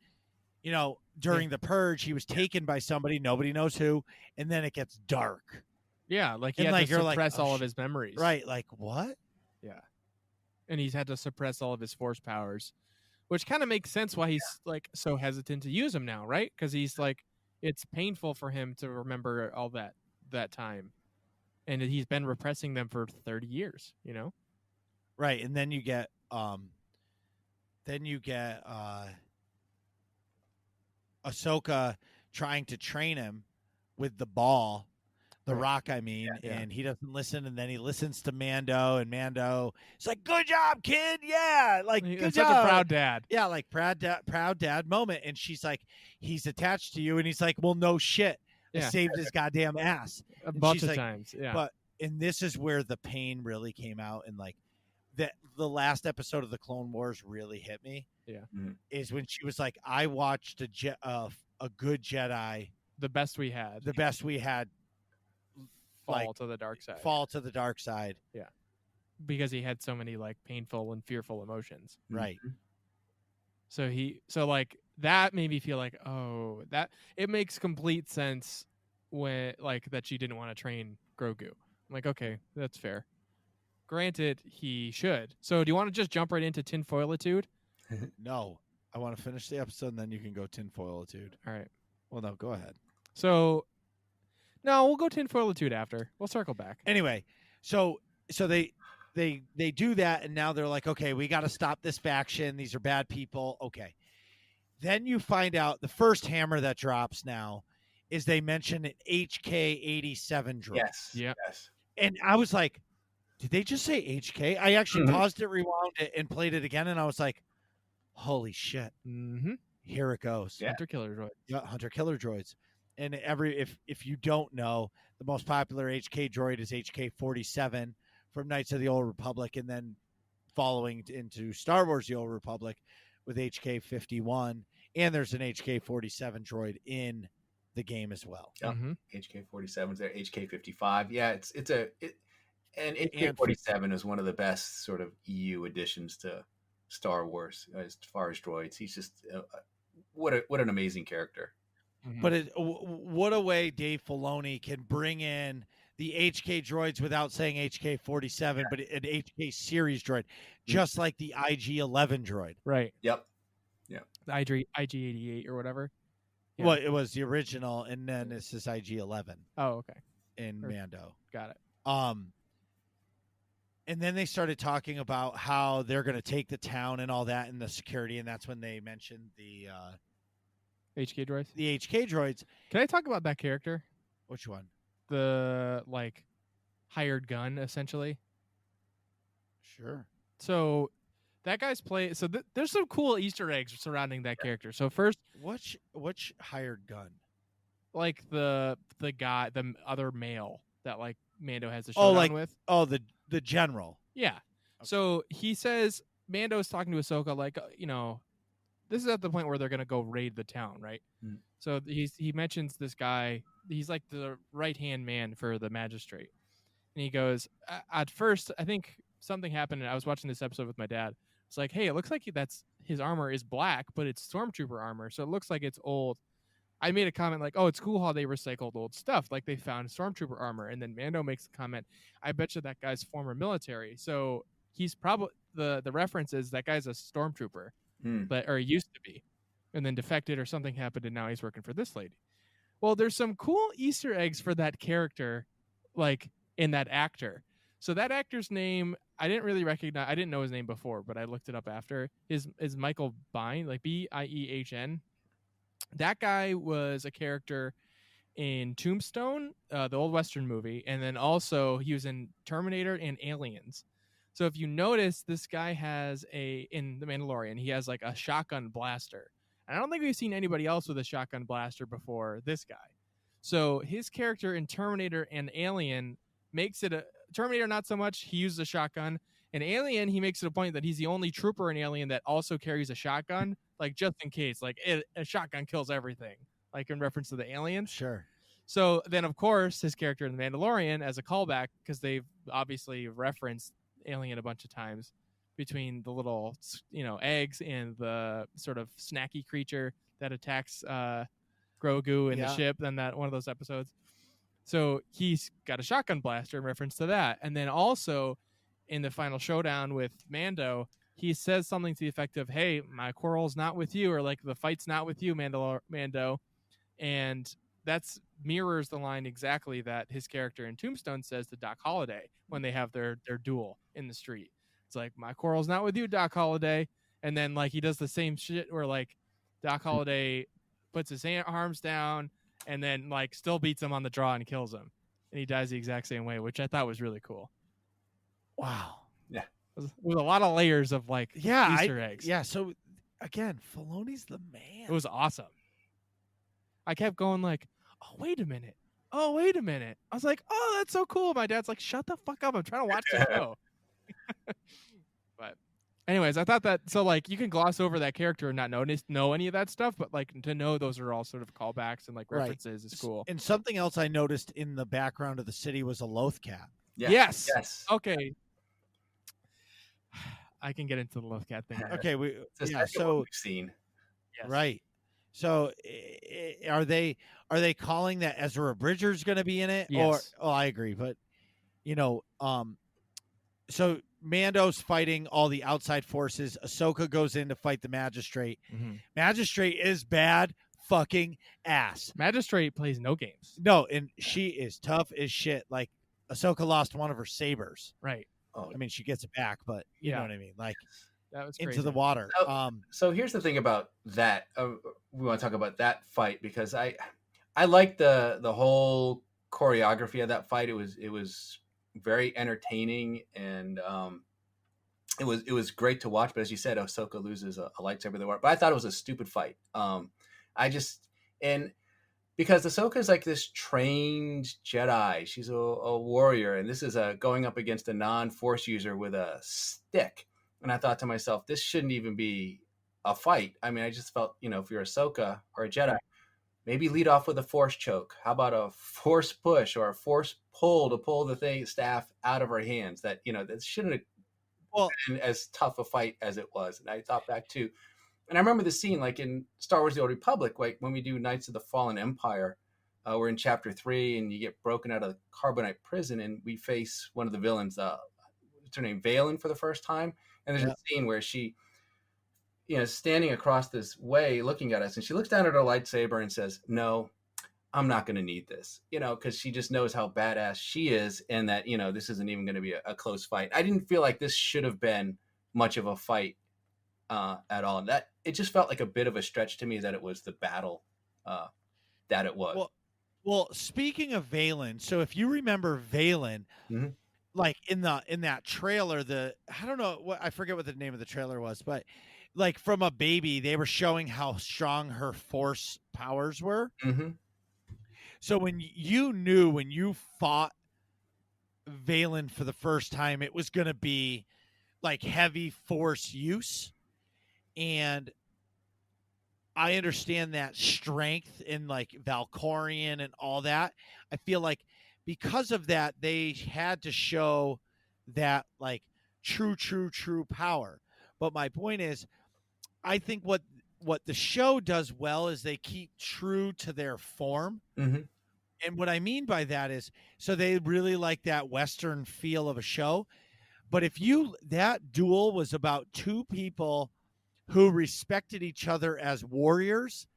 during the purge, he was taken by somebody, nobody knows who, and then it gets dark. Yeah, like he had to suppress all of his memories. Right, like what? Yeah, and he's had to suppress all of his Force powers, which kind of makes sense why he's like so hesitant to use them now, right? Because he's like, it's painful for him to remember all that time. And he's been repressing them for 30 years, Right, and then you get Ahsoka trying to train him with the ball, the rock, I mean, and he doesn't listen, and then he listens to Mando, and Mando is like, "Good job, kid, yeah, like good job." Such a proud dad. Yeah, like proud dad moment, and she's like, "He's attached to you," and he's like, "Well, no shit." I saved his goddamn ass a bunch of times. Yeah, and this is where the pain really came out, and like the last episode of the Clone Wars really hit me. Yeah, is when she was like, "I watched a good Jedi, the best we had, fall to the dark side, fall to the dark side." Yeah, because he had so many like painful and fearful emotions. Right. So like that made me feel like, oh, that it makes complete sense when like that she didn't want to train Grogu. I'm like, okay, that's fair. Granted, he should. So do you want to just jump right into tinfoilitude? No, I want to finish the episode, and then you can go tinfoilitude. All right. Well, no, go ahead. So, no, we'll go tinfoilitude after. We'll circle back. Anyway, so they do that, and now they're like, okay, we got to stop this faction. These are bad people. Okay. Then you find out the first hammer that drops now is they mention an HK-87 droid. Yes. Yeah. Yes. And I was like, did they just say HK? I actually paused it, rewound it, and played it again, and I was like, holy shit. Mm-hmm. Here it goes. Yeah. Hunter killer droids. Yeah, hunter killer droids. And if you don't know, the most popular HK droid is HK-47 from Knights of the Old Republic, and then following into Star Wars The Old Republic with HK-51, and there's an HK-47 droid in the game as well. Yeah. HK-47 is there, HK-55. Yeah, and HK-47 is one of the best sort of EU additions to Star Wars as far as droids. He's just what an amazing character. But what a way Dave Filoni can bring in the HK droids without saying HK-47, but an HK series droid, just like the IG-11 droid. Right. Yep. The IG-88 or whatever. Yeah. Well, it was the original, and then this is IG-11. Oh, okay. In Mando. Got it. And then they started talking about how they're going to take the town and all that and the security, and that's when they mentioned the HK droids. The HK droids. Can I talk about that character? Which one? The hired gun, essentially. Sure. So that guy's play. So there's some cool Easter eggs surrounding that character. So first, which hired gun? Like the guy, the other male that Mando has a showdown with. Oh, the general. Yeah. Okay. So he says Mando's talking to Ahsoka this is at the point where they're gonna go raid the town, right? So he mentions this guy. He's like the right hand man for the magistrate, and he goes, at first I think something happened, and I was watching this episode with my dad. It's like, hey, it looks like his armor is black, but it's stormtrooper armor, so it looks like it's old. I made a comment like, oh, it's cool how they recycled old stuff, like they found stormtrooper armor, and then Mando makes a comment, I bet you that guy's former military, so he's probably the reference is that guy's a stormtrooper. Or he used to be, and then defected or something happened, and now he's working for this lady. Well, there's some cool Easter eggs for that character, in that actor. So that actor's name, I didn't really recognize. I didn't know his name before, but I looked it up after. Is Michael Biehn, Biehn. That guy was a character in Tombstone, the old Western movie, and then also he was in Terminator and Aliens. So if you notice, this guy has in The Mandalorian, he has a shotgun blaster. And I don't think we've seen anybody else with a shotgun blaster before this guy. So his character in Terminator and Alien makes it Terminator, not so much. He uses a shotgun. In Alien, he makes it a point that he's the only trooper in Alien that also carries a shotgun, just in case. A shotgun kills everything, in reference to the Alien. Sure. So then, of course, his character in The Mandalorian, as a callback, because they've obviously referenced Alien a bunch of times, between the little eggs and the sort of snacky creature that attacks Grogu in the ship, then that one of those episodes. So he's got a shotgun blaster in reference to that. And then also in the final showdown with Mando, he says something to the effect of, hey, my quarrel's not with you, or the fight's not with you, Mando. And that's mirrors the line exactly that his character in Tombstone says to Doc Holliday when they have their duel in the street. It's like, my quarrel's not with you, Doc Holliday. And then he does the same shit where Doc Holliday puts his arms down and then still beats him on the draw and kills him. And he dies the exact same way, which I thought was really cool. Wow. Yeah. With a lot of layers of Easter eggs. Yeah. So again, Filoni's the man. It was awesome. I kept going oh, wait a minute. Oh, wait a minute. I was like, oh, that's so cool. My dad's like, shut the fuck up. I'm trying to watch the show. But anyways, I thought that, so you can gloss over that character and not know any of that stuff, but to know those are all sort of callbacks and references is cool. And something else I noticed in the background of the city was a Loth cat. Yeah. Yes. Okay. I can get into the Loth cat thing. Okay. We've seen. Yes. Right. So are they calling that Ezra Bridger's going to be in it? Yes. Or I agree, but so Mando's fighting all the outside forces. Ahsoka goes in to fight the Magistrate. Mm-hmm. Magistrate is bad fucking ass. Magistrate plays no games. No, and she is tough as shit. Ahsoka lost one of her sabers. Right. Oh, I mean, she gets it back, but you know what I mean? That was into crazy. the water. So here's the thing about that. We want to talk about that fight because I like the whole choreography of that fight. It was very entertaining and it was great to watch. But as you said, Ahsoka loses a lightsaber there. But I thought it was a stupid fight. Because Ahsoka is this trained Jedi. She's a warrior, and this is going up against a non-Force user with a stick. And I thought to myself, this shouldn't even be a fight. I mean, I just felt, if you're Ahsoka or a Jedi, maybe lead off with a Force choke. How about a Force push or a Force pull to pull the staff out of her hands? That, that shouldn't have been as tough a fight as it was. And I thought back to And I remember the scene like in Star Wars: The Old Republic, like when we do Knights of the Fallen Empire. We're in chapter 3, and you get broken out of the carbonite prison, and we face one of the villains. What's her name? Valen for the first time. And there's a scene where she, standing across this way, looking at us, and she looks down at her lightsaber and says, "No, I'm not going to need this," because she just knows how badass she is, and that this isn't even going to be a close fight. I didn't feel like this should have been much of a fight at all. And that it just felt like a bit of a stretch to me that it was the battle that it was. Well, speaking of Valen, so if you remember Valen, like in that trailer, I don't know I forget what the name of the trailer was, but like from a baby, they were showing how strong her force powers were. So when you fought Valen for the first time, it was going to be like heavy force use, and I understand that strength in like Valkorian and all that. I feel like because of that, they had to show that like true power. But my point is, I think what the show does well is they keep true to their form. And what I mean by that is, so they really like that Western feel of a show. But that duel was about two people who respected each other as warriors,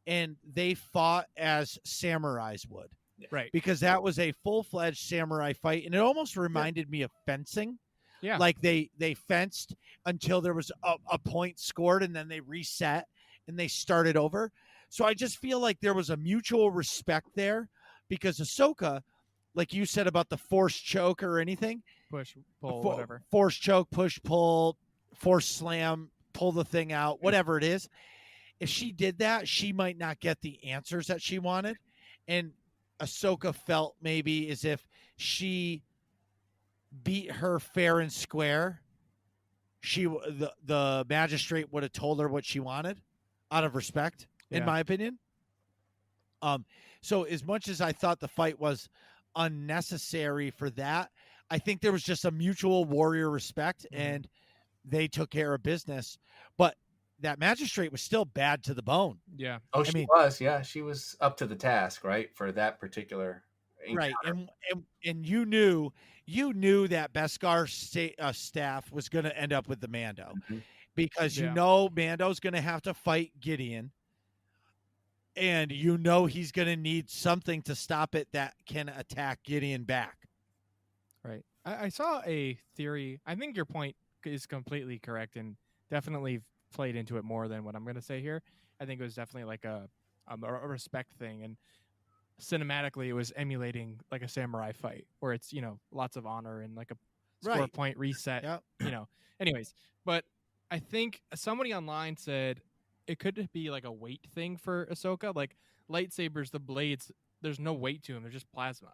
and they fought as samurais would. Right. Because that was a full-fledged samurai fight, and it almost reminded me of fencing. Yeah. Like they fenced until there was a point scored, and then they reset and they started over. So I just feel like there was a mutual respect there, because Ahsoka, like you said about the force choke or anything, push, pull, whatever, force choke, push, pull, force slam, pull the thing out, whatever it is. If she did that, she might not get the answers that she wanted. And Ahsoka felt maybe as if she beat her fair and square. The magistrate would have told her what she wanted out of respect, in my opinion. So as much as I thought the fight was unnecessary for that, I think there was just a mutual warrior respect, and they took care of business. But that magistrate was still bad to the bone. Yeah. Oh, she was. Yeah, she was up to the task, right, for that particular encounter. Right. And you knew that Beskar staff was going to end up with the Mando, because Mando's going to have to fight Gideon, and he's going to need something to stop it that can attack Gideon back. Right. I saw a theory. I think your point is completely correct, and definitely played into it more than what I'm going to say here. I think it was definitely like a respect thing, and cinematically it was emulating like a samurai fight where it's lots of honor and like a score point reset. Anyways, but I think somebody online said it could be like a weight thing for Ahsoka. Like lightsabers, the blades, there's no weight to them, they're just plasma,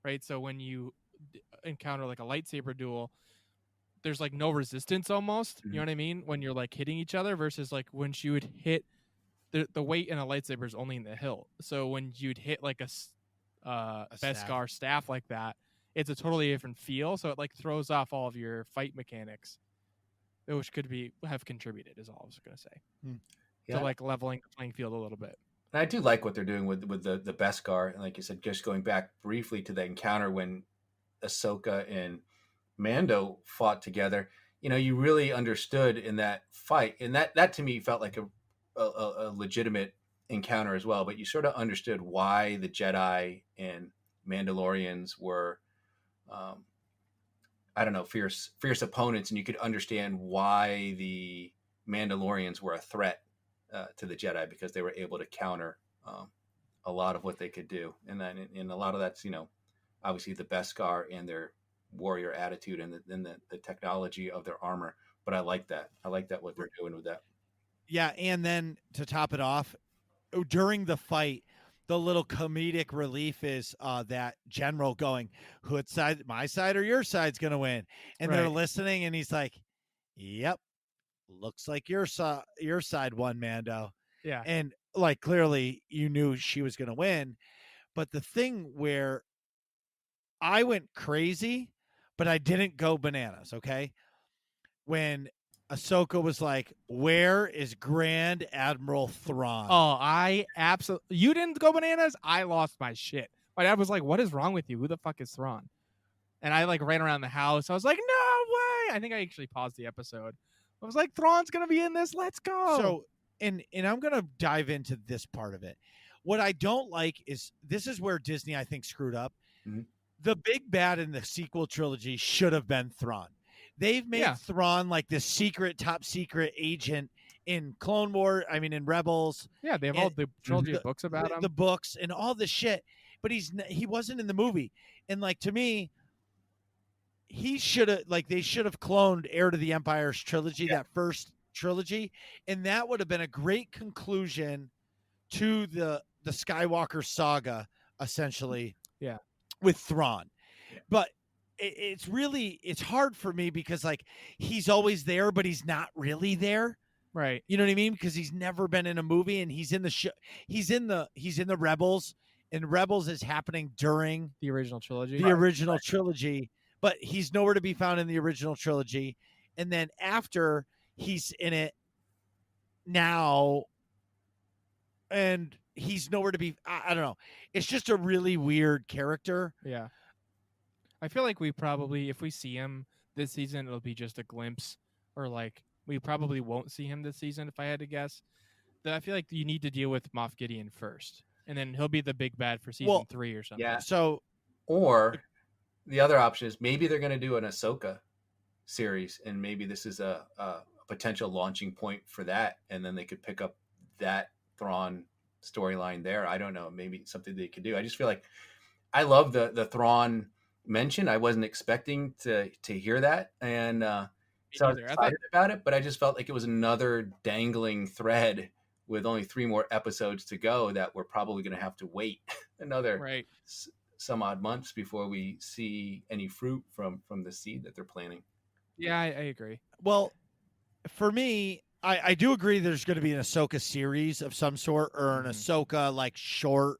right? So when you encounter like a lightsaber duel, there's like no resistance almost, you know what I mean, when you're like hitting each other, versus like when she would hit the weight in a lightsaber is only in the hilt. So when you'd hit like a Beskar staff like that, it's a totally different feel. So it like throws off all of your fight mechanics, which could have contributed, is all I was going to say. To like leveling the playing field a little bit. And I do like what they're doing with the Beskar. And like you said, just going back briefly to the encounter when Ahsoka and Mando fought together, you really understood in that fight. And that to me felt like a legitimate encounter as well. But you sort of understood why the Jedi and Mandalorians were, fierce opponents. And you could understand why the Mandalorians were a threat to the Jedi, because they were able to counter a lot of what they could do, and a lot of that's obviously the Beskar and their warrior attitude, and then the technology of their armor. But I like that what they're doing with that. Yeah, and then to top it off, during the fight, the little comedic relief is that general going, "Who's side, my side or your side's gonna win?" And they're listening, and he's like, "Yep. Looks like your side won, Mando." Yeah. And like clearly you knew she was going to win. But the thing where I went crazy, but I didn't go bananas, okay? When Ahsoka was like, "Where is Grand Admiral Thrawn?" Oh, I absolutely. You didn't go bananas. I lost my shit. My dad was like, "What is wrong with you? Who the fuck is Thrawn?" And I like ran around the house. I was like, "No way!" I think I actually paused the episode. I was like, "Thrawn's gonna be in this. Let's go!" So, and I'm gonna dive into this part of it. What I don't like is this is where Disney, I think, screwed up. Mm-hmm. The big bad in the sequel trilogy should have been Thrawn. They've made Thrawn like this secret, top secret agent in Clone War. I mean, in Rebels. Yeah, they have all the trilogy of books about him. The books and all this shit. But he wasn't in the movie. And like to me, he should have they should have cloned Heir to the Empire's trilogy, that first trilogy, and that would have been a great conclusion to the Skywalker saga, essentially. Yeah, with Thrawn. But it's hard for me because like he's always there, but he's not really there. Right. You know what I mean? Because he's never been in a movie, and he's in the show. He's in the Rebels, and Rebels is happening during the original trilogy. Trilogy, but he's nowhere to be found in the original trilogy. And then after he's in it now, and he's nowhere to be. I don't know. It's just a really weird character. Yeah. I feel like we probably, if we see him this season, it'll be just a glimpse, or like we probably won't see him this season. If I had to guess, that I feel like you need to deal with Moff Gideon first, and then he'll be the big bad for season 3 or something. Yeah. So, or the other option is maybe they're going to do an Ahsoka series, and maybe this is a potential launching point for that, and then they could pick up that Thrawn storyline there. I don't know. Maybe something they could do. I just feel like I love the Thrawn mention. I wasn't expecting to hear that, and so I was excited about it, but I just felt like it was another dangling thread with only 3 more episodes to go that we're probably going to have to wait another some odd months before we see any fruit from the seed that they're planting. Yeah, I agree. Well, for me, I do agree there's going to be an Ahsoka series of some sort, or an Ahsoka like short,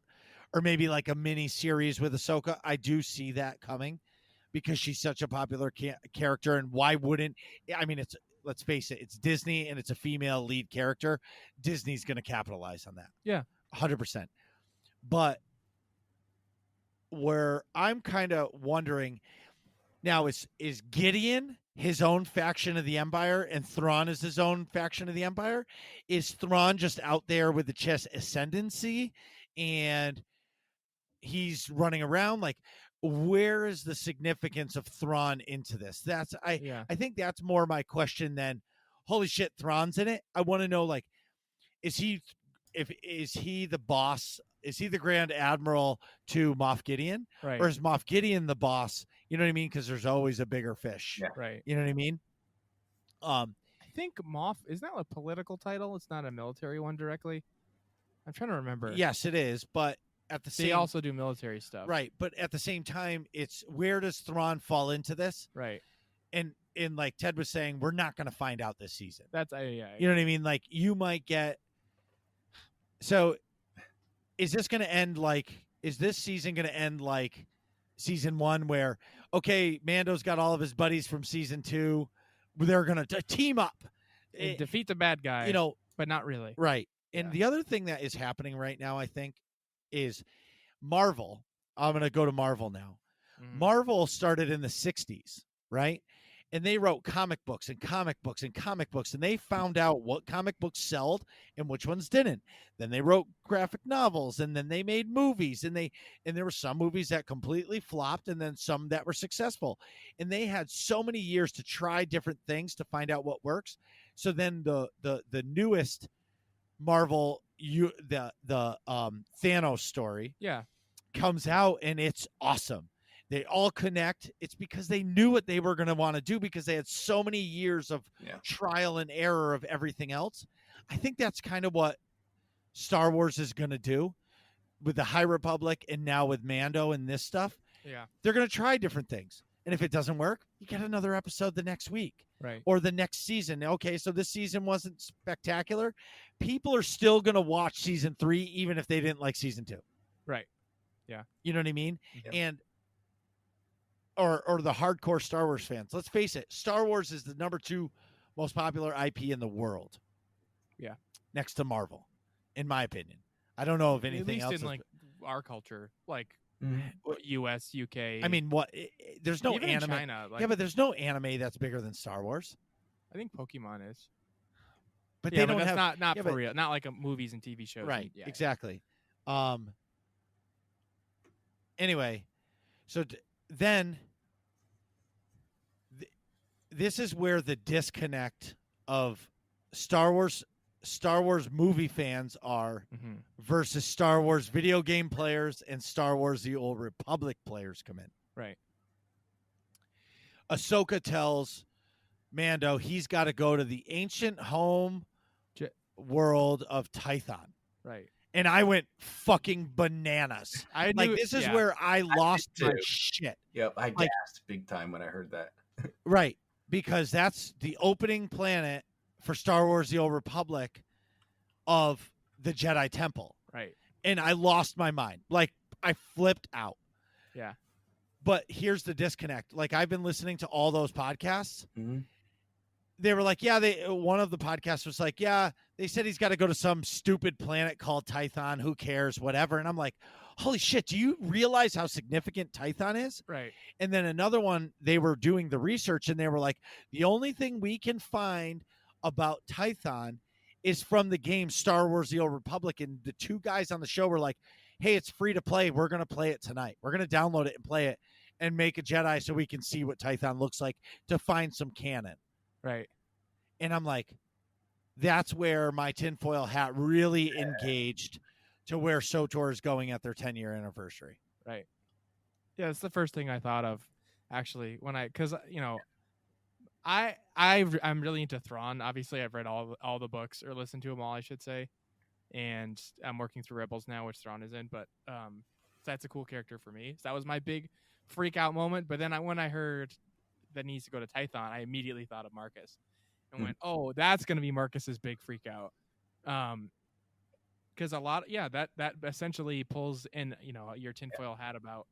or maybe like a mini series with Ahsoka. I do see that coming because she's such a popular character, and why wouldn't? I mean, let's face it, it's Disney and it's a female lead character. Disney's going to capitalize on that. Yeah, 100%. But where I'm kind of wondering now is Gideon his own faction of the Empire and Thrawn is his own faction of the Empire? Is Thrawn just out there with the chess ascendancy and he's running around? Like, where is the significance of Thrawn into this? I think that's more my question than holy shit, Thrawn's in it. I want to know, like, is he the boss? Is he the Grand Admiral to Moff Gideon? Right. Or is Moff Gideon the boss? You know what I mean? Because there's always a bigger fish. Yeah. Right. You know what I mean? I think Moff, isn't that a political title? It's not a military one directly. I'm trying to remember. Yes, it is. But at the same, they also do military stuff. Right. But at the same time, it's where does Thrawn fall into this? Right. And like Ted was saying, we're not going to find out this season. That's you know what I mean? Like, you might get. So is this going to end like, is this season going to end like season 1 where, okay, Mando's got all of his buddies from season 2. They're going to team up and defeat the bad guy, you know, but not really. Right. And the other thing that is happening right now, I think, is Marvel. I'm going to go to Marvel now. Marvel started in the 60s, right? And they wrote comic books and comic books and comic books, and they found out what comic books sold and which ones didn't. Then they wrote graphic novels, and then they made movies, and there were some movies that completely flopped, and then some that were successful. And they had so many years to try different things to find out what works. So then the newest Marvel, the Thanos story, comes out, and it's awesome. They all connect. It's because they knew what they were going to want to do because they had so many years of trial and error of everything else. I think that's kind of what Star Wars is going to do with the High Republic and now with Mando and this stuff. Yeah. They're going to try different things. And if it doesn't work, you get another episode the next week. Right. Or the next season. Okay, so this season wasn't spectacular. People are still going to watch season 3 even if they didn't like season 2. Right. Yeah. You know what I mean? Yeah. And or the hardcore Star Wars fans. Let's face it, Star Wars is the number 2 most popular IP in the world. Yeah. Next to Marvel, in my opinion. I don't know of At anything least else. in like our culture, like Mhm. US, UK. I mean, what? There's no even anime. in China. Like, Yeah, but there's no anime that's bigger than Star Wars. I think Pokemon is. But Yeah, they but don't that's have not yeah, for but- real. Not like movies and TV shows. right. And, Exactly. Anyway, so then this is where the disconnect of Star Wars movie fans are Mm-hmm. versus Star Wars video game players and Star Wars The Old Republic players come in. Right. Ahsoka tells Mando he's got to go to the ancient home world of Tython. Right. And I went fucking bananas. I like knew, this is yeah. where I lost did my too. shit. Yep, I Like- gasped big time when I heard that. Right. Because that's the opening planet for Star Wars The Old Republic of the Jedi Temple. Right. And I lost my mind. Like I flipped out. Yeah. But here's the disconnect. Like I've been listening to all those podcasts. Mhm. They were like, yeah, one of the podcasts was like, yeah, they said he's got to go to some stupid planet called Tython. Who cares? Whatever. And I'm like, holy shit, do you realize how significant Tython is? Right. And then another one, they were doing the research and they were like, the only thing we can find about Tython is from the game Star Wars The Old Republic. And the two guys on the show were like, hey, it's free to play. We're going to play it tonight. We're going to download it and play it and make a Jedi so we can see what Tython looks like to find some canon. Right. And I'm like, that's where my tinfoil hat really engaged to where SWTOR is going at their 10-year anniversary. Right. Yeah, it's the first thing I thought of, actually, when because I'm really into Thrawn. Obviously, I've read all the books, or listened to them all, I should say, and I'm working through Rebels now, which Thrawn is in. But that's a cool character for me. So that was my big freak out moment. But then when I heard that he needs to go to Tython, I immediately thought of Marcus and went, "Oh, that's going to be Marcus's big freak out." Because that essentially pulls in your tinfoil hat about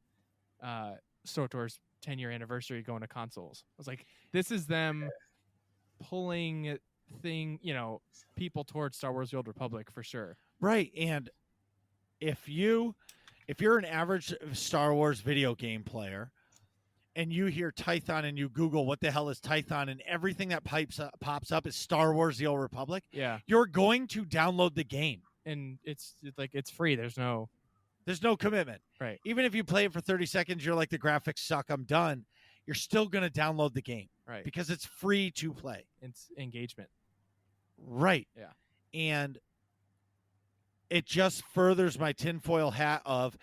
SWTOR's 10-year anniversary going to consoles. I was like, this is them pulling people towards Star Wars: The Old Republic for sure. Right. And if you're an average Star Wars video game player and you hear Tython and you Google what the hell is Tython and everything that pops up is Star Wars: The Old Republic, Yeah. you're going to download the game. And it's free. There's no commitment. Right. Even if you play it for 30 seconds, you're like, the graphics suck, I'm done. You're still going to download the game. Right. Because it's free to play. It's engagement. Right. Yeah. And it just furthers my tinfoil hat of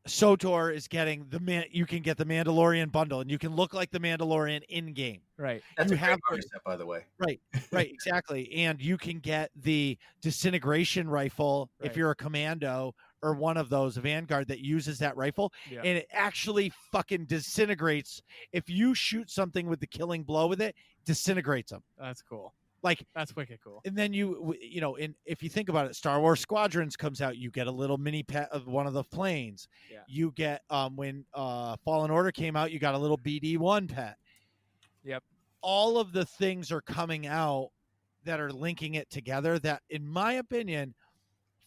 SWTOR is getting you can get the Mandalorian bundle and you can look like the Mandalorian in game. Right. That's You a great have bonus step, by the way. Right, exactly. And you can get the disintegration rifle if Right. you're a commando or one of those Vanguard that uses that rifle. Yeah. And it actually fucking disintegrates. If you shoot something with the killing blow with it, disintegrates them. That's cool. Like, That's wicked cool. and then if you think about it, Star Wars Squadrons comes out, you get a little mini pet of one of the planes. Yeah. You get when Fallen Order came out, you got a little BD-1 pet. Yep. All of the things are coming out that are linking it together that, in my opinion,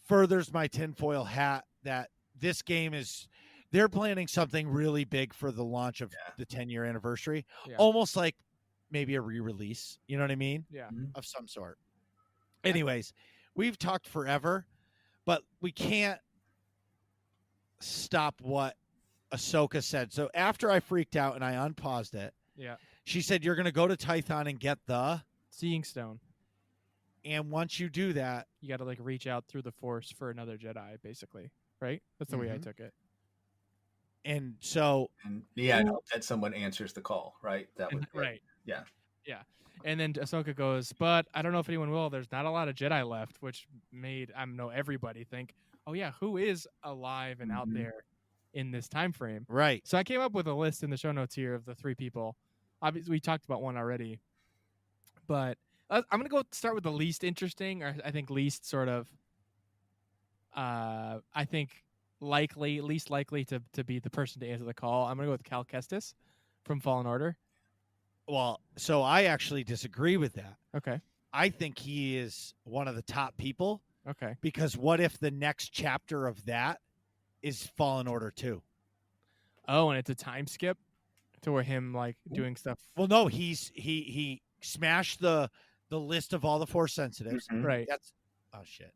furthers my tinfoil hat that this game they're planning something really big for the launch of the 10-year anniversary. Yeah. Almost like maybe a re-release, you know what I mean? Yeah. Of some sort. Anyways, we've talked forever, but we can't stop what Ahsoka said. So after I freaked out and I unpaused it, Yeah. she said, you're going to go to Tython and get Seeing Stone. and once you do that, You got to reach out through the Force for another Jedi, basically. Right? That's the way I Mhm. took it. and so And I hope that someone answers the call, right? That would Right. Yeah. Yeah. And then Ahsoka goes, but I don't know if anyone will. There's not a lot of Jedi left, which made everybody think, oh yeah, who is alive and out Mhm. there in this time frame? right. So I came up with a list in the show notes here of the 3 people. Obviously, we talked about one already, but I'm gonna go start with the least interesting, or I think least sort of. I think least likely to be the person to answer the call. I'm gonna go with Cal Kestis from Fallen Order. Well, so I actually disagree with that. Okay. I think he is one of the top people. Okay. Because what if the next chapter of that is Fallen Order 2? Oh, and it's a time skip to where him like doing stuff. Well, no, he smashed the list of all the Force sensitives. Mhm. Right. That's shit.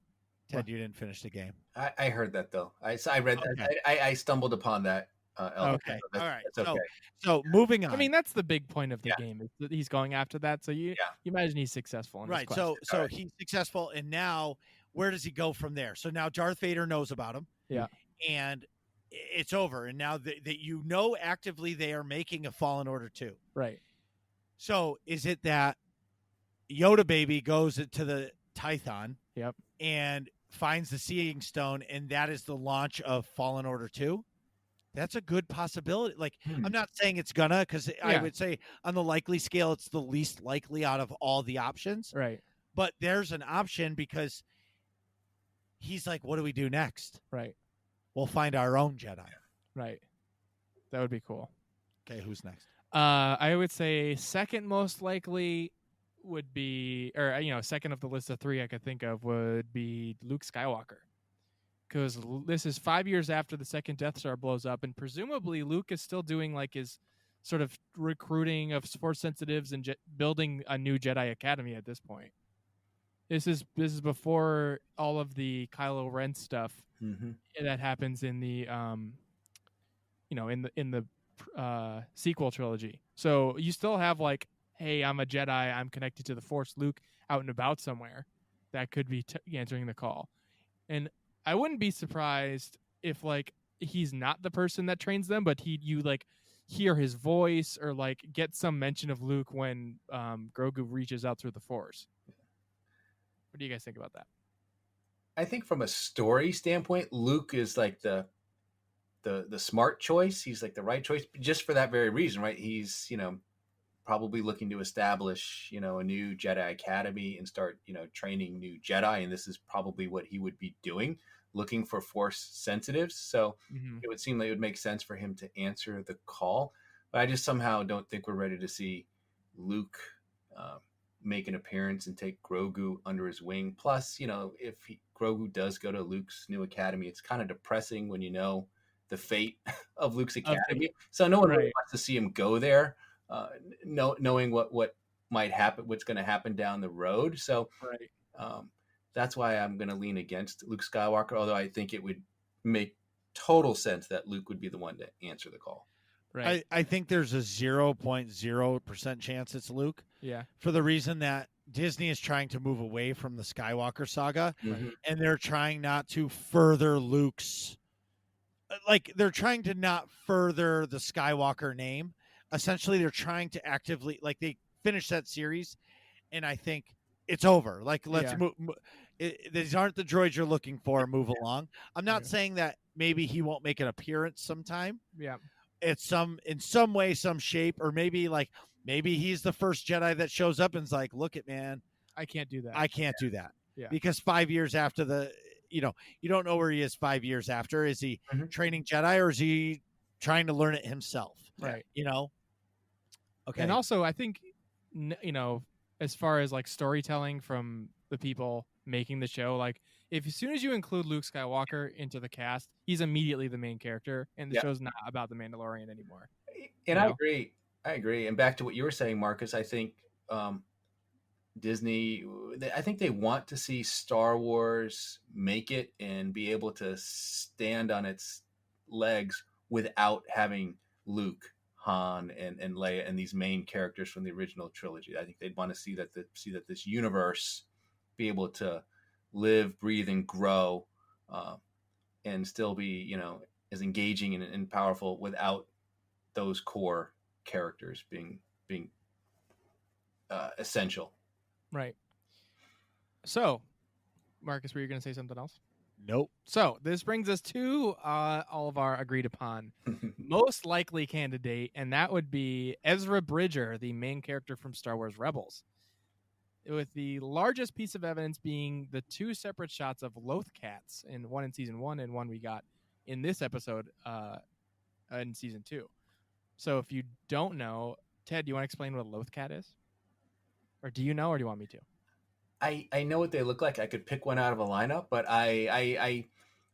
Ted, What? you didn't finish the game. I heard that though. I read that. Okay. I stumbled upon that. Elder. Okay. So All right. that's okay. So moving on. I mean, that's the big point of the Yeah. game is that he's going after that. So you imagine he's successful in right. his So quest. All right. he's successful, and now where does he go from there? So now Darth Vader knows about him. Yeah. And it's over. And now that actively they are making a Fallen Order 2. Right. So is it that Yoda baby goes to the Tython Yep. and finds the Seeing Stone, and that is the launch of Fallen Order 2? That's a good possibility. Like, I'm not saying it's gonna, because I would say on the likely scale, it's the least likely out of all the options. Right. But there's an option because he's like, what do we do next? Right. We'll find our own Jedi. Right. That would be cool. Okay, who's next? I would say second most likely would be, or second of the list of three I could think of would be Luke Skywalker, because this is 5 years after the second Death Star blows up, and presumably Luke is still doing like his sort of recruiting of Force sensitives and building a new Jedi Academy at this point. This is before all of the Kylo Ren stuff that happens in the in the sequel trilogy. So you still have like, hey, I'm a Jedi, I'm connected to the Force, Luke out and about somewhere that could be answering the call. And I wouldn't be surprised if like he's not the person that trains them, but you like hear his voice or like get some mention of Luke when Grogu reaches out through the Force. What do you guys think about that? I think from a story standpoint, Luke is like the smart choice. He's like the right choice, just for that very reason, right? He's probably looking to establish a new Jedi Academy and start training new Jedi, and this is probably what he would be doing, looking for Force sensitives. So it would seem like it would make sense for him to answer the call. But I just somehow don't think we're ready to see Luke make an appearance and take Grogu under his wing. Plus, if Grogu does go to Luke's new academy, it's kind of depressing when the fate of Luke's academy. So no one really wants to see him go there, knowing what might happen, what's going to happen down the road. So that's why I'm going to lean against Luke Skywalker, although I think it would make total sense that Luke would be the one to answer the call. Right. I think there's a 0.0% chance it's Luke. Yeah. For the reason that Disney is trying to move away from the Skywalker saga, and they're trying not to further Luke's, like they're trying to not further the Skywalker name. Essentially, they're trying to actively, like they finished that series, and I think it's over. Like, let's move. These aren't the droids you're looking for. Move along. I'm not saying that maybe he won't make an appearance sometime. Yeah. It's in some way, some shape, or maybe he's the first Jedi that shows up and's like, look it, man, I can't do that. I can't do that. Yeah. Because 5 years after you don't know where he is 5 years after. Is he training Jedi or is he trying to learn it himself? Right. Okay. And also, I think, as far as like storytelling from the people making the show, like if as soon as you include Luke Skywalker into the cast, he's immediately the main character, and the show's not about the Mandalorian anymore. And I agree. And back to what you were saying, Marcus, I think Disney, I think they want to see Star Wars make it and be able to stand on its legs without having Luke, Han, and Leia and these main characters from the original trilogy. I think they'd want to see that this universe be able to live, breathe, and grow, and still be as engaging and powerful without those core characters being essential. Right. So, Marcus, were you going to say something else? Nope. So this brings us to all of our agreed upon most likely candidate, and that would be Ezra Bridger, the main character from Star Wars Rebels, with the largest piece of evidence being the two separate shots of Loth cats, one in season 1 and one we got in this episode in season 2. So if you don't know, Ted, do you want to explain what a Lothcat is? Or do you know, or do you want me to? I know what they look like. I could pick one out of a lineup, but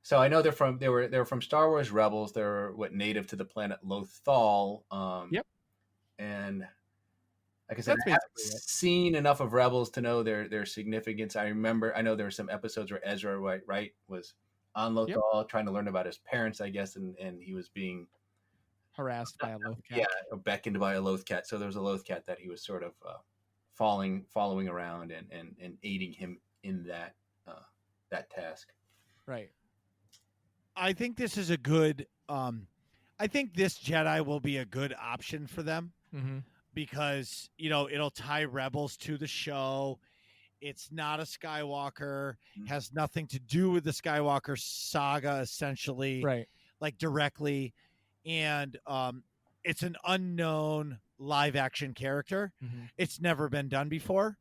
so I know they were from Star Wars Rebels. They're native to the planet Lothal. Yep. And like I said, That's I haven't basically it. seen enough of Rebels to know their significance. I know there were some episodes where Ezra Wright was on Lothal trying to learn about his parents, I guess, and he was being harassed by a Lothcat. Yeah, or beckoned by a Lothcat. So there was a Lothcat that he was sort of following around and aiding him in that task. Right. I think this is a good. I think this Jedi will be a good option for them because it'll tie Rebels to the show. It's not a Skywalker, has nothing to do with the Skywalker saga, essentially, right? Like directly, and it's an unknown live action character. It's never been done before.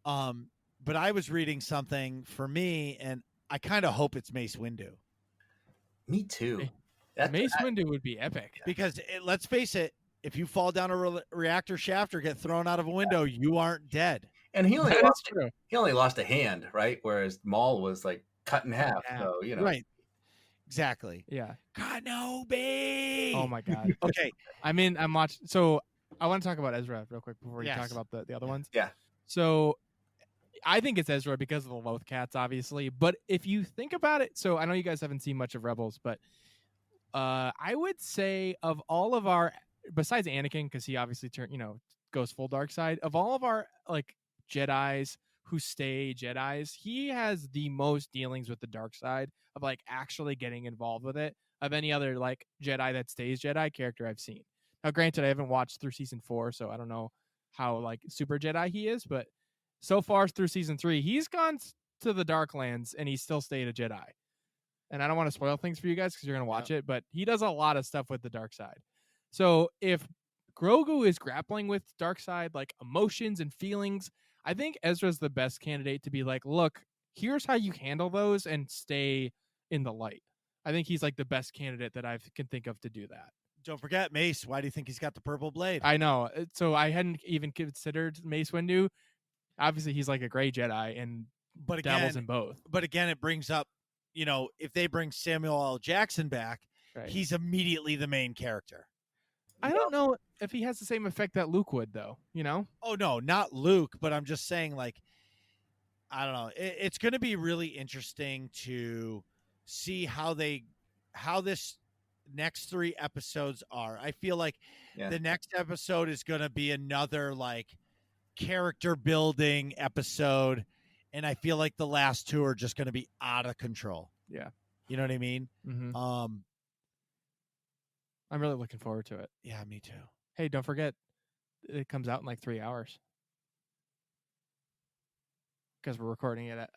But I was reading something for me, and I kind of hope it's Mace Windu. Me too. Mace Windu would be epic because let's face it, if you fall down a reactor shaft or get thrown out of a window, you aren't dead. And he only lost a hand, right? Whereas Maul was like cut in half. So right. Exactly. Yeah. Kenobi. Oh my God. Okay. I'm watching. So I want to talk about Ezra real quick before you talk about the other ones. Yeah. So I think it's Ezra because of the Lothcats, obviously. But if you think about it, so I know you guys haven't seen much of Rebels, but I would say of all of our, besides Anakin, because he obviously goes full dark side, of all of our like Jedis who stay Jedis, he has the most dealings with the dark side of like actually getting involved with it of any other like Jedi that stays Jedi character I've seen. Now, granted, I haven't watched through season 4, so I don't know how like super Jedi he is, but so far through season 3, he's gone to the Darklands and he still stayed a Jedi. And I don't want to spoil things for you guys because you're going to watch it, but he does a lot of stuff with the dark side. So if Grogu is grappling with dark side, like emotions and feelings, I think Ezra's the best candidate to be like, look, here's how you handle those and stay in the light. I think he's like the best candidate that I can think of to do that. Don't forget Mace. Why do you think he's got the purple blade? I know. So I hadn't even considered Mace Windu. Obviously, he's like a gray Jedi and dabbles in both. But again, it brings up, if they bring Samuel L. Jackson back, he's immediately the main character. I don't know if he has the same effect that Luke would, though, Oh, no, not Luke, but I'm just saying, like, I don't know. It's going to be really interesting to see how this next 3 episodes are. I feel like the next episode is going to be another, like, character building episode, and I feel like the last 2 are just going to be out of control. Yeah. You know what I mean? I'm really looking forward to it. Yeah, me too. Hey, don't forget, it comes out in like 3 hours. Because we're recording it at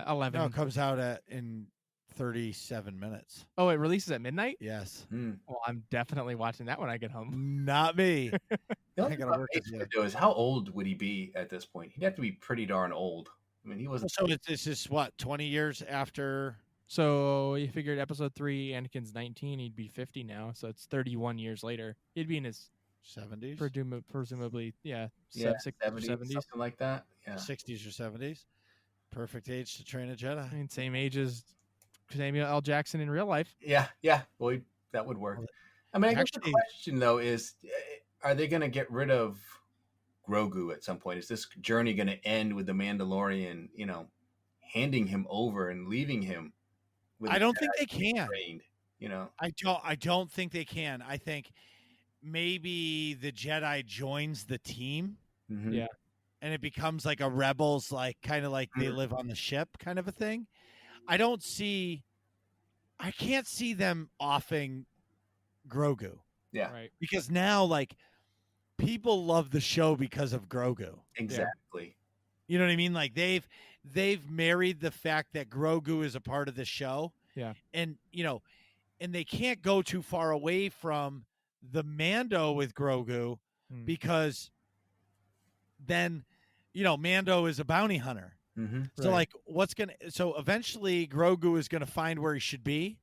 11. No, it comes out in 37 minutes. Oh, it releases at midnight? Yes. Well, I'm definitely watching that when I get home. Not me. The only thing about Mace Windu is how old would he be at this point? He'd have to be pretty darn old. I mean, he wasn't. So this is what, 20 years after? So you figured episode 3, Anakin's 19, he'd be 50 now. So it's 31 years later. He'd be in his 70s? Presumably, 60s, 70s. something like that. Yeah. 60s or 70s. Perfect age to train a Jedi. I mean, same age as Samuel L. Jackson in real life. Yeah. Boy, that would work. I mean, I guess the question, though, is are they going to get rid of Grogu at some point? Is this journey going to end with the Mandalorian, handing him over and leaving him? I don't think they can. Trained, I don't think they can. I think maybe the Jedi joins the team. Mm-hmm. Yeah. And it becomes like a Rebels, like kind of like they live on the ship kind of a thing. I can't see them offing Grogu. Yeah. Right. Because now, like, people love the show because of Grogu. Exactly. You know what I mean? Like they've married the fact that Grogu is a part of the show. Yeah. And and they can't go too far away from the Mando with Grogu because then, Mando is a bounty hunter. Mm-hmm. So like so eventually Grogu is going to find where he should be.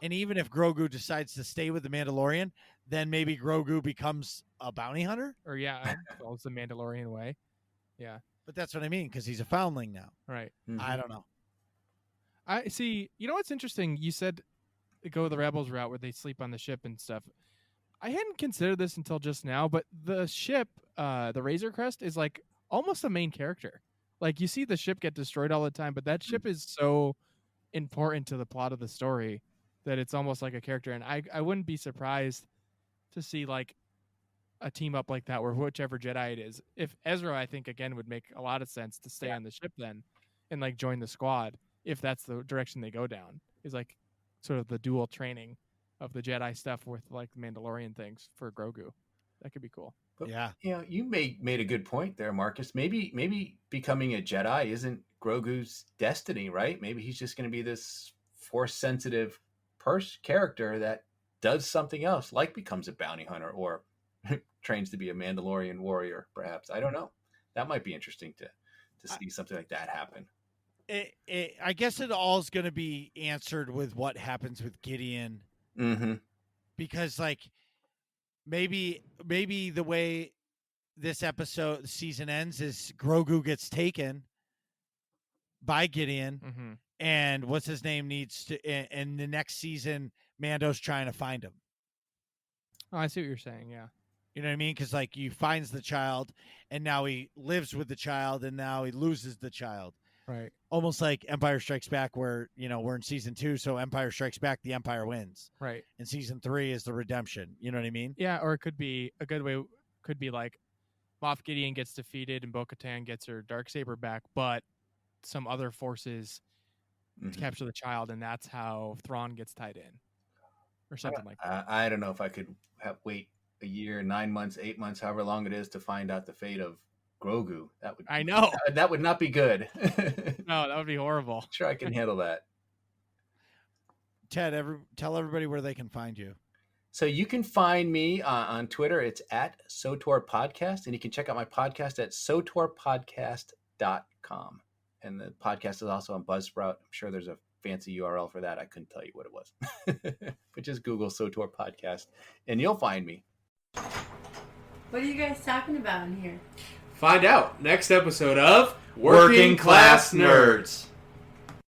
And even if Grogu decides to stay with the Mandalorian, then maybe Grogu becomes a bounty hunter. Or follows the Mandalorian way. Yeah. But that's what I mean, because he's a foundling now. Right. Mm-hmm. I don't know. I see. You know what's interesting? You said go the Rebels route where they sleep on the ship and stuff. I hadn't considered this until just now, but the ship, the Razor Crest, is like almost a main character. Like you see the ship get destroyed all the time, but that ship is so important to the plot of the story that it's almost like a character. And I wouldn't be surprised to see like a team up like that where whichever Jedi it is. If Ezra, I think again would make a lot of sense to stay on the ship then and like join the squad if that's the direction they go down. Is like sort of the dual training of the Jedi stuff with like the Mandalorian things for Grogu. That could be cool. But, yeah. You made a good point there, Marcus. Maybe becoming a Jedi isn't Grogu's destiny, right? Maybe he's just going to be this Force-sensitive character that does something else, like becomes a bounty hunter or trains to be a Mandalorian warrior, perhaps. I don't know. That might be interesting to see something like that happen. I guess it all is going to be answered with what happens with Gideon. Mm-hmm. Because like maybe the way this season ends is Grogu gets taken by Gideon, and what's his name needs to. And the next season, Mando's trying to find him. Oh, I see what you're saying. Yeah, you know what I mean? Because like he finds the child, and now he lives with the child, and now he loses the child. Right. Almost like Empire Strikes Back, where we're in season 2, so Empire Strikes Back, the Empire wins. Right. And season 3 is the redemption. You know what I mean? Yeah, or it could be a good way. Could be like Moff Gideon gets defeated and Bo-Katan gets her Darksaber back, but some other forces capture the child, and that's how Thrawn gets tied in, or something like that. I don't know if I could wait a year, 9 months, 8 months, however long it is to find out the fate of Grogu. I know that would not be good. No, that would be horrible. Sure, I can handle that. Ted, tell everybody where they can find you. So you can find me on Twitter. It's at SWTOR Podcast, and you can check out my podcast at SWTORpodcast.com. And the podcast is also on Buzzsprout. I'm sure there's a fancy URL for that. I couldn't tell you what it was. But just Google SWTOR Podcast, and you'll find me. What are you guys talking about in here? Find out next episode of Working Class Nerds.